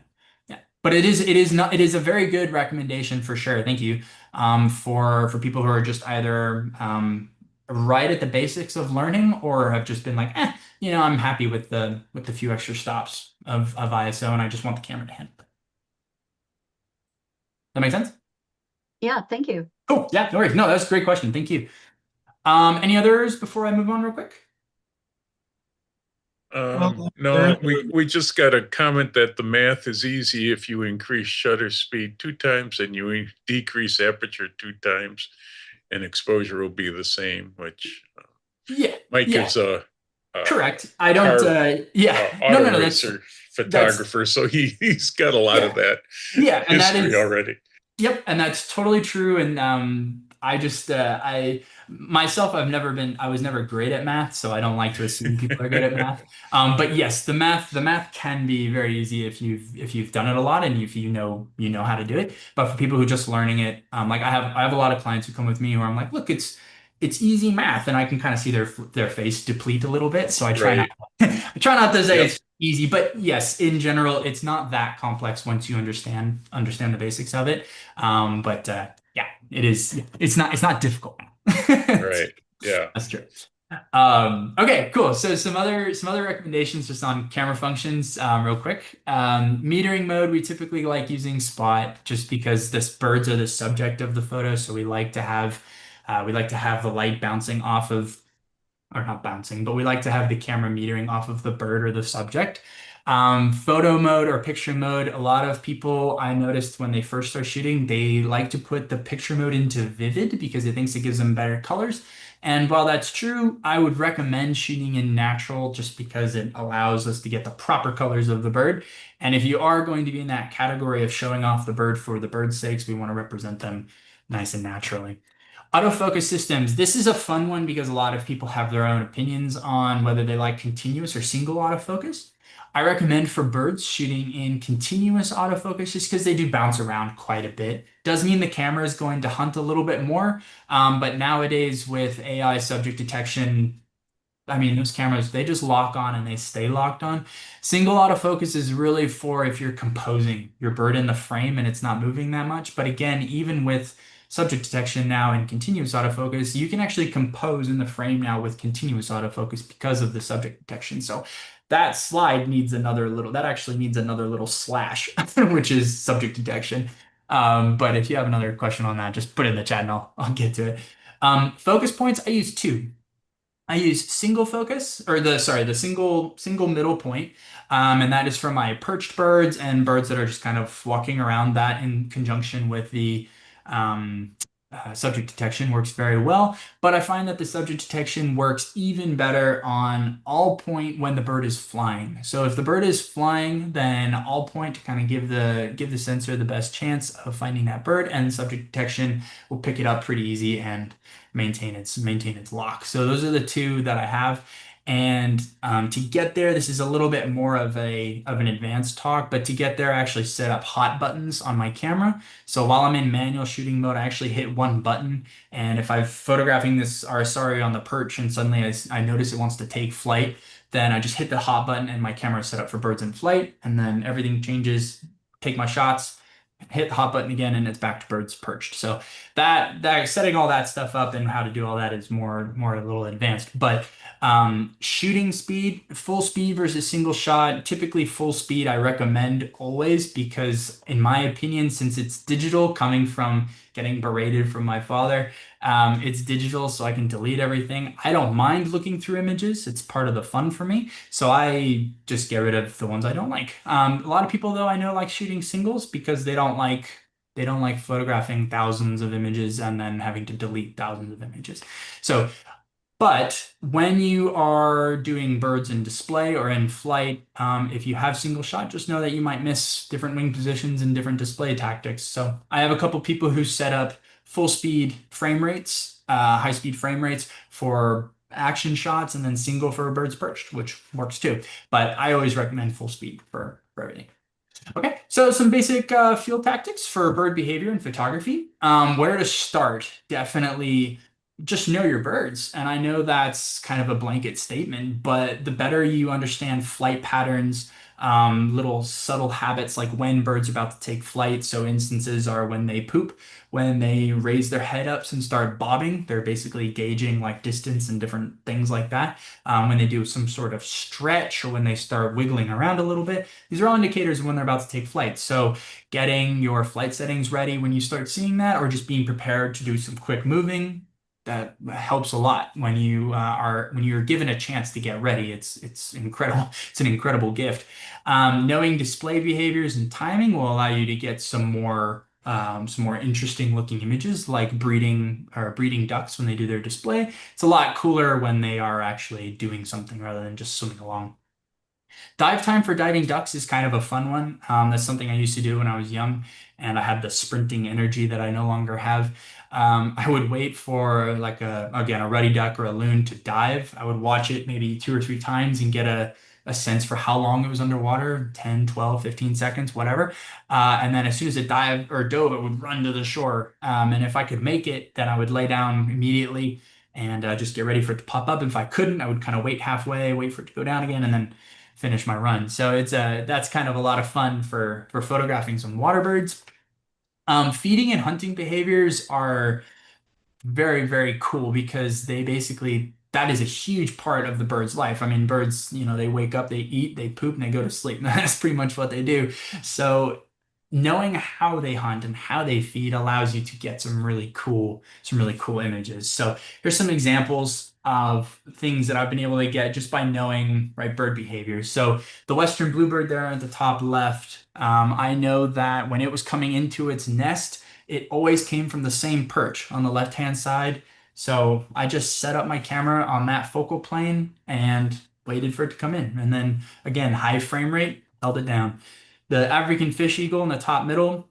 Yeah. But it is a very good recommendation for sure. Thank you. For people who are just either right at the basics of learning or have just been like, I'm happy with the few extra stops of ISO and I just want the camera to handle it. That make sense? Yeah, thank you. Cool. Yeah, no worries. No, that's a great question. Thank you. Any others before I move on real quick? No, we just got a comment that the math is easy if you increase shutter speed 2 times and you decrease aperture 2 times, and exposure will be the same, which Mike is a correct. I don't. auto racer photographer, so he's got a lot of that and that history is already. Yep, and that's totally true. And I just I myself I was never great at math, so I don't like to assume people are good at math. But yes, the math can be very easy if you've done it a lot and if you know how to do it. But for people who are just learning it, like I have a lot of clients who come with me who I'm like, look, it's easy math, and I can kind of see their face deplete a little bit. So I try not I try not to say it's easy, but yes, in general, it's not that complex once you understand the basics of it. But yeah, it is. It's not difficult. Right. Yeah. That's true. Okay, cool. So some other recommendations just on camera functions, real quick. Metering mode, we typically like using spot just because birds are the subject of the photo, so we like to have the light bouncing off of, or not bouncing, but we like to have the camera metering off of the bird or the subject. Photo mode or picture mode, a lot of people I noticed when they first start shooting, they like to put the picture mode into vivid because it thinks it gives them better colors. And while that's true, I would recommend shooting in natural just because it allows us to get the proper colors of the bird. And if you are going to be in that category of showing off the bird for the bird's sakes, we want to represent them nice and naturally. Autofocus systems. This is a fun one because a lot of people have their own opinions on whether they like continuous or single autofocus. I recommend for birds shooting in continuous autofocus just because they do bounce around quite a bit. Does mean the camera is going to hunt a little bit more, but nowadays with AI subject detection, I mean, those cameras, they just lock on and they stay locked on. Single autofocus is really for if you're composing your bird in the frame and it's not moving that much. But again, even with subject detection now and continuous autofocus, you can actually compose in the frame now with continuous autofocus because of the subject detection. So that actually needs another little slash, which is subject detection. But if you have another question on that, just put it in the chat and I'll get to it. Focus points, I use 2. I use single focus, or the single middle point, and that is for my perched birds and birds that are just kind of walking around. That in conjunction with the um, subject detection works very well. But I find that the subject detection works even better on all point when the bird is flying. So if the bird is flying, then all point to kind of give the sensor the best chance of finding that bird, and subject detection will pick it up pretty easy and maintain its lock. So those are the two that I have. And to get there, this is a little bit more of an advanced talk, but to get there, I actually set up hot buttons on my camera. So while I'm in manual shooting mode, I actually hit one button. And if I'm photographing this RSRI on the perch and suddenly I notice it wants to take flight, then I just hit the hot button and my camera is set up for birds in flight. And then everything changes, take my shots, hit the hot button again, and it's back to birds perched. So that setting all that stuff up and how to do all that is more a little advanced. But shooting speed, full speed versus single shot, typically full speed I recommend always, because in my opinion, since it's digital, coming from getting berated from my father, it's digital, so I can delete everything. I don't mind looking through images. It's part of the fun for me. So I just get rid of the ones I don't like. A lot of people though I know like shooting singles because they don't like photographing thousands of images and then having to delete thousands of images. So but when you are doing birds in display or in flight, if you have single shot, just know that you might miss different wing positions and different display tactics. So I have a couple people who set up full speed frame rates, high speed frame rates for action shots, and then single for birds perched, which works too. But I always recommend full speed for everything. Okay, so some basic field tactics for bird behavior and photography. Where to start? Definitely just know your birds. And I know that's kind of a blanket statement, but the better you understand flight patterns, little subtle habits like when birds are about to take flight. So instances are when they poop, when they raise their head ups and start bobbing, they're basically gauging like distance and different things like that. When they do some sort of stretch or when they start wiggling around a little bit, these are all indicators of when they're about to take flight. So getting your flight settings ready when you start seeing that, or just being prepared to do some quick moving, that helps a lot when you're given a chance to get ready. It's incredible. It's an incredible gift. Knowing display behaviors and timing will allow you to get some more interesting looking images like breeding ducks when they do their display. It's a lot cooler when they are actually doing something rather than just swimming along. Dive time for diving ducks is kind of a fun one. That's something I used to do when I was young, and I had the sprinting energy that I no longer have. I would wait for like a ruddy duck or a loon to dive. I would watch it maybe 2 or 3 times and get a sense for how long it was underwater, 10, 12, 15 seconds, whatever. And then as soon as it dived or dove, it would run to the shore. And if I could make it, then I would lay down immediately and just get ready for it to pop up. If I couldn't, I would kind of wait halfway, wait for it to go down again, and then finish my run. So that's kind of a lot of fun for photographing some water birds. Feeding and hunting behaviors are very, very cool because they basically that is a huge part of the bird's life. I mean, birds, they wake up, they eat, they poop, and they go to sleep. That's pretty much what they do. So knowing how they hunt and how they feed allows you to get some really cool images. So here's some examples of things that I've been able to get just by knowing, right, bird behavior. So the western bluebird there at the top left, I know that when it was coming into its nest, it always came from the same perch on the left-hand side. So I just set up my camera on that focal plane and waited for it to come in. And then again, high frame rate, held it down. The African fish eagle in the top middle,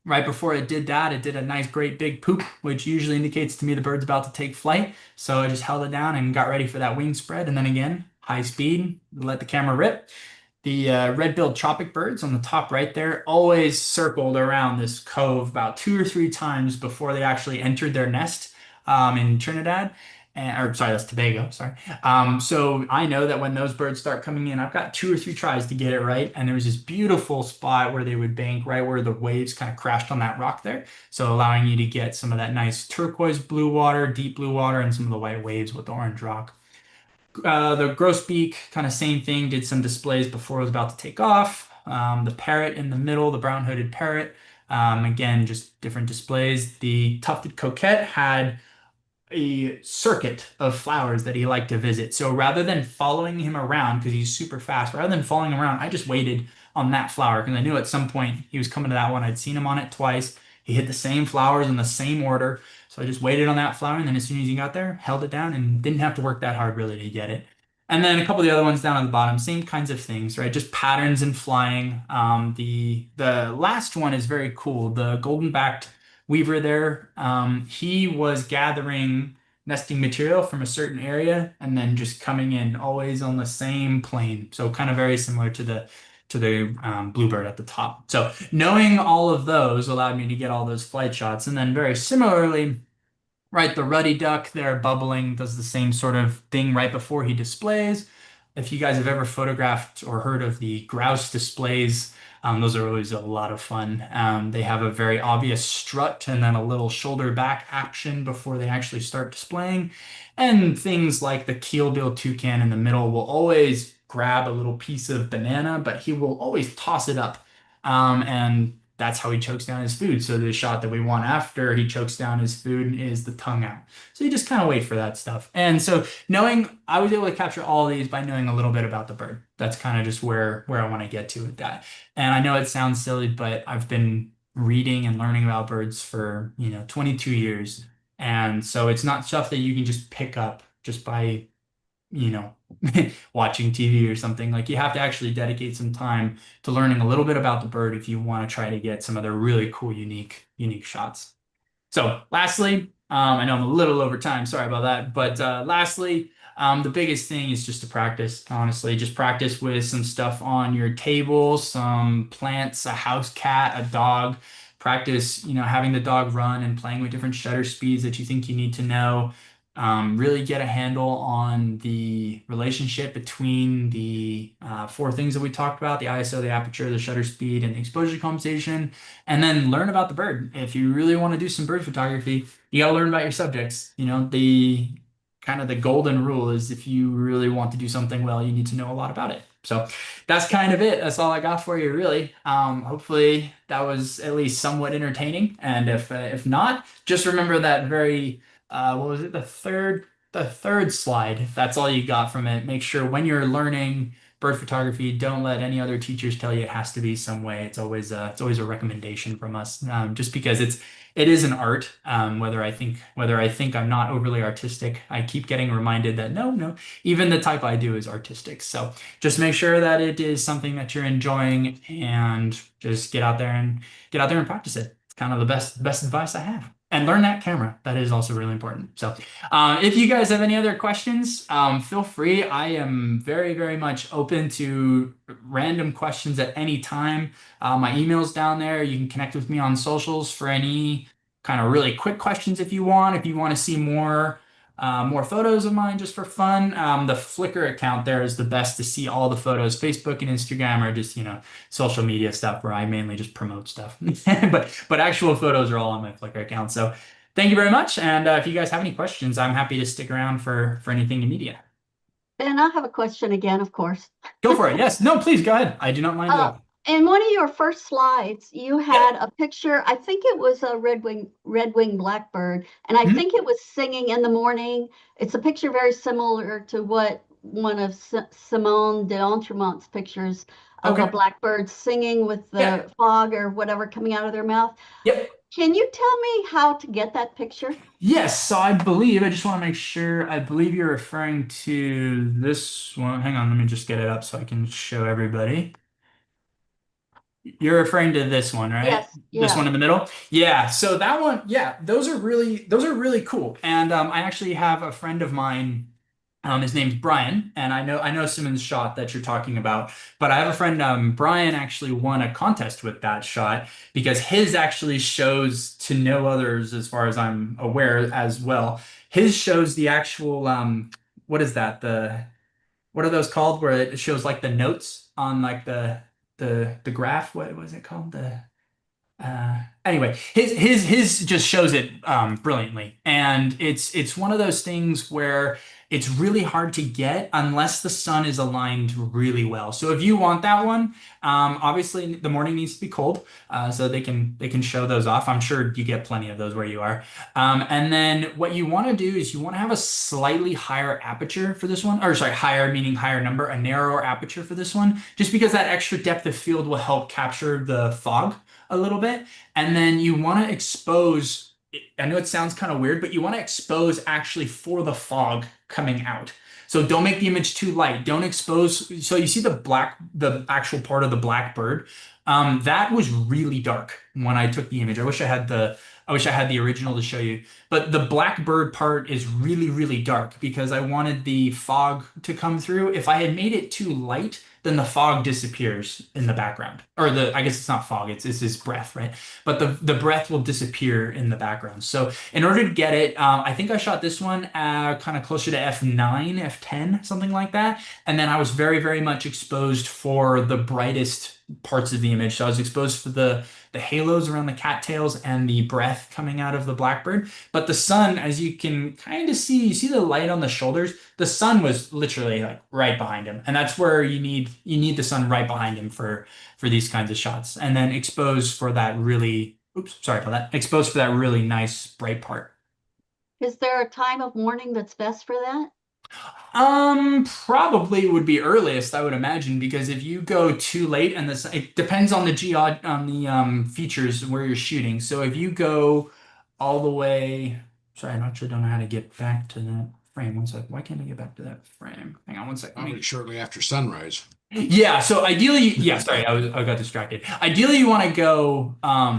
right before it did that, it did a nice, great big poop, which usually indicates to me the bird's about to take flight. So I just held it down and got ready for that wing spread. And then again, high speed, let the camera rip. The red-billed tropic birds on the top right there always circled around this cove about 2 or 3 times before they actually entered their nest in Trinidad. Or sorry, that's Tobago, sorry. So I know that when those birds start coming in, I've got 2 or 3 tries to get it right. And there was this beautiful spot where they would bank right where the waves kind of crashed on that rock there. So allowing you to get some of that nice turquoise blue water, deep blue water, and some of the white waves with the orange rock. The grosbeak, kind of same thing, did some displays before it was about to take off. The parrot in the middle, the brown-hooded parrot, again, just different displays. The tufted coquette had a circuit of flowers that he liked to visit. So rather than following him around, because he's super fast, rather than following him around, I just waited on that flower because I knew at some point he was coming to that one. I'd seen him on it twice. He hit the same flowers in the same order. So I just waited on that flower, and then as soon as he got there, held it down and didn't have to work that hard really to get it. And then a couple of the other ones down on the bottom, same kinds of things, right? Just patterns and flying. The last one is very cool. The golden-backed weaver there, he was gathering nesting material from a certain area and then just coming in always on the same plane. So kind of very similar to the bluebird at the top. So knowing all of those allowed me to get all those flight shots. And then very similarly, right, the ruddy duck there bubbling does the same sort of thing right before he displays. If you guys have ever photographed or heard of the grouse displays, those are always a lot of fun. They have a very obvious strut and then a little shoulder back action before they actually start displaying. And things like the keel-billed toucan in the middle will always grab a little piece of banana, but he will always toss it up. And that's how he chokes down his food. So the shot that we want after he chokes down his food is the tongue out. So you just kind of wait for that stuff. And so I was able to capture all of these by knowing a little bit about the bird. That's kind of just where I want to get to with that. And I know it sounds silly, but I've been reading and learning about birds for, 22 years. And so it's not stuff that you can just pick up just by watching TV or something. Like you have to actually dedicate some time to learning a little bit about the bird if you want to try to get some of the really cool, unique shots. So lastly, I know I'm a little over time, sorry about that. But lastly, the biggest thing is just to practice, honestly. Just practice with some stuff on your table, some plants, a house cat, a dog. Practice, having the dog run and playing with different shutter speeds that you think you need to know. Really get a handle on the relationship between the four things that we talked about, the ISO, the aperture, the shutter speed, and the exposure compensation, and then learn about the bird. If you really want to do some bird photography, you got to learn about your subjects. The kind of the golden rule is if you really want to do something well, you need to know a lot about it. So that's kind of it. That's all I got for you, really. Hopefully that was at least somewhat entertaining. And if not, just remember that very what was it? The third slide. If that's all you got from it, make sure when you're learning bird photography, don't let any other teachers tell you it has to be some way. It's always a recommendation from us, just because it is an art. Whether I think I'm not overly artistic, I keep getting reminded that no, even the type I do is artistic. So just make sure that it is something that you're enjoying, and just get out there and practice it. It's kind of the best advice I have. And learn that camera. That is also really important. So if you guys have any other questions, feel free. I am very, very much open to random questions at any time. My email's down there. You can connect with me on socials for any kind of really quick questions if you want. If you want to see more photos of mine just for fun, the Flickr account there is the best to see all the photos. Facebook and Instagram are just, social media stuff where I mainly just promote stuff. But actual photos are all on my Flickr account. So thank you very much. And if you guys have any questions, I'm happy to stick around for anything immediate. Ben, I have a question again, of course. Go for it. Yes. No, please go ahead. I do not mind at all. In one of your first slides, you had a picture. I think it was a red-winged blackbird, and I think it was singing in the morning. It's a picture very similar to what one of Simone de Entremont's pictures of a blackbird singing with the fog or whatever coming out of their mouth. Yep. Can you tell me how to get that picture? Yes, so I just want to make sure, I believe you're referring to this one. Hang on, let me just get it up so I can show everybody. You're referring to this one, right? Yes. Yeah. This one in the middle? Yeah. So that one, those are really cool. And I actually have a friend of mine, his name's Brian, and I know Simmons' shot that you're talking about, but I have a friend, Brian actually won a contest with that shot because his actually shows to no others, as far as I'm aware, as well. His shows the actual, what is that? What are those called? Where it shows like the notes on like the graph. What was it called? Anyway, his just shows it brilliantly, and it's one of those things where it's really hard to get unless the sun is aligned really well. So if you want that one, obviously the morning needs to be cold, so they can show those off. I'm sure you get plenty of those where you are. And then what you want to do is you want to have a slightly higher aperture for this one, or sorry, higher meaning higher number, a narrower aperture for this one, just because that extra depth of field will help capture the fog a little bit. And then you want to expose, I know it sounds kind of weird, but you want to expose actually for the fog coming out. So don't make the image too light. Don't expose. So you see the actual part of the black bird. That was really dark when I took the image. I wish I had the original to show you. But the black bird part is really, really dark because I wanted the fog to come through. If I had made it too light, then the fog disappears in the background. Or I guess it's not fog, it's his breath, right? But the breath will disappear in the background. So in order to get it, I think I shot this one kind of closer to f9, f10, something like that. And then I was very, very much exposed for the brightest parts of the image. So I was exposed for the halos around the cattails and the breath coming out of the blackbird. But the sun, as you can kind of see, you see the light on the shoulders. The sun was literally like right behind him, and that's where you need the sun right behind him for these kinds of shots. And then expose for that really, oops, sorry about that. Expose for that really nice bright part. Is there a time of morning that's best for that? Probably would be earliest, I would imagine, because if you go too late and it depends on the features where you're shooting. So if you go all the way, sorry, I'm actually don't know how to get back to that frame. One sec. Why can't I get back to that frame? Hang on one sec. Probably shortly after sunrise. Yeah, so ideally, yeah, sorry, I got distracted. Ideally, you want to go,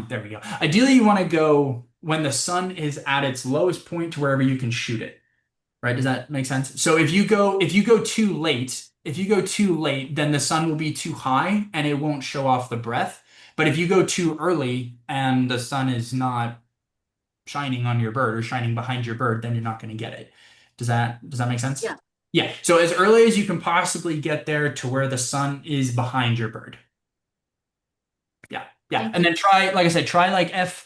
there we go. Ideally, you want to go when the sun is at its lowest point to wherever you can shoot it. Right? Does that make sense? So if you go too late, then the sun will be too high and it won't show off the breath. But if you go too early and the sun is not shining on your bird or shining behind your bird, then you're not going to get it. Does that make sense? Yeah. Yeah. So as early as you can possibly get there to where the sun is behind your bird. Yeah. Yeah. And then try, like I said, try like F9,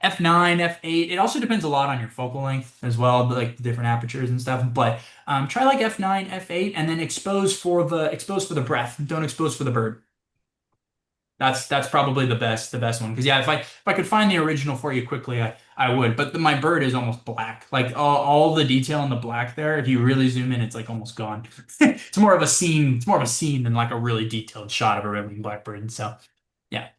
F8. It also depends a lot on your focal length as well, like the different apertures and stuff. But try like F9, F8, and then expose for the breath. Don't expose for the bird. That's probably the best one. Because yeah, if I could find the original for you quickly, I would. But my bird is almost black. Like all the detail in the black there. If you really zoom in, it's like almost gone. It's more of a scene. It's more of a scene than like a really detailed shot of a really blackbird. So yeah.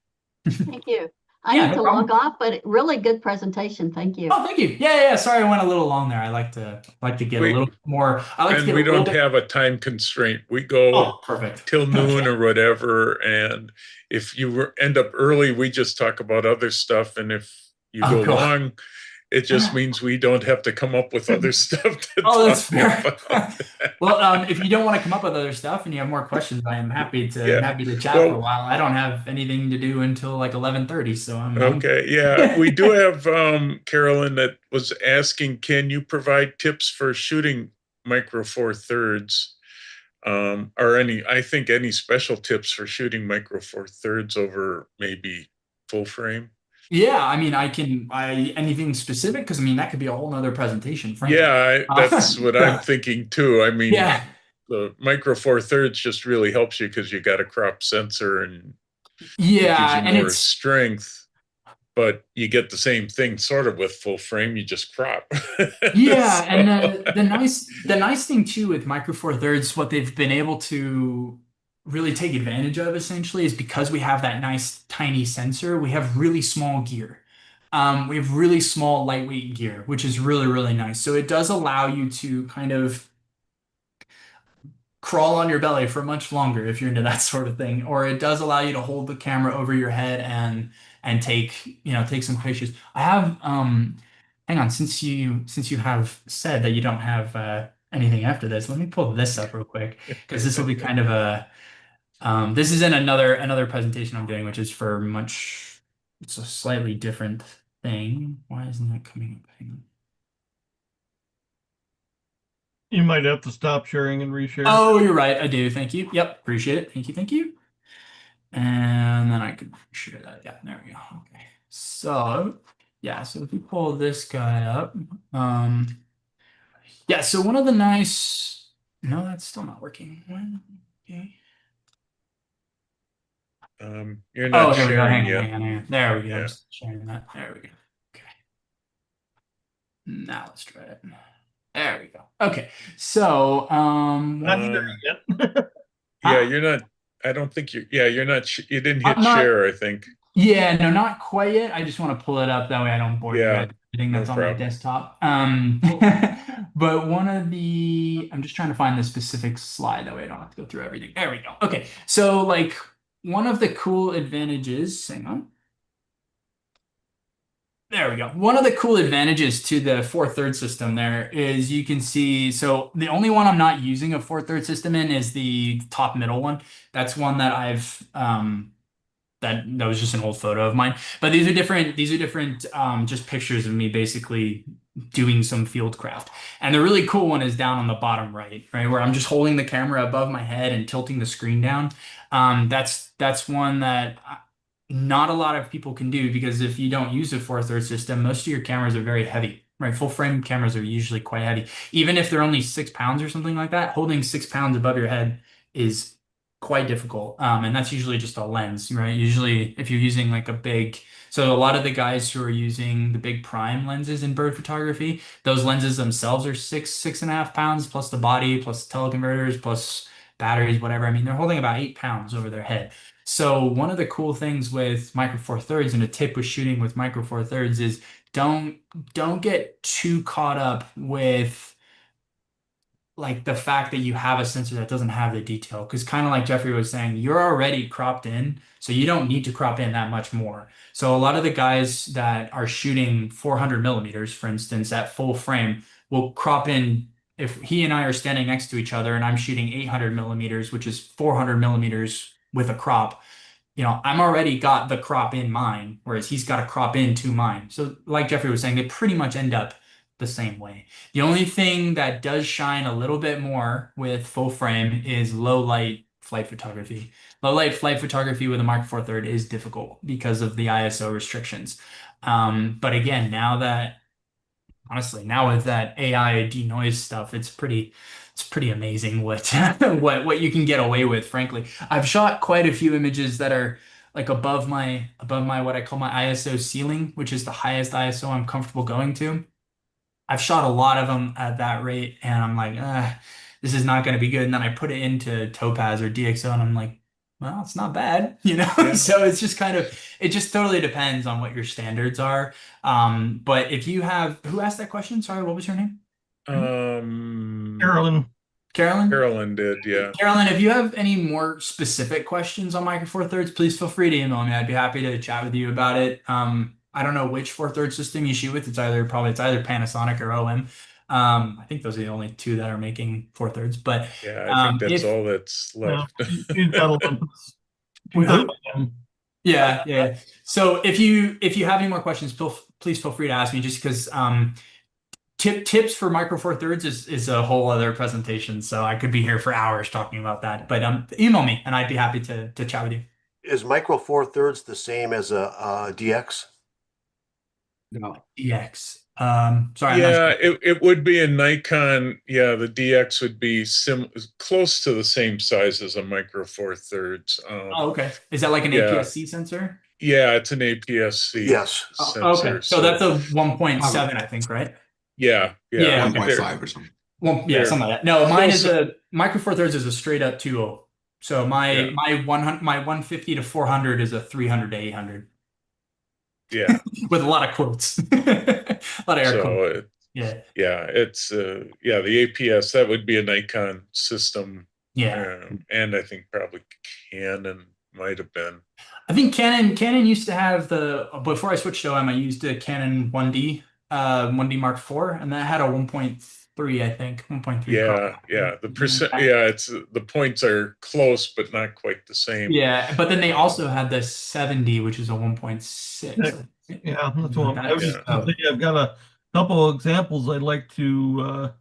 Thank you. I Yeah, need to no problem. log off, but really good presentation. Thank you. Oh, thank you. Yeah. Sorry, I went a little long there. I like to get a little more. I like to And get we a little don't bit. have a time constraint. We go Oh, perfect. till noon Okay. or whatever. And if you end up early, we just talk about other stuff. And if you Oh, go cool. long, it just means we don't have to come up with other stuff to Oh, that's talk fair. about. Well, if you don't want to come up with other stuff and you have more questions, I am happy to Yeah. chat Well- for a while. I don't have anything to do until like 11:30, so I'm Okay, yeah, we do have Carolyn that was asking, can you provide tips for shooting Micro Four Thirds? Or I think any special tips for shooting Micro Four Thirds over maybe full frame? Yeah, I mean, anything specific? Because I mean, that could be a whole nother presentation, frankly. Yeah, that's what I'm thinking too. I mean, Yeah. the Micro Four Thirds just really helps you because you got a crop sensor and Yeah, it gives you more strength, but you get the same thing sort of with full frame. You just crop. Yeah, So- and the nice thing too with Micro Four Thirds, what they've been able to really take advantage of essentially is because we have that nice tiny sensor, we have really small gear. We have really small lightweight gear, which is really, really nice. So it does allow you to kind of crawl on your belly for much longer if you're into that sort of thing, or it does allow you to hold the camera over your head and take some pictures. I have hang on, since you have said that you don't have anything after this, let me pull this up real quick because this will be kind of a this is in another presentation I'm doing, which is for it's a slightly different thing. Why isn't that coming up? Hang on. You might have to stop sharing and reshare. Oh, you're right. I do. Thank you. Yep. Appreciate it. Thank you. Thank you. And then I could share that. Yeah, there we go. Okay. So yeah, so if we pull this guy up, Yeah, so one of the nice, no, that's still not working. Okay. You're Oh, not here we go. sharing Hang on, yet. hang on, hang on. There we go. Yeah. I'm sharing that. There we go. Okay. Now let's try it. There we go. Okay. So, Not sure Um, yet. yeah, huh? you're not. I don't think you're not. You didn't hit I'm not. share, I think. Yeah, no, not quite yet. I just want to pull it up that way I don't bore you Yeah, guys with everything no that's on my problem. desktop. But one of the I'm just trying to find the specific slide that way I don't have to go through everything. There we go. Okay. So like one of the cool advantages, hang on. There we go. One of the cool advantages to the 4/3 system there is you can see, so the only one I'm not using a 4/3 system in is the top middle one. That's one that I've that was just an old photo of mine. But these are different just pictures of me basically doing some field craft. And the really cool one is down on the bottom right, where I'm just holding the camera above my head and tilting the screen down. That's one that not a lot of people can do because if you don't use a 4/3 system, most of your cameras are very heavy. Right, full frame cameras are usually quite heavy. Even if they're only 6 pounds or something like that, holding 6 pounds above your head is quite difficult. And that's usually just a lens, right? Usually if you're using like a big, so a lot of the guys who are using the big prime lenses in bird photography, those lenses themselves are 6.5 pounds plus the body, plus teleconverters, plus batteries, whatever. I mean, they're holding about 8 pounds over their head. So one of the cool things with Micro Four Thirds and a tip with shooting with Micro Four Thirds is don't don't get too caught up with like the fact that you have a sensor that doesn't have the detail. Because kind of like Jeffrey was saying, you're already cropped in, so you don't need to crop in that much more. So a lot of the guys that are shooting 400 millimeters, for instance, at full frame, will crop in. If he and I are standing next to each other and I'm shooting 800 millimeters, which is 400 millimeters with a crop, I'm already got the crop in mine, whereas he's got a crop into mine. So, like Jeffrey was saying, they pretty much end up the same way. The only thing that does shine a little bit more with full frame is low light flight photography. Low light flight photography with a Mark IV third is difficult because of the ISO restrictions. But again, honestly, now with that AI denoise stuff, it's pretty amazing what what you can get away with, frankly. I've shot quite a few images that are like above my what I call my ISO ceiling, which is the highest ISO I'm comfortable going to. I've shot a lot of them at that rate, and I'm like, this is not going to be good. And then I put it into Topaz or DxO, and I'm like, well, it's not bad. Yeah. So it's just it just totally depends on what your standards are. But if you have, who asked that question? Sorry, what was your name? Carolyn. Carolyn? Carolyn did, yeah. Carolyn, if you have any more specific questions on Micro Four Thirds, please feel free to email me. I'd be happy to chat with you about it. I don't know which 4/3 system you shoot with. It's either Panasonic or OM. I think those are the only two that are making 4/3. But Yeah, I think that's if all that's Yeah, left. she's got Olympus. with who? Um, Yeah. So if you have any more questions, please feel free to ask me. Just because tips for Micro Four Thirds is a whole other presentation, so I could be here for hours talking about that. But email me, and I'd be happy to chat with you. Is Micro Four Thirds the same as a DX? No. EX. Sorry, I'm not Yeah, sure. it would be a Nikon. Yeah, the DX would be close to the same size as a Micro Four Thirds. Oh, okay. Is that like an yeah. APS-C sensor? Yeah, it's an APS-C Yes. sensor. Okay. So that's a 1.7, I think, right? Yeah. Yeah, One okay. point five or something. Well, yeah, There. something like that. No, mine is So- a Micro Four Thirds is a straight up 2.0. So my Yeah. my 150 to 400 is a 300 to 800 Yeah. with a lot of quotes, a lot of air quotes. Yeah. It's the APS, that would be a Nikon system. Yeah. And I think probably Canon might have been. I think Canon used to have before I switched to OM, I used a Canon 1D 1D Mark IV, and that had a 1.3, I think, 1.3 crop. The percent, it's the points are close, but not quite the same. Yeah, but then they also had the 70, which is a 1.6. Yeah, that's what I was Yeah. thinking. I've got a couple of examples I'd like to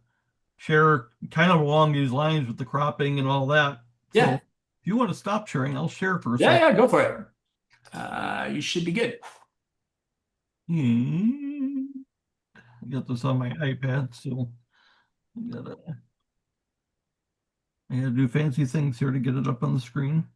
share kind of along these lines with the cropping and all that. Yeah. So if you want to stop sharing, I'll share for a Yeah, second. go for it. You should be good. I got this on my iPad, so I gotta do fancy things here to get it up on the screen.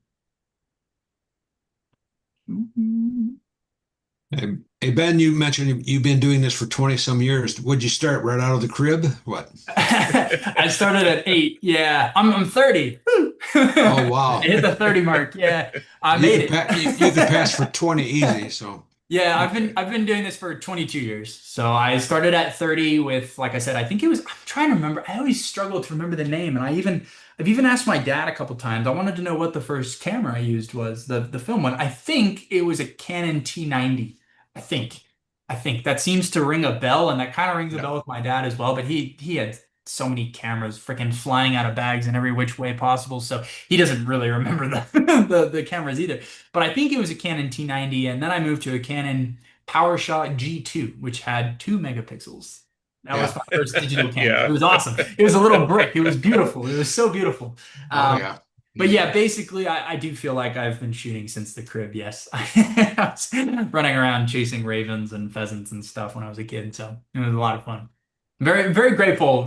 Hey, Ben, you mentioned you've been doing this for 20 some years. Would you start right out of the crib? What? I started at 8. Yeah, I'm 30. Woo. Oh, wow. I hit the 30 mark. Yeah, I You made could it. you could pass for 20 easy. So Yeah, okay. I've been doing this for 22 years. So I started at 30 with, like I said, I think it was, I'm trying to remember. I always struggle to remember the name. And I've even asked my dad a couple times. I wanted to know what the first camera I used was, the film one. I think it was a Canon T90. I think. I think that seems to ring a bell, and that kind of rings a Yeah. bell with my dad as well. But he had so many cameras freaking flying out of bags in every which way possible. So he doesn't really remember the the cameras either. But I think it was a Canon T90, and then I moved to a Canon PowerShot G2, which had 2 megapixels. That was Yeah. my first digital camera. It Yeah. was awesome. It was a little brick. It was beautiful. It was so beautiful. Oh, Um, yeah. but yeah, basically, I do feel like I've been shooting since the crib. Yes, I was running around chasing ravens and pheasants and stuff when I was a kid. So it was a lot of fun. Very grateful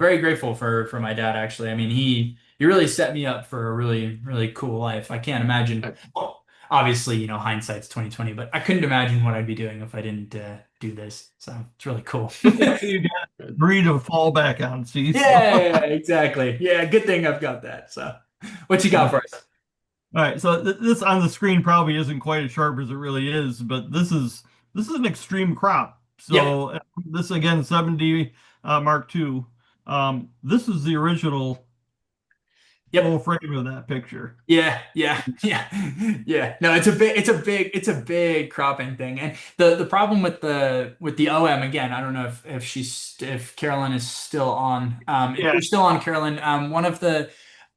for my dad. Actually, I mean, he really set me up for a really cool life. I can't imagine. Well, obviously, hindsight's 2020, but I couldn't imagine what I'd be doing if I didn't do this. So it's really cool. You got breed to fall back on, see? So- Yeah, exactly. Yeah, good thing I've got that. So, what you got for us? All right, so this on the screen probably isn't quite as sharp as it really is, but this is an extreme crop. Yep. So this again, 7D Mark II. This is the original Yep. full frame of that picture. Yeah. No, it's a big cropping thing. And the problem with the OM, again, I don't know if Carolyn is still on. If Yeah. you're still on, Carolyn, one of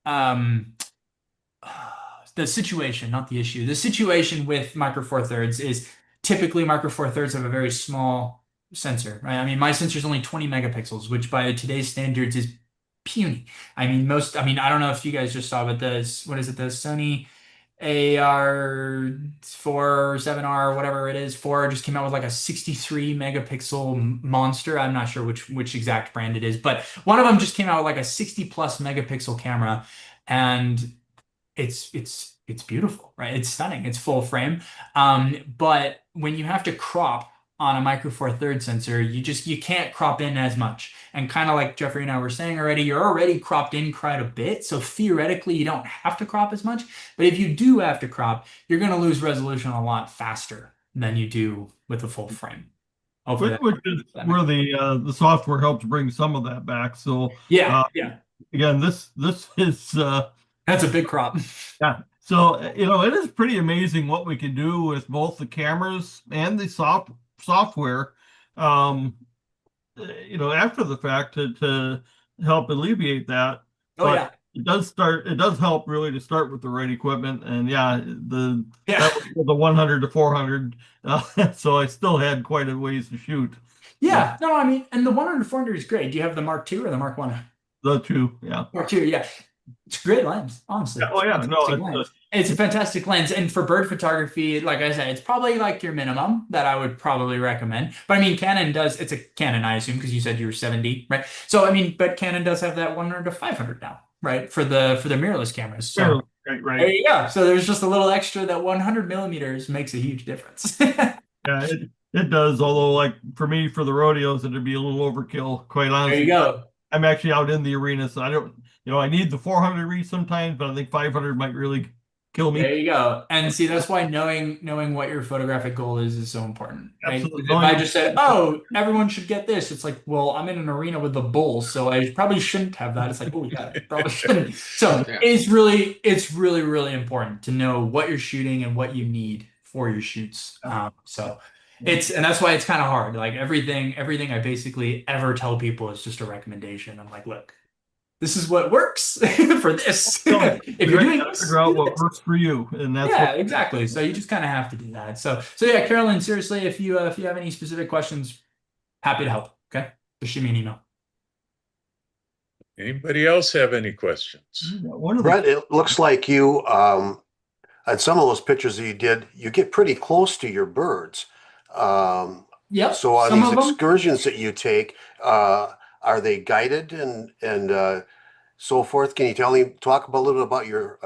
um the situation, not the issue. The situation with Micro Four Thirds is typically Micro Four Thirds have a very small sensor, right? I mean, my sensor is only 20 megapixels, which by today's standards is puny. I mean, I don't know if you guys just saw, but what is it, the Sony AR4 or 7R, whatever it is, 4 just came out with like a 63 megapixel monster. I'm not sure which exact brand it is, but one of them just came out with like a 60 plus megapixel camera, and it's beautiful, right? It's stunning. It's full frame. But when you have to crop on a Micro Four Thirds sensor, you can't crop in as much. And kind of like Jeffrey and I were saying already, you're already cropped in quite a bit. So theoretically, you don't have to crop as much. But if you do have to crop, you're going to lose resolution a lot faster than you do with a full frame. Hopefully Which is where the software helps bring some of that back. So yeah. again, this is That's a big crop. yeah. So it is pretty amazing what we can do with both the cameras and the software. After the fact to help alleviate that. Oh yeah. It does help really to start with the right equipment. And yeah, that was the 100 to 400. So I still had quite a ways to shoot. Yeah. No, I mean, and the 100 to 400 is great. Do you have the Mark II or the Mark 1? The two, yeah. Mark II, yeah. It's a great lens, honestly. Oh yeah, It's a fantastic lens. And for bird photography, like I said, it's probably like your minimum that I would probably recommend. But I mean, it's a Canon, I assume, because you said you were 70, right? So I mean, but Canon does have that 100 to 500 now, right? For the mirrorless cameras. So right. there you go. So there's just a little extra. That 100 millimeters makes a huge difference. Yeah, it does. Although, like for me, for the rodeos, it'd be a little overkill, quite honestly. There you go. I'm actually out in the arena, so I don't, I need the 400 reach sometimes, but I think 500 might really kill me. There you go. And see, that's why knowing what your photographic goal is so important. Right? Absolutely. If I just said, "Oh, everyone should get this," it's like, well, I'm in an arena with the bulls, so I probably shouldn't have that. It's like, oh yeah, I probably shouldn't. So Yeah. it's really important to know what you're shooting and what you need for your shoots. And that's why it's kind of hard. Like everything I basically ever tell people is just a recommendation. I'm like, look, this is what works for this. If you're doing this, figure out what works for you, and that's exactly. So you just kind of have to do that. So yeah, Carolyn, seriously, if you have any specific questions, happy to help. Okay, just shoot me an email. Anybody else have any questions? Brett, it looks like you, on some of those pictures that you did, you get pretty close to your birds. Yep. So on some these of them. excursions that you take, are they guided and so forth? Can you talk a little about your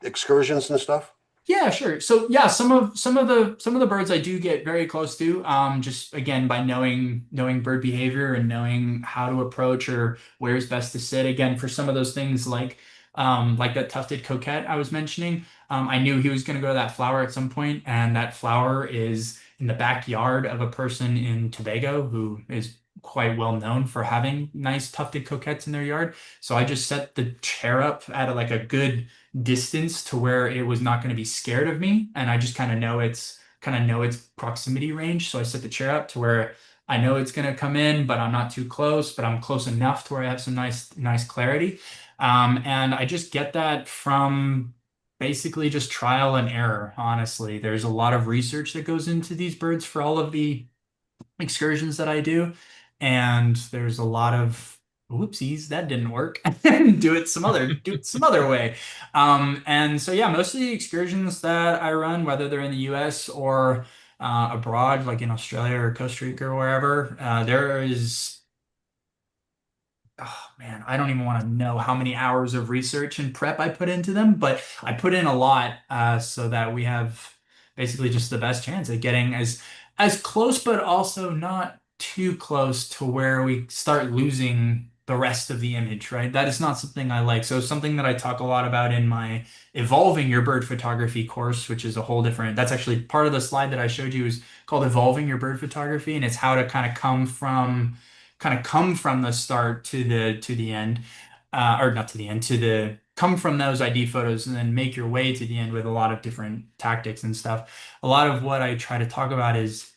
excursions and stuff? Yeah, sure. So yeah, some of the birds I do get very close to, just again by knowing bird behavior and knowing how to approach or where's best to sit. Again, for some of those things like that tufted coquette I was mentioning, I knew he was going to go to that flower at some point, and that flower is in the backyard of a person in Tobago who is quite well known for having nice tufted coquettes in their yard. So I just set the chair up at like a good distance to where it was not going to be scared of me, and I just kind of know its proximity range. So I set the chair up to where I know it's going to come in, but I'm not too close, but I'm close enough to where I have some nice clarity. And I just get that from basically just trial and error. Honestly, there's a lot of research that goes into these birds for all of the excursions that I do, and there's a lot of whoopsies that didn't work. Do it some other way. And so yeah, most of the excursions that I run, whether they're in the US or abroad, like in Australia or Costa Rica or wherever, there is, oh man, I don't even want to know how many hours of research and prep I put into them, but I put in a lot, so that we have basically just the best chance at getting as close, but also not too close to where we start losing the rest of the image, right? That is not something I like. So something that I talk a lot about in my Evolving Your Bird Photography course, which is a whole different, that's actually part of the slide that I showed you, is called Evolving Your Bird Photography, and it's how to kind of come from the start to the end, or not to the end, to the come from those ID photos and then make your way to the end with a lot of different tactics and stuff. A lot of what I try to talk about is,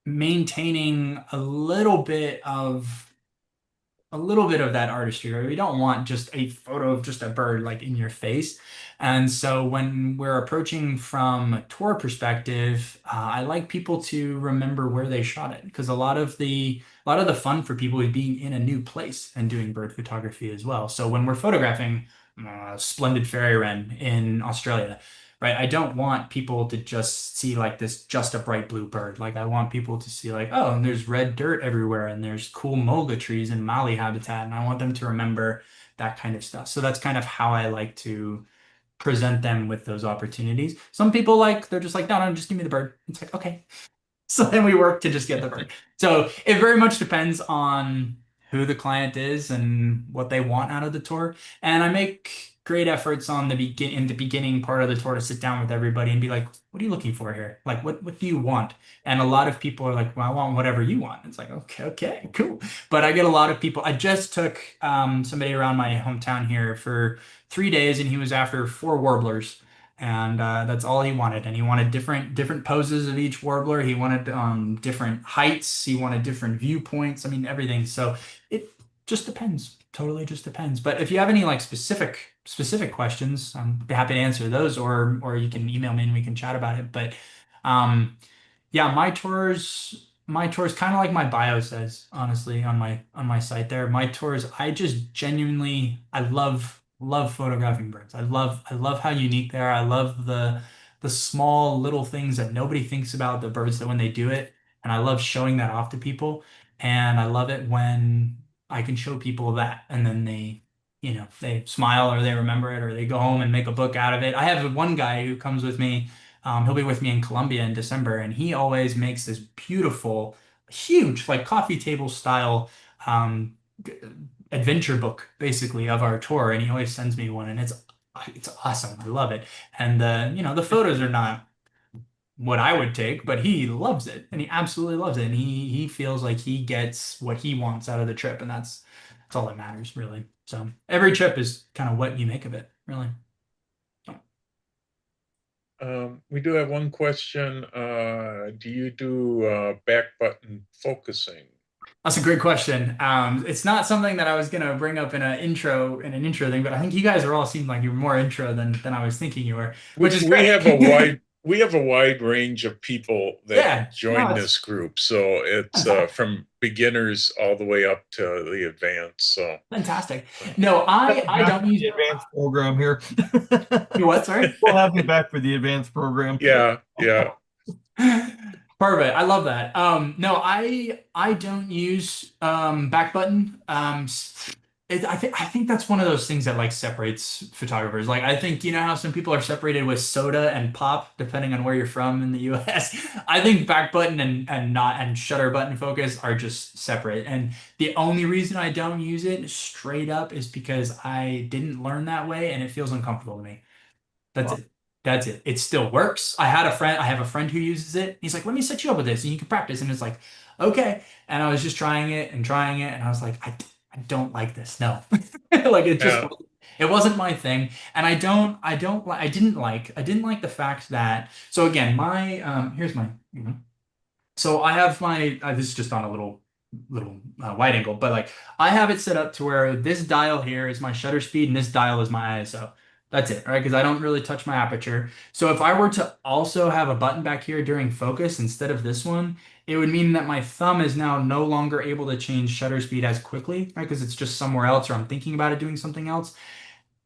maintaining a little bit of that artistry, right? We don't want just a photo of just a bird like in your face. And so when we're approaching from a tour perspective, I like people to remember where they shot it, because a lot of the fun for people is being in a new place and doing bird photography as well. So when we're photographing splendid fairy wren in Australia, right? I don't want people to just see like this just a bright blue bird. Like I want people to see like, oh, and there's red dirt everywhere and there's cool mulga trees and mallee habitat. And I want them to remember that kind of stuff. So that's kind of how I like to present them with those opportunities. Some people they're just like, no, no, just give me the bird. It's like, okay. So then we work to just get the bird. So it very much depends on who the client is and what they want out of the tour. And I make great efforts in the beginning part of the tour to sit down with everybody and be like, what are you looking for here? Like, what do you want? And a lot of people are like, well, I want whatever you want. It's like, okay, cool. But I get a lot of people. I just took somebody around my hometown here for 3 days, and he was after 4 warblers. And that's all he wanted. And he wanted different poses of each warbler. He wanted different heights. He wanted different viewpoints. I mean, everything. So it just depends. Totally just depends. But if you have any like specific questions, I'm happy to answer those, or you can email me and we can chat about it. But yeah, my tours kind of like my bio says, honestly, on my site there. My tours, I just genuinely I love photographing birds. I love how unique they are. I love the small little things that nobody thinks about the birds that when they do it, and I love showing that off to people. And I love it when I can show people that, and then they smile or they remember it or they go home and make a book out of it. I have one guy who comes with me. He'll be with me in Colombia in December, and he always makes this beautiful, huge, like coffee table style um, g- adventure book, basically, of our tour. And he always sends me one, and it's awesome. I love it. And the photos are not what I would take, but he loves it, and he absolutely loves it, and he feels like he gets what he wants out of the trip, and that's all that matters, really. So every trip is kind of what you make of it, really. We do have one question. Do you do back button focusing? That's a great question. It's not something that I was gonna bring up in an intro thing, but I think you guys are all seem like you're more intro than I was thinking you were, which is We great. have a wide range of people that Yeah, join no, this group. So it's fantastic. from beginners all the way up to the advanced. So Fantastic. No, I don't use The advanced program here. what, sorry? We'll have you back for the advanced program. yeah. Perfect. I love that. No, I don't use back button. I think that's one of those things that like separates photographers. Like I think you know how some people are separated with soda and pop, depending on where you're from in the US. I think back button and shutter button focus are just separate. And the only reason I don't use it straight up is because I didn't learn that way and it feels uncomfortable to me. That's it. That's it. It still works. I have a friend who uses it. He's like, let me set you up with this and you can practice. And it's like, okay. And I was just trying it and trying it. And I was like, I don't like this. No. Like Yeah. it wasn't my thing. And I didn't like the fact that, so again, my, here's my, so I have my, this is just on a little wide angle, but like I have it set up to where this dial here is my shutter speed and this dial is my ISO. That's it, right? Because I don't really touch my aperture. So if I were to also have a button back here during focus instead of this one, it would mean that my thumb is now no longer able to change shutter speed as quickly, right? Because it's just somewhere else or I'm thinking about it doing something else.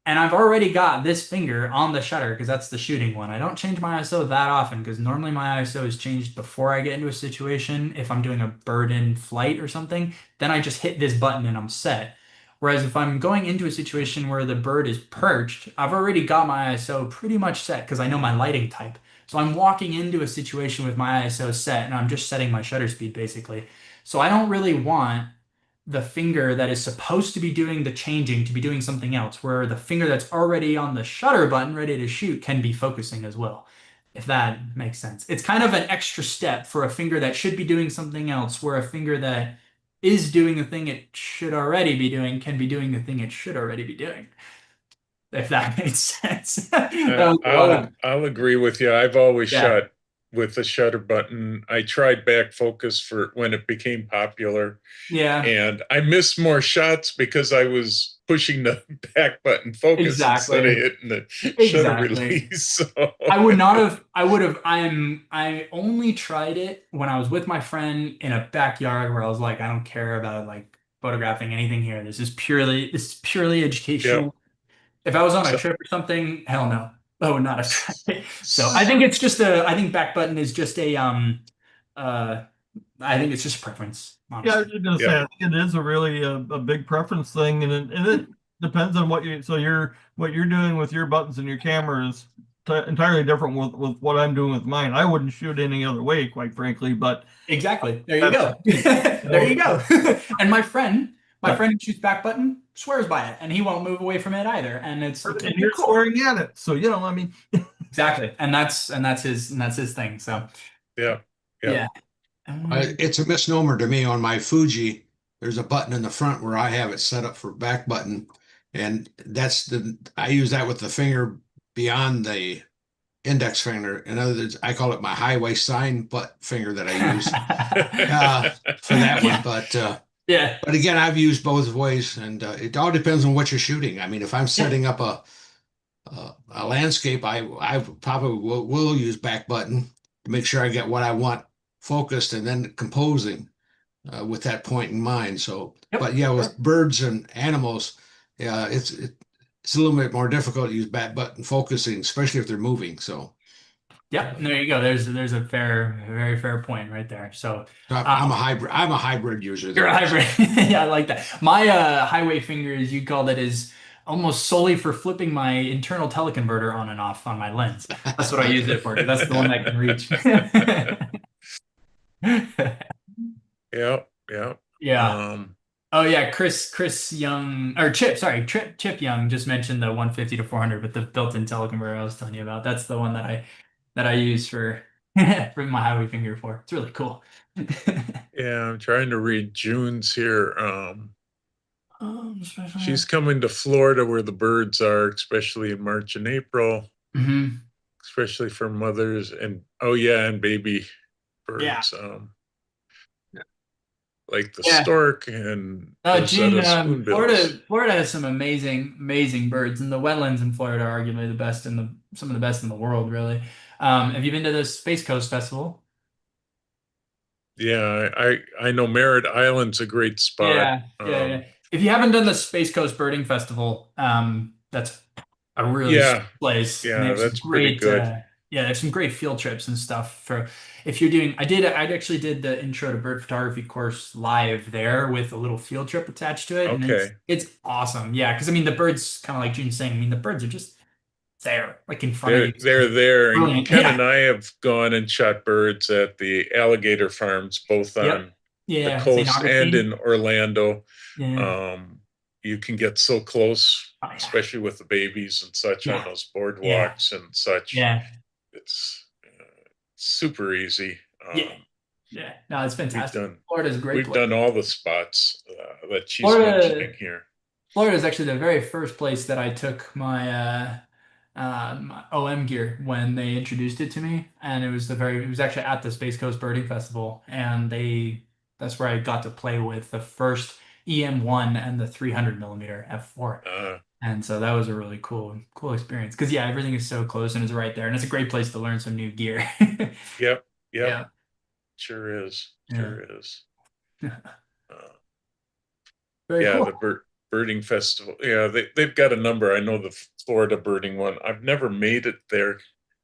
And I've already got this finger on the shutter because that's the shooting one. I don't change my ISO that often because normally my ISO is changed before I get into a situation. If I'm doing a bird in flight or something, then I just hit this button and I'm set. Whereas if I'm going into a situation where the bird is perched, I've already got my ISO pretty much set because I know my lighting type. So I'm walking into a situation with my ISO set and I'm just setting my shutter speed basically. So I don't really want the finger that is supposed to be doing the changing to be doing something else, where the finger that's already on the shutter button ready to shoot can be focusing as well, if that makes sense. It's kind of an extra step for a finger that should be doing something else, where a finger that is doing the thing it should already be doing can be doing the thing it should already be doing. If that makes sense. That was a lot. I'll agree with you. I've always Yeah. shot with the shutter button. I tried back focus for when it became popular, Yeah, and I missed more shots because I was pushing the back button focus instead of exactly. hitting the shutter Exactly. release. So I would not have, I would have, I only tried it when I was with my friend in a backyard where I was like, I don't care about like photographing anything here. This is purely yeah. educational. If I was on a So, trip or something, hell no. I would not have tried it. So I think back button is just uh, I think it's just a preference, Yeah, I honestly. was just gonna say, yeah. I think it is a really a big preference thing, and it depends on what you're doing with your buttons and your camera is entirely different with what I'm doing with mine. I wouldn't shoot any other way, quite frankly, but Exactly. There you that's go. you There know, you go. And my but friend who shoots back button swears by it, and he won't move away from it either. And it's and you're cool. swearing at it, so I mean, Exactly. And that's his thing. So Yeah. Yeah. yeah. It's a misnomer to me on my Fuji. There's a button in the front where I have it set up for back button, and I use that with the finger beyond the index finger. In other words, I call it my highway sign butt finger that I use for that one. Yeah. Yeah. But again, I've used both ways, and it all depends on what you're shooting. I mean, if I'm Yeah. setting up a landscape, I probably will use back button to make sure I get what I want focused, and then composing with that point in mind. So, Yep. but yeah, with birds and animals, yeah, it's a little bit more difficult to use back button focusing, especially if they're moving. So, Yep. There you go. There's a very fair point right there. So I'm a hybrid. I'm a hybrid user you're there. a hybrid. Yeah, I like that. My highway finger, as you called it, is almost solely for flipping my internal teleconverter on and off on my lens. That's what I use it for, 'cause that's the one that can reach. Yeah. Yeah. Yeah. Um, Oh yeah, Chris Young or Chip, sorry, Chip Young just mentioned the 150 to 400 with the built-in teleconverter I was telling you about. That's the one that I use for for my highway finger for. It's really cool. yeah, I'm trying to read June's here. She's coming to Florida where the birds are, especially in March and April, Mhm. especially for mothers and oh yeah, and baby Yeah. birds, like the Yeah. stork and Gene, Rosetta spoonbills. Florida has some amazing birds, and the wetlands in Florida are arguably some of the best in the world, really. Have you been to the Space Coast Festival? Yeah, I know Merritt Island's a great spot. Yeah. If you haven't done the Space Coast Birding Festival, that's a really sweet Yeah, place. And they yeah, have some that's pretty great, good. Yeah, there's some great field trips and stuff for if you're doing. I actually did the intro to bird photography course live there with a little field trip attached to it, and Okay. it's awesome. Yeah, because I mean the birds, kind of like June's saying. I mean the birds are just there, like in front of you. They're there, and Brilliant. Ken Yeah. and I have gone and shot birds at the alligator farms, both Yep. on the Yeah. St. coast and Augustine. in Orlando. Yeah. You can get so close, Oh, yeah. especially with the babies and such on Yeah. those Yeah. boardwalks and such. Yeah. It's super easy. Yeah. Yeah. No, it's fantastic. Florida's a great We've place. done all the spots that she's Florida, mentioning here. Florida is actually the very first place that I took my my OM gear when they introduced it to me, and it was actually at the Space Coast Birding Festival, and that's where I got to play with the first EM1 and the 300 millimeter f4. And so that was a really cool experience because yeah, everything is so close and it's right there, and it's a great place to learn some new gear. Yep. Yeah. Sure is. Yeah. Sure is. Very Yeah, cool. the birding festival. Yeah, they've got a number. I know the Florida birding one. I've never made it there.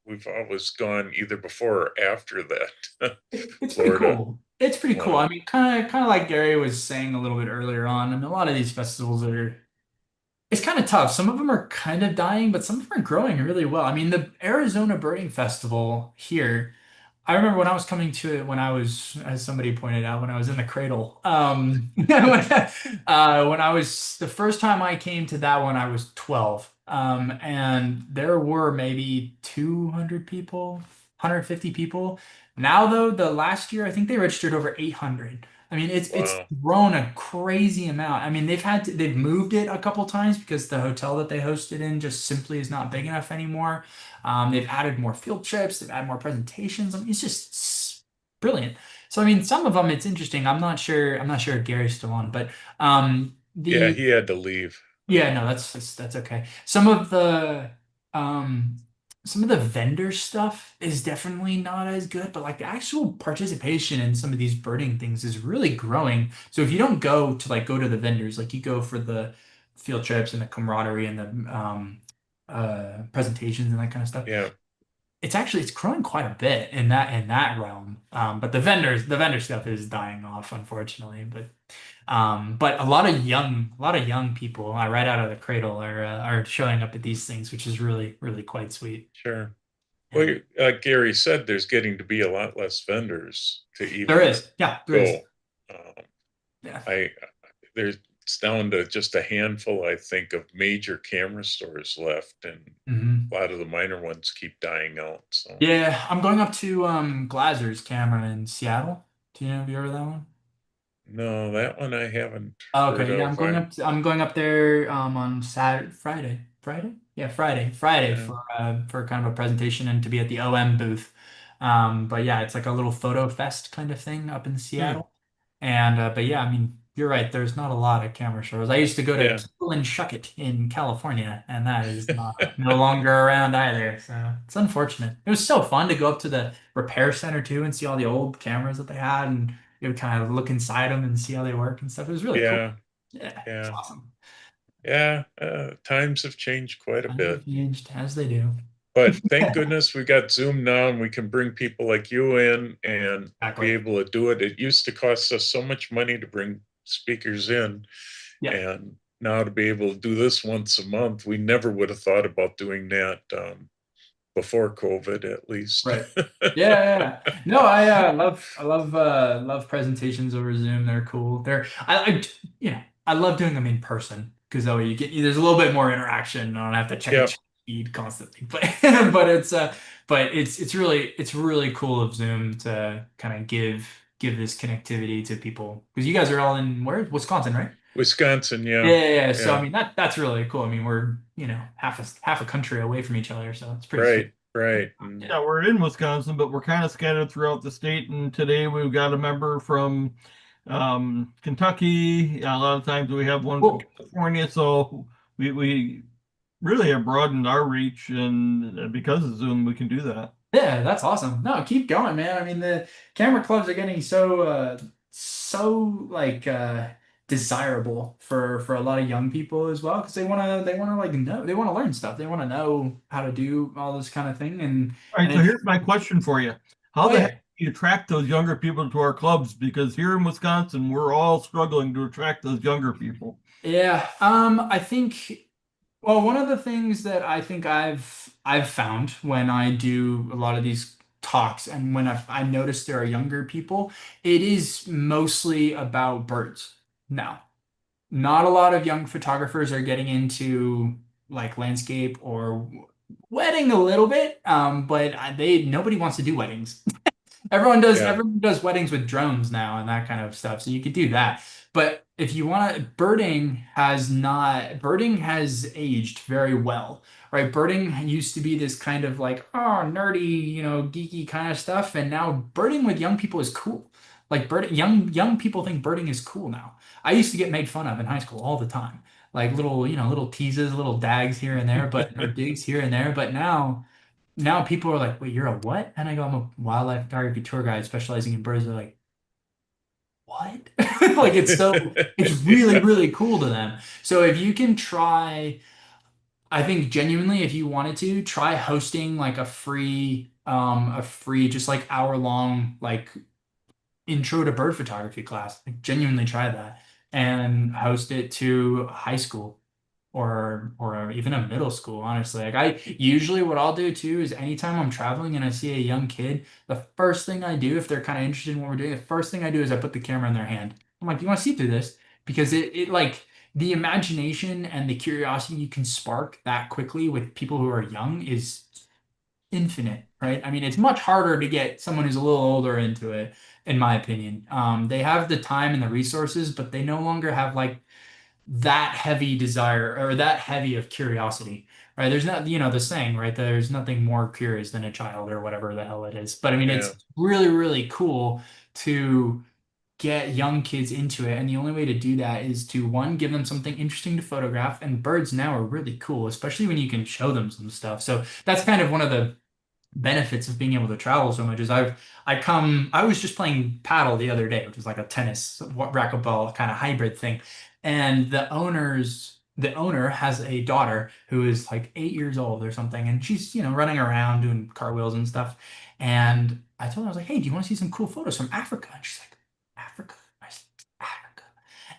We've always gone either before or after that. It's pretty Florida. cool. It's pretty cool. Wow. I mean, kind of like Gary was saying a little bit earlier on, and a lot of these festivals it's kind of tough. Some of them are kind of dying, but some of them are growing really well. I mean, the Arizona Birding Festival here, I remember when I was coming to it when I was, as somebody pointed out, when I was in the cradle. When I was the first time I came to that one, I was 12. And there were maybe 200 people, 150 people. Now though, the last year I think they registered over 800. I mean, it's Wow. grown a crazy amount. I mean, they've moved it a couple times because the hotel that they hosted in just simply is not big enough anymore. They've added more field trips, they've added more presentations. I mean, it's just brilliant. So I mean, some of them it's interesting. I'm not sure if Gary's still on, but Yeah, the he had to leave. yeah, no, that's okay. Um some of the vendor stuff is definitely not as good, but like the actual participation in some of these birding things is really growing. So if you don't go to the vendors, like you go for the field trips and the camaraderie and the presentations and that kind of stuff, Yeah. it's growing quite a bit in that realm. But the vendor stuff is dying off, unfortunately. But a lot of young people right out of the cradle are showing up at these things, which is really quite sweet. Sure. Yeah. Well, like Gary said, there's getting to be a lot less vendors to even There is, yeah, there is. go. Yeah. It's down to just a handful, I think, of major camera stores left, and Mhm. a lot of the minor ones keep dying out. So Yeah, I'm going up to Glazer's camera in Seattle. Do you know, have you heard of that one? no, that one I haven't Oh, heard okay, yeah, of. I'm going up there on Saturday, Friday? Yeah, Friday Yeah. for kind of a presentation and to be at the OM booth. But yeah, it's like a little photo fest kind of thing up in Seattle. And but yeah, I mean, you're right, there's not a lot of camera shows. I used to go to Yeah. Kill and Shuckit in California, and that is no longer around either. So it's unfortunate. It was so fun to go up to the repair center too and see all the old cameras that they had, and you would kind of look inside them and see how they work and stuff. It was really cool. Yeah. Yeah, it's Yeah. awesome. Yeah. Times have changed quite a Times bit. have changed as they do. But thank goodness we got Zoom now, and we can bring people like you in and Exactly. be able to do it. It used to cost us so much money to bring speakers in. Yeah. And now to be able to do this once a month, we never would have thought about doing that before COVID, at least. Right. Yeah. No, I love presentations over Zoom. They're cool. I love doing them in person because that way there's a little bit more interaction. I don't have to check Yep. the feed constantly. But it's really cool of Zoom to kind of give this connectivity to people because you guys are all in Wisconsin, right? Wisconsin, yeah. Yeah. So I Yeah. mean that's really cool. I mean we're half a country away from each other, so it's pretty sweet. Right. Yeah, we're in Wisconsin, but we're kind of scattered throughout the state. And today we've got a member from Kentucky. A lot of times we have one from Cool. California. So we really have broadened our reach, and because of Zoom, we can do that. Yeah, that's awesome. No, keep going, man. I mean, the camera clubs are getting so like desirable for a lot of young people as well because they want to like know they want to learn stuff. They want to know how to do all this kind of thing All right, and so it's here's my question for you. How oh the heck yeah. do you attract those younger people to our clubs? Because here in Wisconsin, we're all struggling to attract those younger people. Yeah, I think well, one of the things that I think I've found when I do a lot of these talks and when I notice there are younger people, it is mostly about birds now. Not a lot of young photographers are getting into like landscape or wedding a little bit, but they nobody wants to do weddings. Yeah. Everyone does weddings with drones now and that kind of stuff. So you could do that. But if you want to, birding has aged very well, right? Birding used to be this kind of like, oh, nerdy, geeky kind of stuff. And now birding with young people is cool. Like young people think birding is cool now. I used to get made fun of in high school all the time. Like little, little teases, little dags here and there, but or digs here and there. But now people are like, wait, you're a what? And I go, I'm a wildlife photography tour guide specializing in birds. They're like, what? Like it's really, really cool to them. So if you can try, I think genuinely, if you wanted to try hosting like a free, just like hour long, like intro to bird photography class, like genuinely try that and host it to high school or even a middle school, honestly. Like I usually what I'll do too is anytime I'm traveling and I see a young kid, the first thing I do, if they're kind of interested in what we're doing, the first thing I do is I put the camera in their hand. I'm like, do you want to see through this? Because it like the imagination and the curiosity you can spark that quickly with people who are young is infinite, right? I mean, it's much harder to get someone who's a little older into it, in my opinion. They have the time and the resources, but they no longer have like that heavy desire or that heavy of curiosity, right? There's not, the saying, right? There's nothing more curious than a child or whatever the hell it is. But I mean, Yeah. it's really, really cool to get young kids into it. And the only way to do that is to, one, give them something interesting to photograph. And birds now are really cool, especially when you can show them some stuff. So that's kind of one of the benefits of being able to travel so much is I was just playing paddle the other day, which is like a tennis racquetball kind of hybrid thing. And the owner has a daughter who is like 8 years old or something, and she's, running around doing cartwheels and stuff. And I told her, I was like, hey, do you want to see some cool photos from Africa? And she's like, Africa? I said, Africa.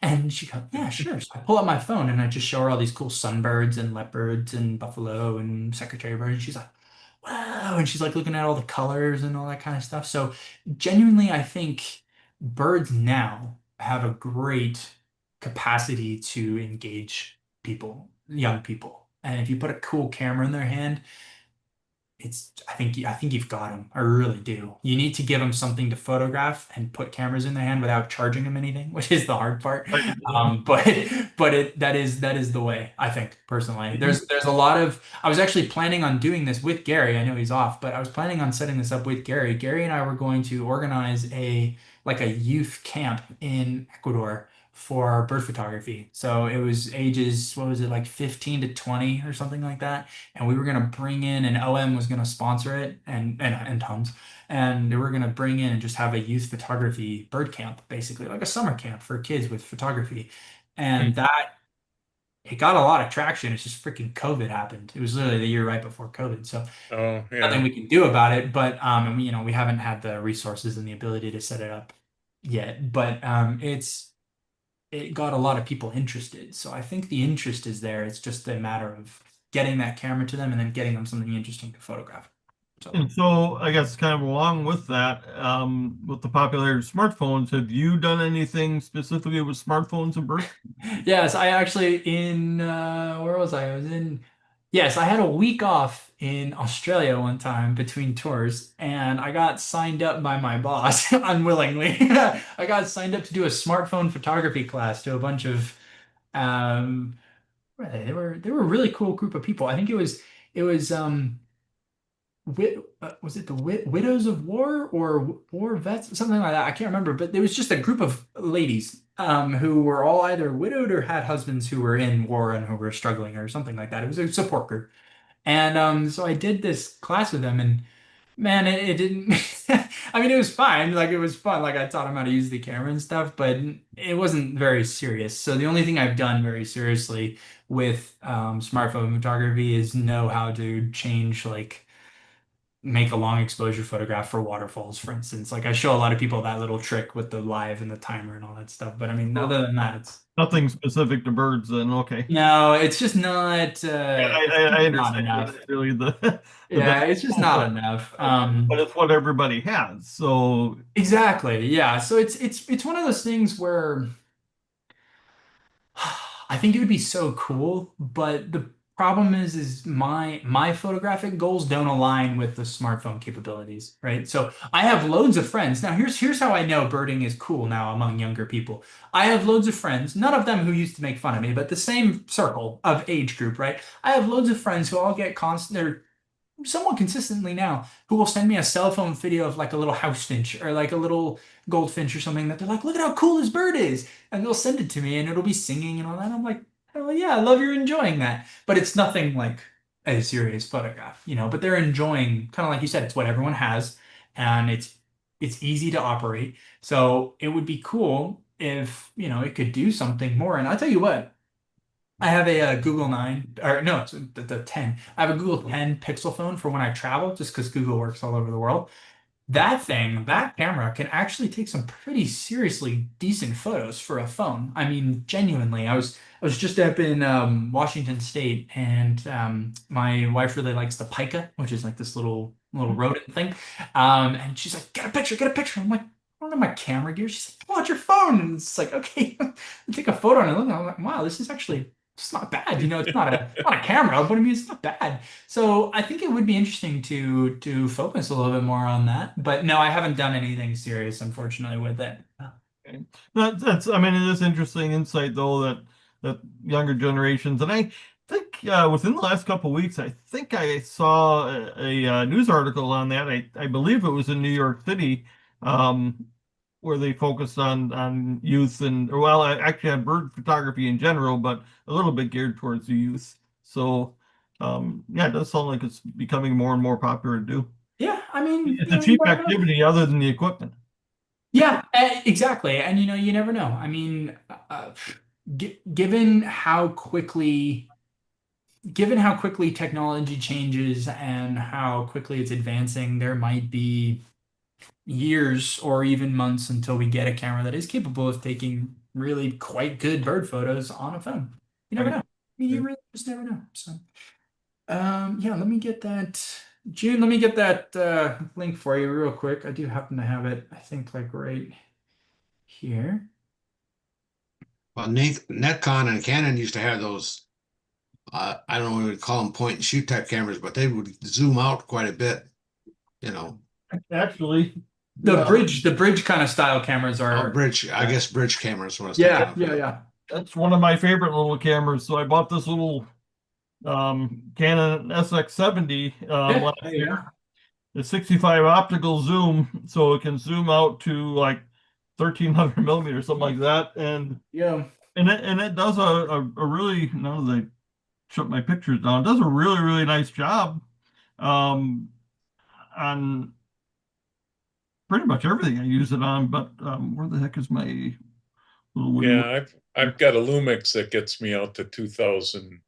And she goes, yeah, sure. So I pull out my phone and I just show her all these cool sunbirds and leopards and buffalo and secretary birds. And she's like, wow. And she's like looking at all the colors and all that kind of stuff. So genuinely, I think birds now have a great capacity to engage people, young people. And if you put a cool camera in their hand, I think you've got them. I really do. You need to give them something to photograph and put cameras in their hand without charging them anything, which is the hard part. Right. But that is the way, I think, personally. There's a lot of I was actually planning on doing this with Gary. I know he's off, but I was planning on setting this up with Gary. Gary and I were going to organize a youth camp in Ecuador for bird photography. So it was ages, what was it, like 15 to 20 or something like that. And we were going to bring in, and OM was going to sponsor it and Tums. And they were going to bring in and just have a youth photography bird camp, basically like a summer camp for kids with photography. And that it got a lot of traction. It's just freaking COVID happened. It was literally the year right before COVID. So Oh, nothing yeah. we can do about it. But and we haven't had the resources and the ability to set it up yet. But it got a lot of people interested. So I think the interest is there. It's just a matter of getting that camera to them and then getting them something interesting to photograph. So And so I guess kind of along with that, with the popularity of smartphones, have you done anything specifically with smartphones and birth? yes, I actually where was I? I was in yes, I had a week off in Australia one time between tours and I got signed up by my boss unwillingly. I got signed up to do a smartphone photography class to a bunch of um what were they? They were a really cool group of people. I think it was was it the Widows of War or War Vets, something like that? I can't remember, but there was just a group of ladies who were all either widowed or had husbands who were in war and who were struggling or something like that. It was a support group, and so I did this class with them, and Man, it didn't. I mean, it was fine. Like, it was fun. Like, I taught him how to use the camera and stuff, but it wasn't very serious. So the only thing I've done very seriously with smartphone photography is know how to change, like, make a long exposure photograph for waterfalls, for instance. Like, I show a lot of people that little trick with the live and the timer and all that stuff. But I mean, other than that, it's Nothing specific to birds then, okay. no, it's just not. I Not understand enough. that's really the Yeah, best, it's just not enough. but it's what everybody has. So Exactly. Yeah. So it's one of those things where I think it would be so cool, but the problem is my photographic goals don't align with the smartphone capabilities, right? So I have loads of friends. Now here's how I know birding is cool now among younger people. I have loads of friends, none of them who used to make fun of me, but the same circle of age group, right? I have loads of friends who all get constant somewhat consistently now who will send me a cell phone video of like a little house finch or like a little goldfinch or something that they're like, look at how cool this bird is. And they'll send it to me and it'll be singing and all that. I'm like, oh yeah, I love you're enjoying that. But it's nothing like a serious photograph, but they're enjoying kind of like you said, it's what everyone has and it's easy to operate. So it would be cool if, it could do something more. And I'll tell you what, I have a, Google 9, or no, it's the 10. I have a Google 10 Pixel phone for when I travel, just because Google works all over the world. That camera can actually take some pretty seriously decent photos for a phone. I mean, genuinely, I was just up in Washington State, and my wife really likes the pica, which is like this little rodent thing. And she's like, "Get a picture, get a picture." I'm like, "I don't have my camera gear." She's like, "Pull out your phone," and it's like, "Okay." I take a photo and I look, and I'm like, "Wow, this is actually." It's not bad, it's not a camera, but I mean, it's not bad. So I think it would be interesting to focus a little bit more on that. But no, I haven't done anything serious, unfortunately, with it. okay. That's I mean, it is interesting insight though that younger generations, and I think within the last couple of weeks, I think I saw a news article on that. I believe it was in New York City, um, where they focused on youth and well, actually on bird photography in general, but a little bit geared towards the youth. So yeah, it does sound like it's becoming more and more popular to do. Yeah, I mean, It's a you cheap never know. activity other than the equipment. Yeah, exactly. And you never know. I mean, given how quickly technology changes and how quickly it's advancing, there might be years or even months until we get a camera that is capable of taking really quite good bird photos on a phone. You never Right. know. You really just never know. So, yeah, let me get that. June, let me get that link for you real quick. I do happen to have it, I think, like right here. Well, Netcon and Canon used to have those, I don't know what we would call them point and shoot type cameras, but they would zoom out quite a bit, you know. Actually, The bridge kind of style cameras Oh, are, bridge, I guess bridge cameras what I was thinking yeah, of. yeah, yeah. that's one of my favorite little cameras. So I bought this little Canon SX70 Yeah, last there you go. year. It's 65 optical zoom, so it can zoom out to like 1300 millimeters, something like that. Yeah. And it does a really, now that I shut my pictures down, it does a really, really nice job um, on pretty much everything I use it on. But where the heck is my little wooden? Yeah, I've got a Lumix that gets me out to 2000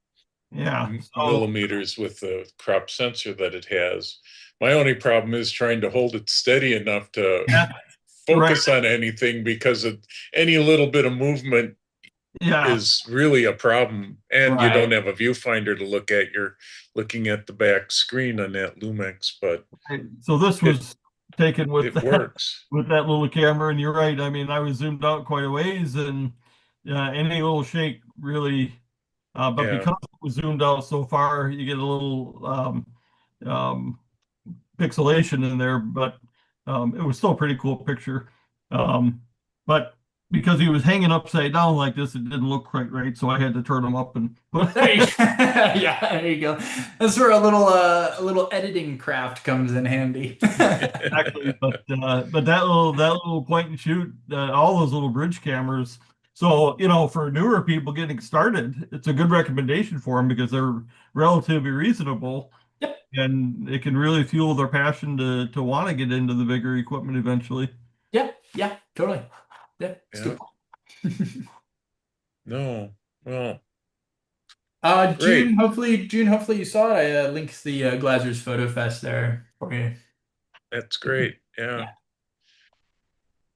Yeah. So millimeters with the crop sensor that it has. My only problem is trying to hold it steady enough to yeah, right. focus on anything because of any little bit of movement Yeah. is really a problem. And you don't Right. have a viewfinder to look at. You're looking at the back screen on that Lumix, but So this it was taken with it that works. with that little camera, and you're right. I mean, I was zoomed out quite a ways, and any little shake really. But Yeah. because it was zoomed out so far, you get a little um, pixelation in there, but it was still a pretty cool picture. Um, but because he was hanging upside down like this, it didn't look quite right, so I had to turn him up and There you, yeah, there you go. That's where a little editing craft comes in handy. exactly. But that little point and shoot, all those little bridge cameras. So for newer people getting started, it's a good recommendation for them because they're relatively reasonable. Yep. and it can really fuel their passion to want to get into the bigger equipment eventually. Yeah, yeah, totally. Yeah, it's Yeah. good. No. Well, great. June, hopefully you saw it. I linked the Glazers Photo Fest there for you. That's great. Yeah. Yeah.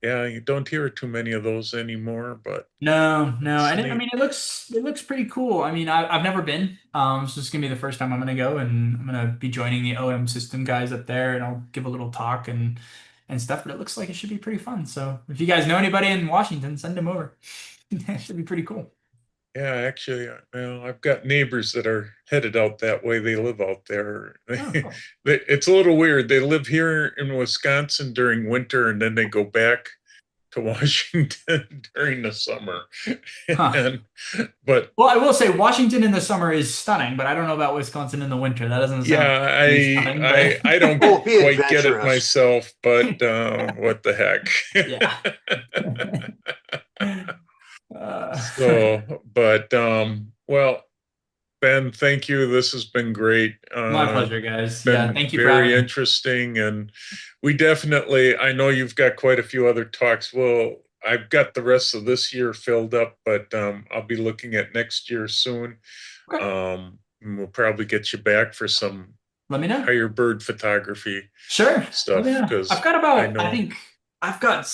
Yeah, you don't hear too many of those anymore, but No, no, it's and I neat. mean it looks pretty cool. I mean I've never been, so it's gonna be the first time I'm gonna go, and I'm gonna be joining the OM system guys up there, and I'll give a little talk and stuff. But it looks like it should be pretty fun. So if you guys know anybody in Washington, send them over. It should be pretty cool. Yeah, actually, well, I've got neighbors that are headed out that way. They live out there. Oh, cool. It's a little weird. They live here in Wisconsin during winter, and then they go back to Washington during the summer. Huh. And but Well, I will say Washington in the summer is stunning, but I don't know about Wisconsin in the winter. That doesn't sound yeah, really stunning, but I don't Well, be quite get it adventurous. myself, but what the heck? yeah. So, but well, Ben, thank you. This has been great. My pleasure, guys. Been Yeah, thank you for having very me. interesting, and we definitely. I know you've got quite a few other talks. Well, I've got the rest of this year filled up, but I'll be looking at next year soon. Okay. And we'll probably get you back for some Let me know. higher bird photography Sure. stuff, Yeah. because I've got I about, know. I think I've got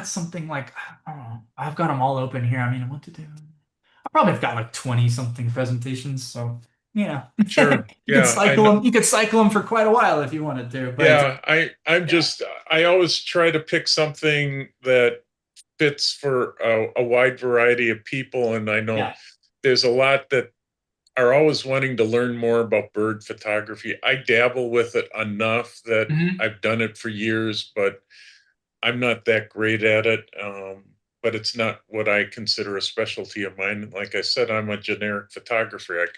something like, I don't know, I've got them all open here. I mean, what to do? I probably have got like 20 something presentations. So, yeah. Sure. You Yeah, could cycle them. You could cycle them for quite a while if you wanted to. But Yeah, I always try to pick something that fits for a wide variety of people, and I know yeah. there's a lot that are always wanting to learn more about bird photography. I dabble with it enough that Mhm. I've done it for years, but I'm not that great at it. But it's not what I consider a specialty of mine. Like I said, I'm a generic photographer.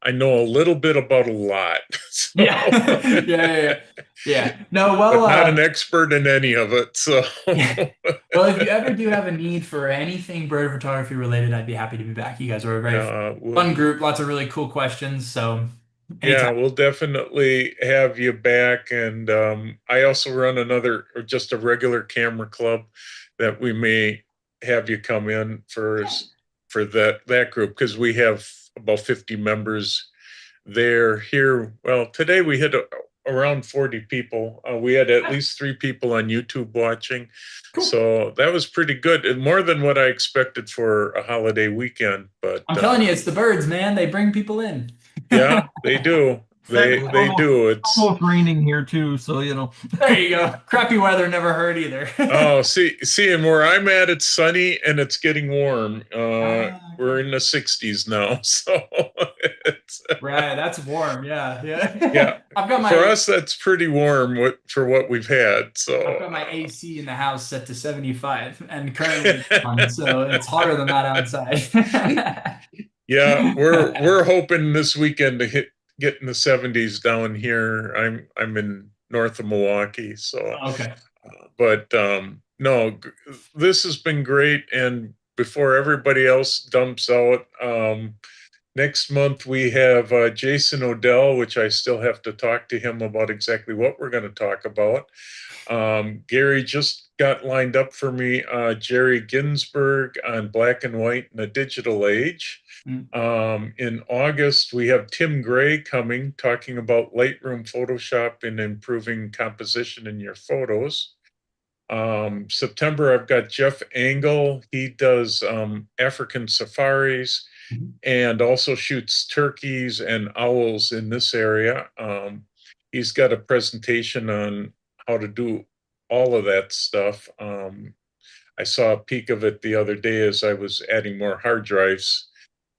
I know a little bit about a lot. So, Yeah. Yeah. Yeah. No, but well, not an expert in any of it. So, yeah. Well, if you ever do have a need for anything bird photography related, I'd be happy to be back. You guys are a very fun group, lots of really cool questions. So yeah, anytime. we'll definitely have you back. And I also run another, or just a regular camera club that we may have you come in for that group, because we have about 50 members there. Here, well, today we hit around 40 people. We had at least 3 people on YouTube watching. Cool. So that was pretty good, and more than what I expected for a holiday weekend. But I'm telling you, it's the birds, man. They bring people in. yeah, they do. They do. It's almost raining here too, so you know. There you go. Crappy weather never hurt either. oh, see, and where I'm at, it's sunny and it's getting warm. We're in the 60s now, so it's right. That's warm. Yeah, yeah. yeah. I've got For us, that's pretty warm for what we've had. So I've got my AC in the house set to 75, and currently it's on, so it's hotter than that outside. yeah, we're hoping this weekend to get in the 70s down here. I'm in north of Milwaukee, so okay. But no, this has been great. And before everybody else dumps out, next month we have Jason Odell, which I still have to talk to him about exactly what we're going to talk about. Gary just got lined up for me, Jerry Ginsburg on black and white in the digital age. In August, we have Tim Gray coming, talking about Lightroom Photoshop and improving composition in your photos. September, I've got Jeff Angle. He does African safaris and also shoots turkeys and owls in this area. He's got a presentation on how to do all of that stuff. I saw a peek of it the other day as I was adding more hard drives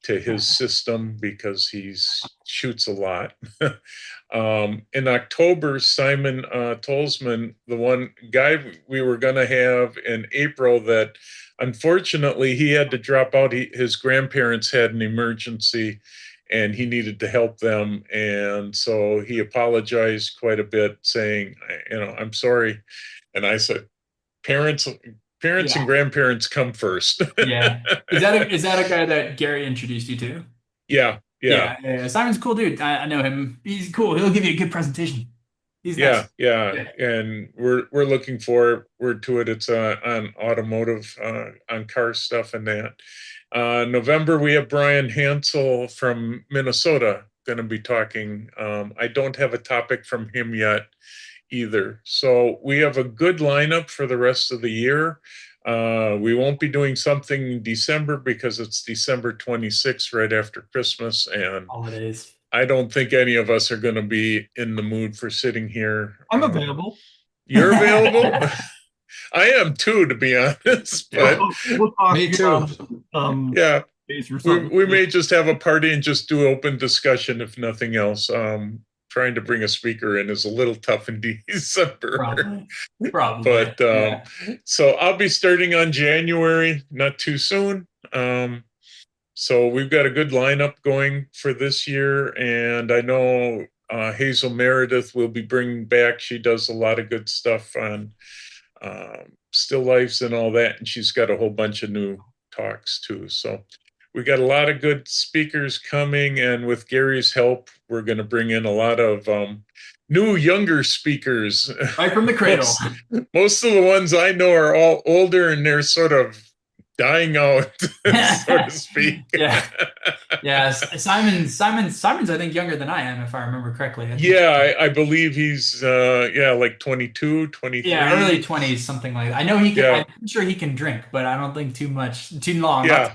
to his system because he shoots a lot. In October, Simon Tolzman, the one guy we were going to have in April that unfortunately he had to drop out. His grandparents had an emergency and he needed to help them. And so he apologized quite a bit saying, I'm sorry. And I said, parents and grandparents come first. yeah. Is that a guy that Gary introduced you to? Yeah. Yeah. Yeah. Simon's a cool dude. I know him. He's cool. He'll give you a good presentation. He's nice. Yeah, and we're looking forward to it. It's on automotive, on car stuff and that. November we have Brian Hansel from Minnesota going to be talking. I don't have a topic from him yet either. So we have a good lineup for the rest of the year. We won't be doing something in December because it's December 26th, right after Christmas, and Holidays. I don't think any of us are going to be in the mood for sitting here. I'm available. You're available? I am too, to be honest. But We'll talk, Me too. yeah, days or something. we may just have a party and just do open discussion, if nothing else. Trying to bring a speaker in is a little tough in December. Probably. But Yeah. so I'll be starting on January, not too soon. So we've got a good lineup going for this year, and I know Hazel Meredith will be bringing back. She does a lot of good stuff on still lifes and all that, and she's got a whole bunch of new talks too. So we got a lot of good speakers coming, and with Gary's help, we're going to bring in a lot of new, younger speakers. Right from the cradle. Most of the ones I know are all older, and they're sort of dying out, so to speak. Yeah. Simon's I think younger than I am, if I remember correctly. I believe he's like 22, 23. Yeah, early 20s, something like that. I know he can. I'm sure he can drink, but I don't think too long. Yeah.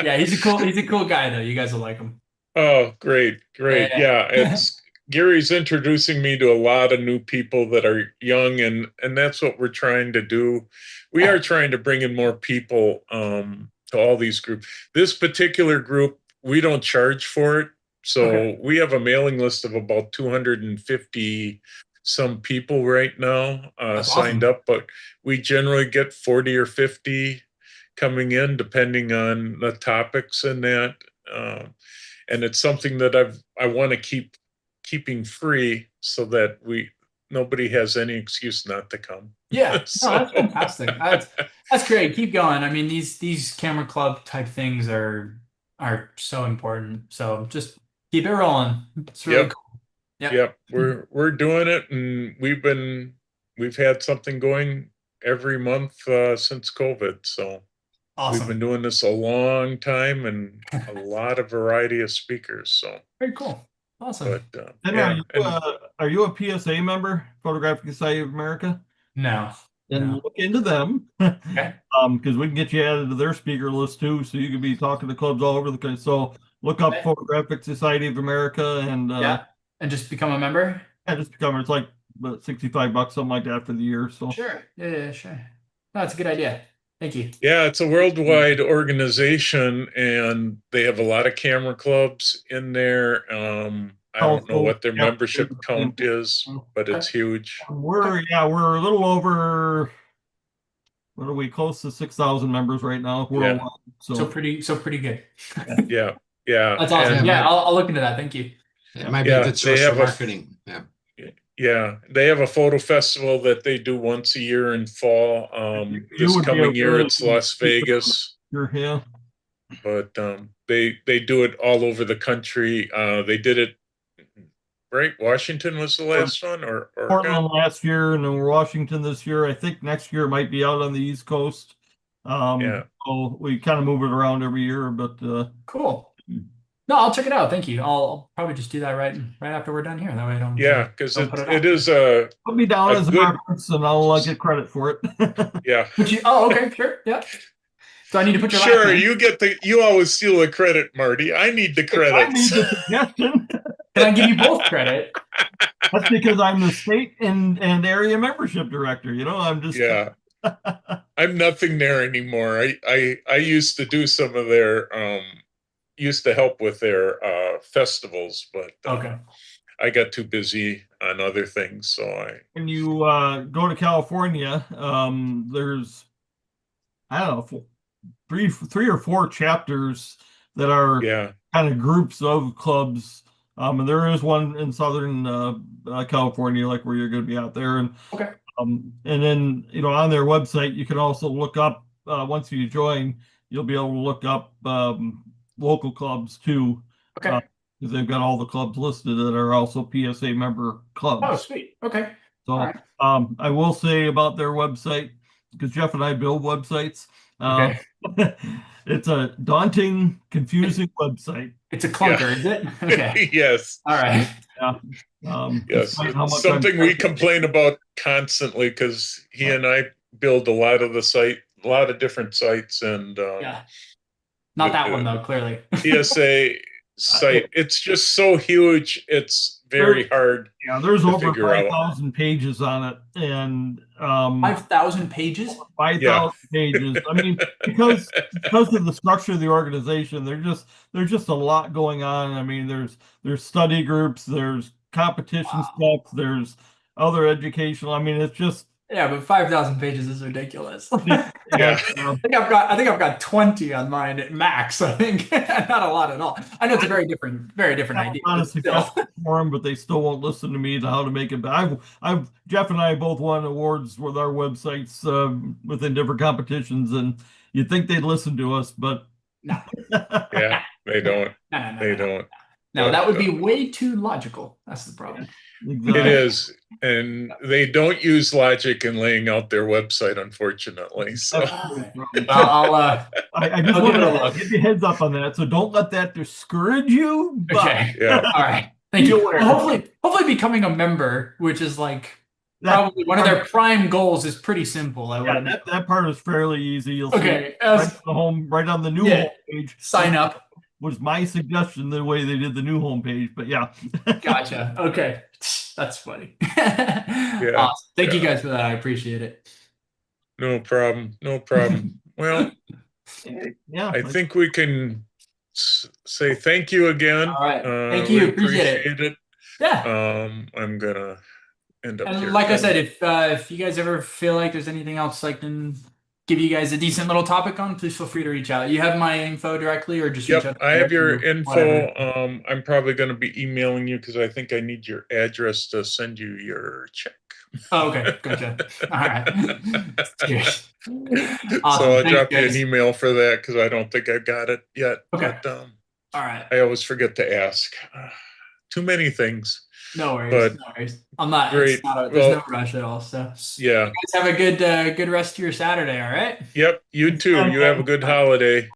Yeah, he's a cool guy though. You guys will like him. Oh, great. Yeah, it's Gary's introducing me to a lot of new people that are young, and that's what we're trying to do. We are trying to bring in more people to all these groups. This particular group, we don't charge for it. So we have a mailing list of about 250 some people right now signed up, but we generally get 40 or 50 coming in depending on the topics and that. And it's something that I want to keeping free so that nobody has any excuse not to come. Yeah, no, that's fantastic. That's great. Keep going. I mean, these camera club type things are so important. So just keep it rolling. It's really cool. Yep, we're doing it, and we've had something going every month since COVID. So awesome. We've been doing this a long time, and a lot of variety of speakers. So very cool. Awesome. But are you a PSA member, Photographic Society of America? No. Then look into them. Okay. Because we can get you added to their speaker list too, so you can be talking to clubs all over the country. So look up Photographic Society of America and and just become a member. Yeah, just become. It's like $65, something like that for the year. So sure. Yeah, sure. No, that's a good idea. Thank you. Yeah, it's a worldwide organization, and they have a lot of camera clubs in there. I don't know what their membership count is, but it's huge. We're a little over. What are we? Close to 6,000 members right now. Yeah. So pretty good. Yeah. That's awesome. Yeah, I'll look into that. Thank you. It might be a good source for marketing. Yeah, they have a photo festival that they do once a year in fall. This coming year, it's Las Vegas. You're here. But they do it all over the country. They did it, right? Washington was the last one, or Portland last year, and then Washington this year. I think next year might be out on the East Coast. So we kind of move it around every year, but cool. No, I'll check it out. Thank you. I'll probably just do that right after we're done here. That way I don't. Yeah, because it is a. Put me down as a reference, and I'll get credit for it. Yeah. Okay, sure. Yeah. So I need to put your. Sure, you always steal the credit, Marty. I need the credits. I need the suggestion. Can I give you both credit? That's because I'm the state and area membership director. I'm just. Yeah. I'm nothing there anymore. I used to do some of their used to help with their festivals, but I got too busy on other things. So when you go to California, there's I don't know three or four chapters that are kind of groups of clubs. And there is one in Southern California, like where you're going to be out there, and and then on their website you can also look up once you join. you'll be able to look up local clubs too, Okay. because they've got all the clubs listed that are also PSA member clubs. Oh, sweet. Okay. So, All right. I will say about their website, because Jeff and I build websites. Okay. It's a daunting, confusing website. It's a clunker, is it? Okay. Yes. All right. Yeah. Yes. Despite how much I'm Something we trying- complain about constantly because he and I build a lot of a lot of different sites, and Yeah. Not that one though, clearly. PSA site. It's just so huge. It's very hard. Yeah, there's to over figure out. 5,000 pages on it, and 5,000 pages? 5,000 Yeah. pages. I mean, because of the structure of the organization, there's just a lot going on. I mean, there's study groups, there's competition stuff, there's other educational. I mean, it's just Yeah, but 5,000 pages is ridiculous. Yeah. I think I've got 20 on mine at max. I think not a lot at all. I know it's a very different idea. not a But still. suggestion for them, but they still won't listen to me to how to make it. But Jeff and I both won awards with our websites within different competitions, and you'd think they'd listen to us, but No. Yeah, they don't. No, They don't. No, But, that would be way too logical. That's the problem. exactly. It is, and they don't use logic in laying out their website, unfortunately. So I'll I just I'll want give it a to look. give you a heads up on that, so don't let that discourage you. But okay. yeah, All right. Thank you. Be aware. Well, hopefully becoming a member, which is like probably one of their prime goals, is pretty simple. I would yeah, imagine. that part is fairly easy. You'll Okay. see right on the new Yeah. homepage. Sign up. Was my suggestion the way they did the new homepage, but yeah. Gotcha. Okay. That's funny. Awesome. Thank you guys for that. I appreciate it. no problem. No problem. Well, Yeah. I think we can say thank you again. All right. Thank you. We Appreciate it. Yeah. I'm gonna end up And here. like I said, if you guys ever feel like there's anything else I can give you guys a decent little topic on, please feel free to reach out. You have my info directly, or just reach Yep, out. I have your directly, info. whatever. I'm probably going to be emailing you because I think I need your address to send you your check. Oh, okay, gotcha. All right. Cheers. So Awesome. I'll Thanks, drop you an guys. email for that because I don't think I got it yet. Okay. But All right. I always forget to ask. Too many things. No worries. But No worries. I'm not. great. It's not there's Well, no rush at all. So Yeah. you guys have a good rest of your Saturday. All right. Yep. You too. You have a good holiday.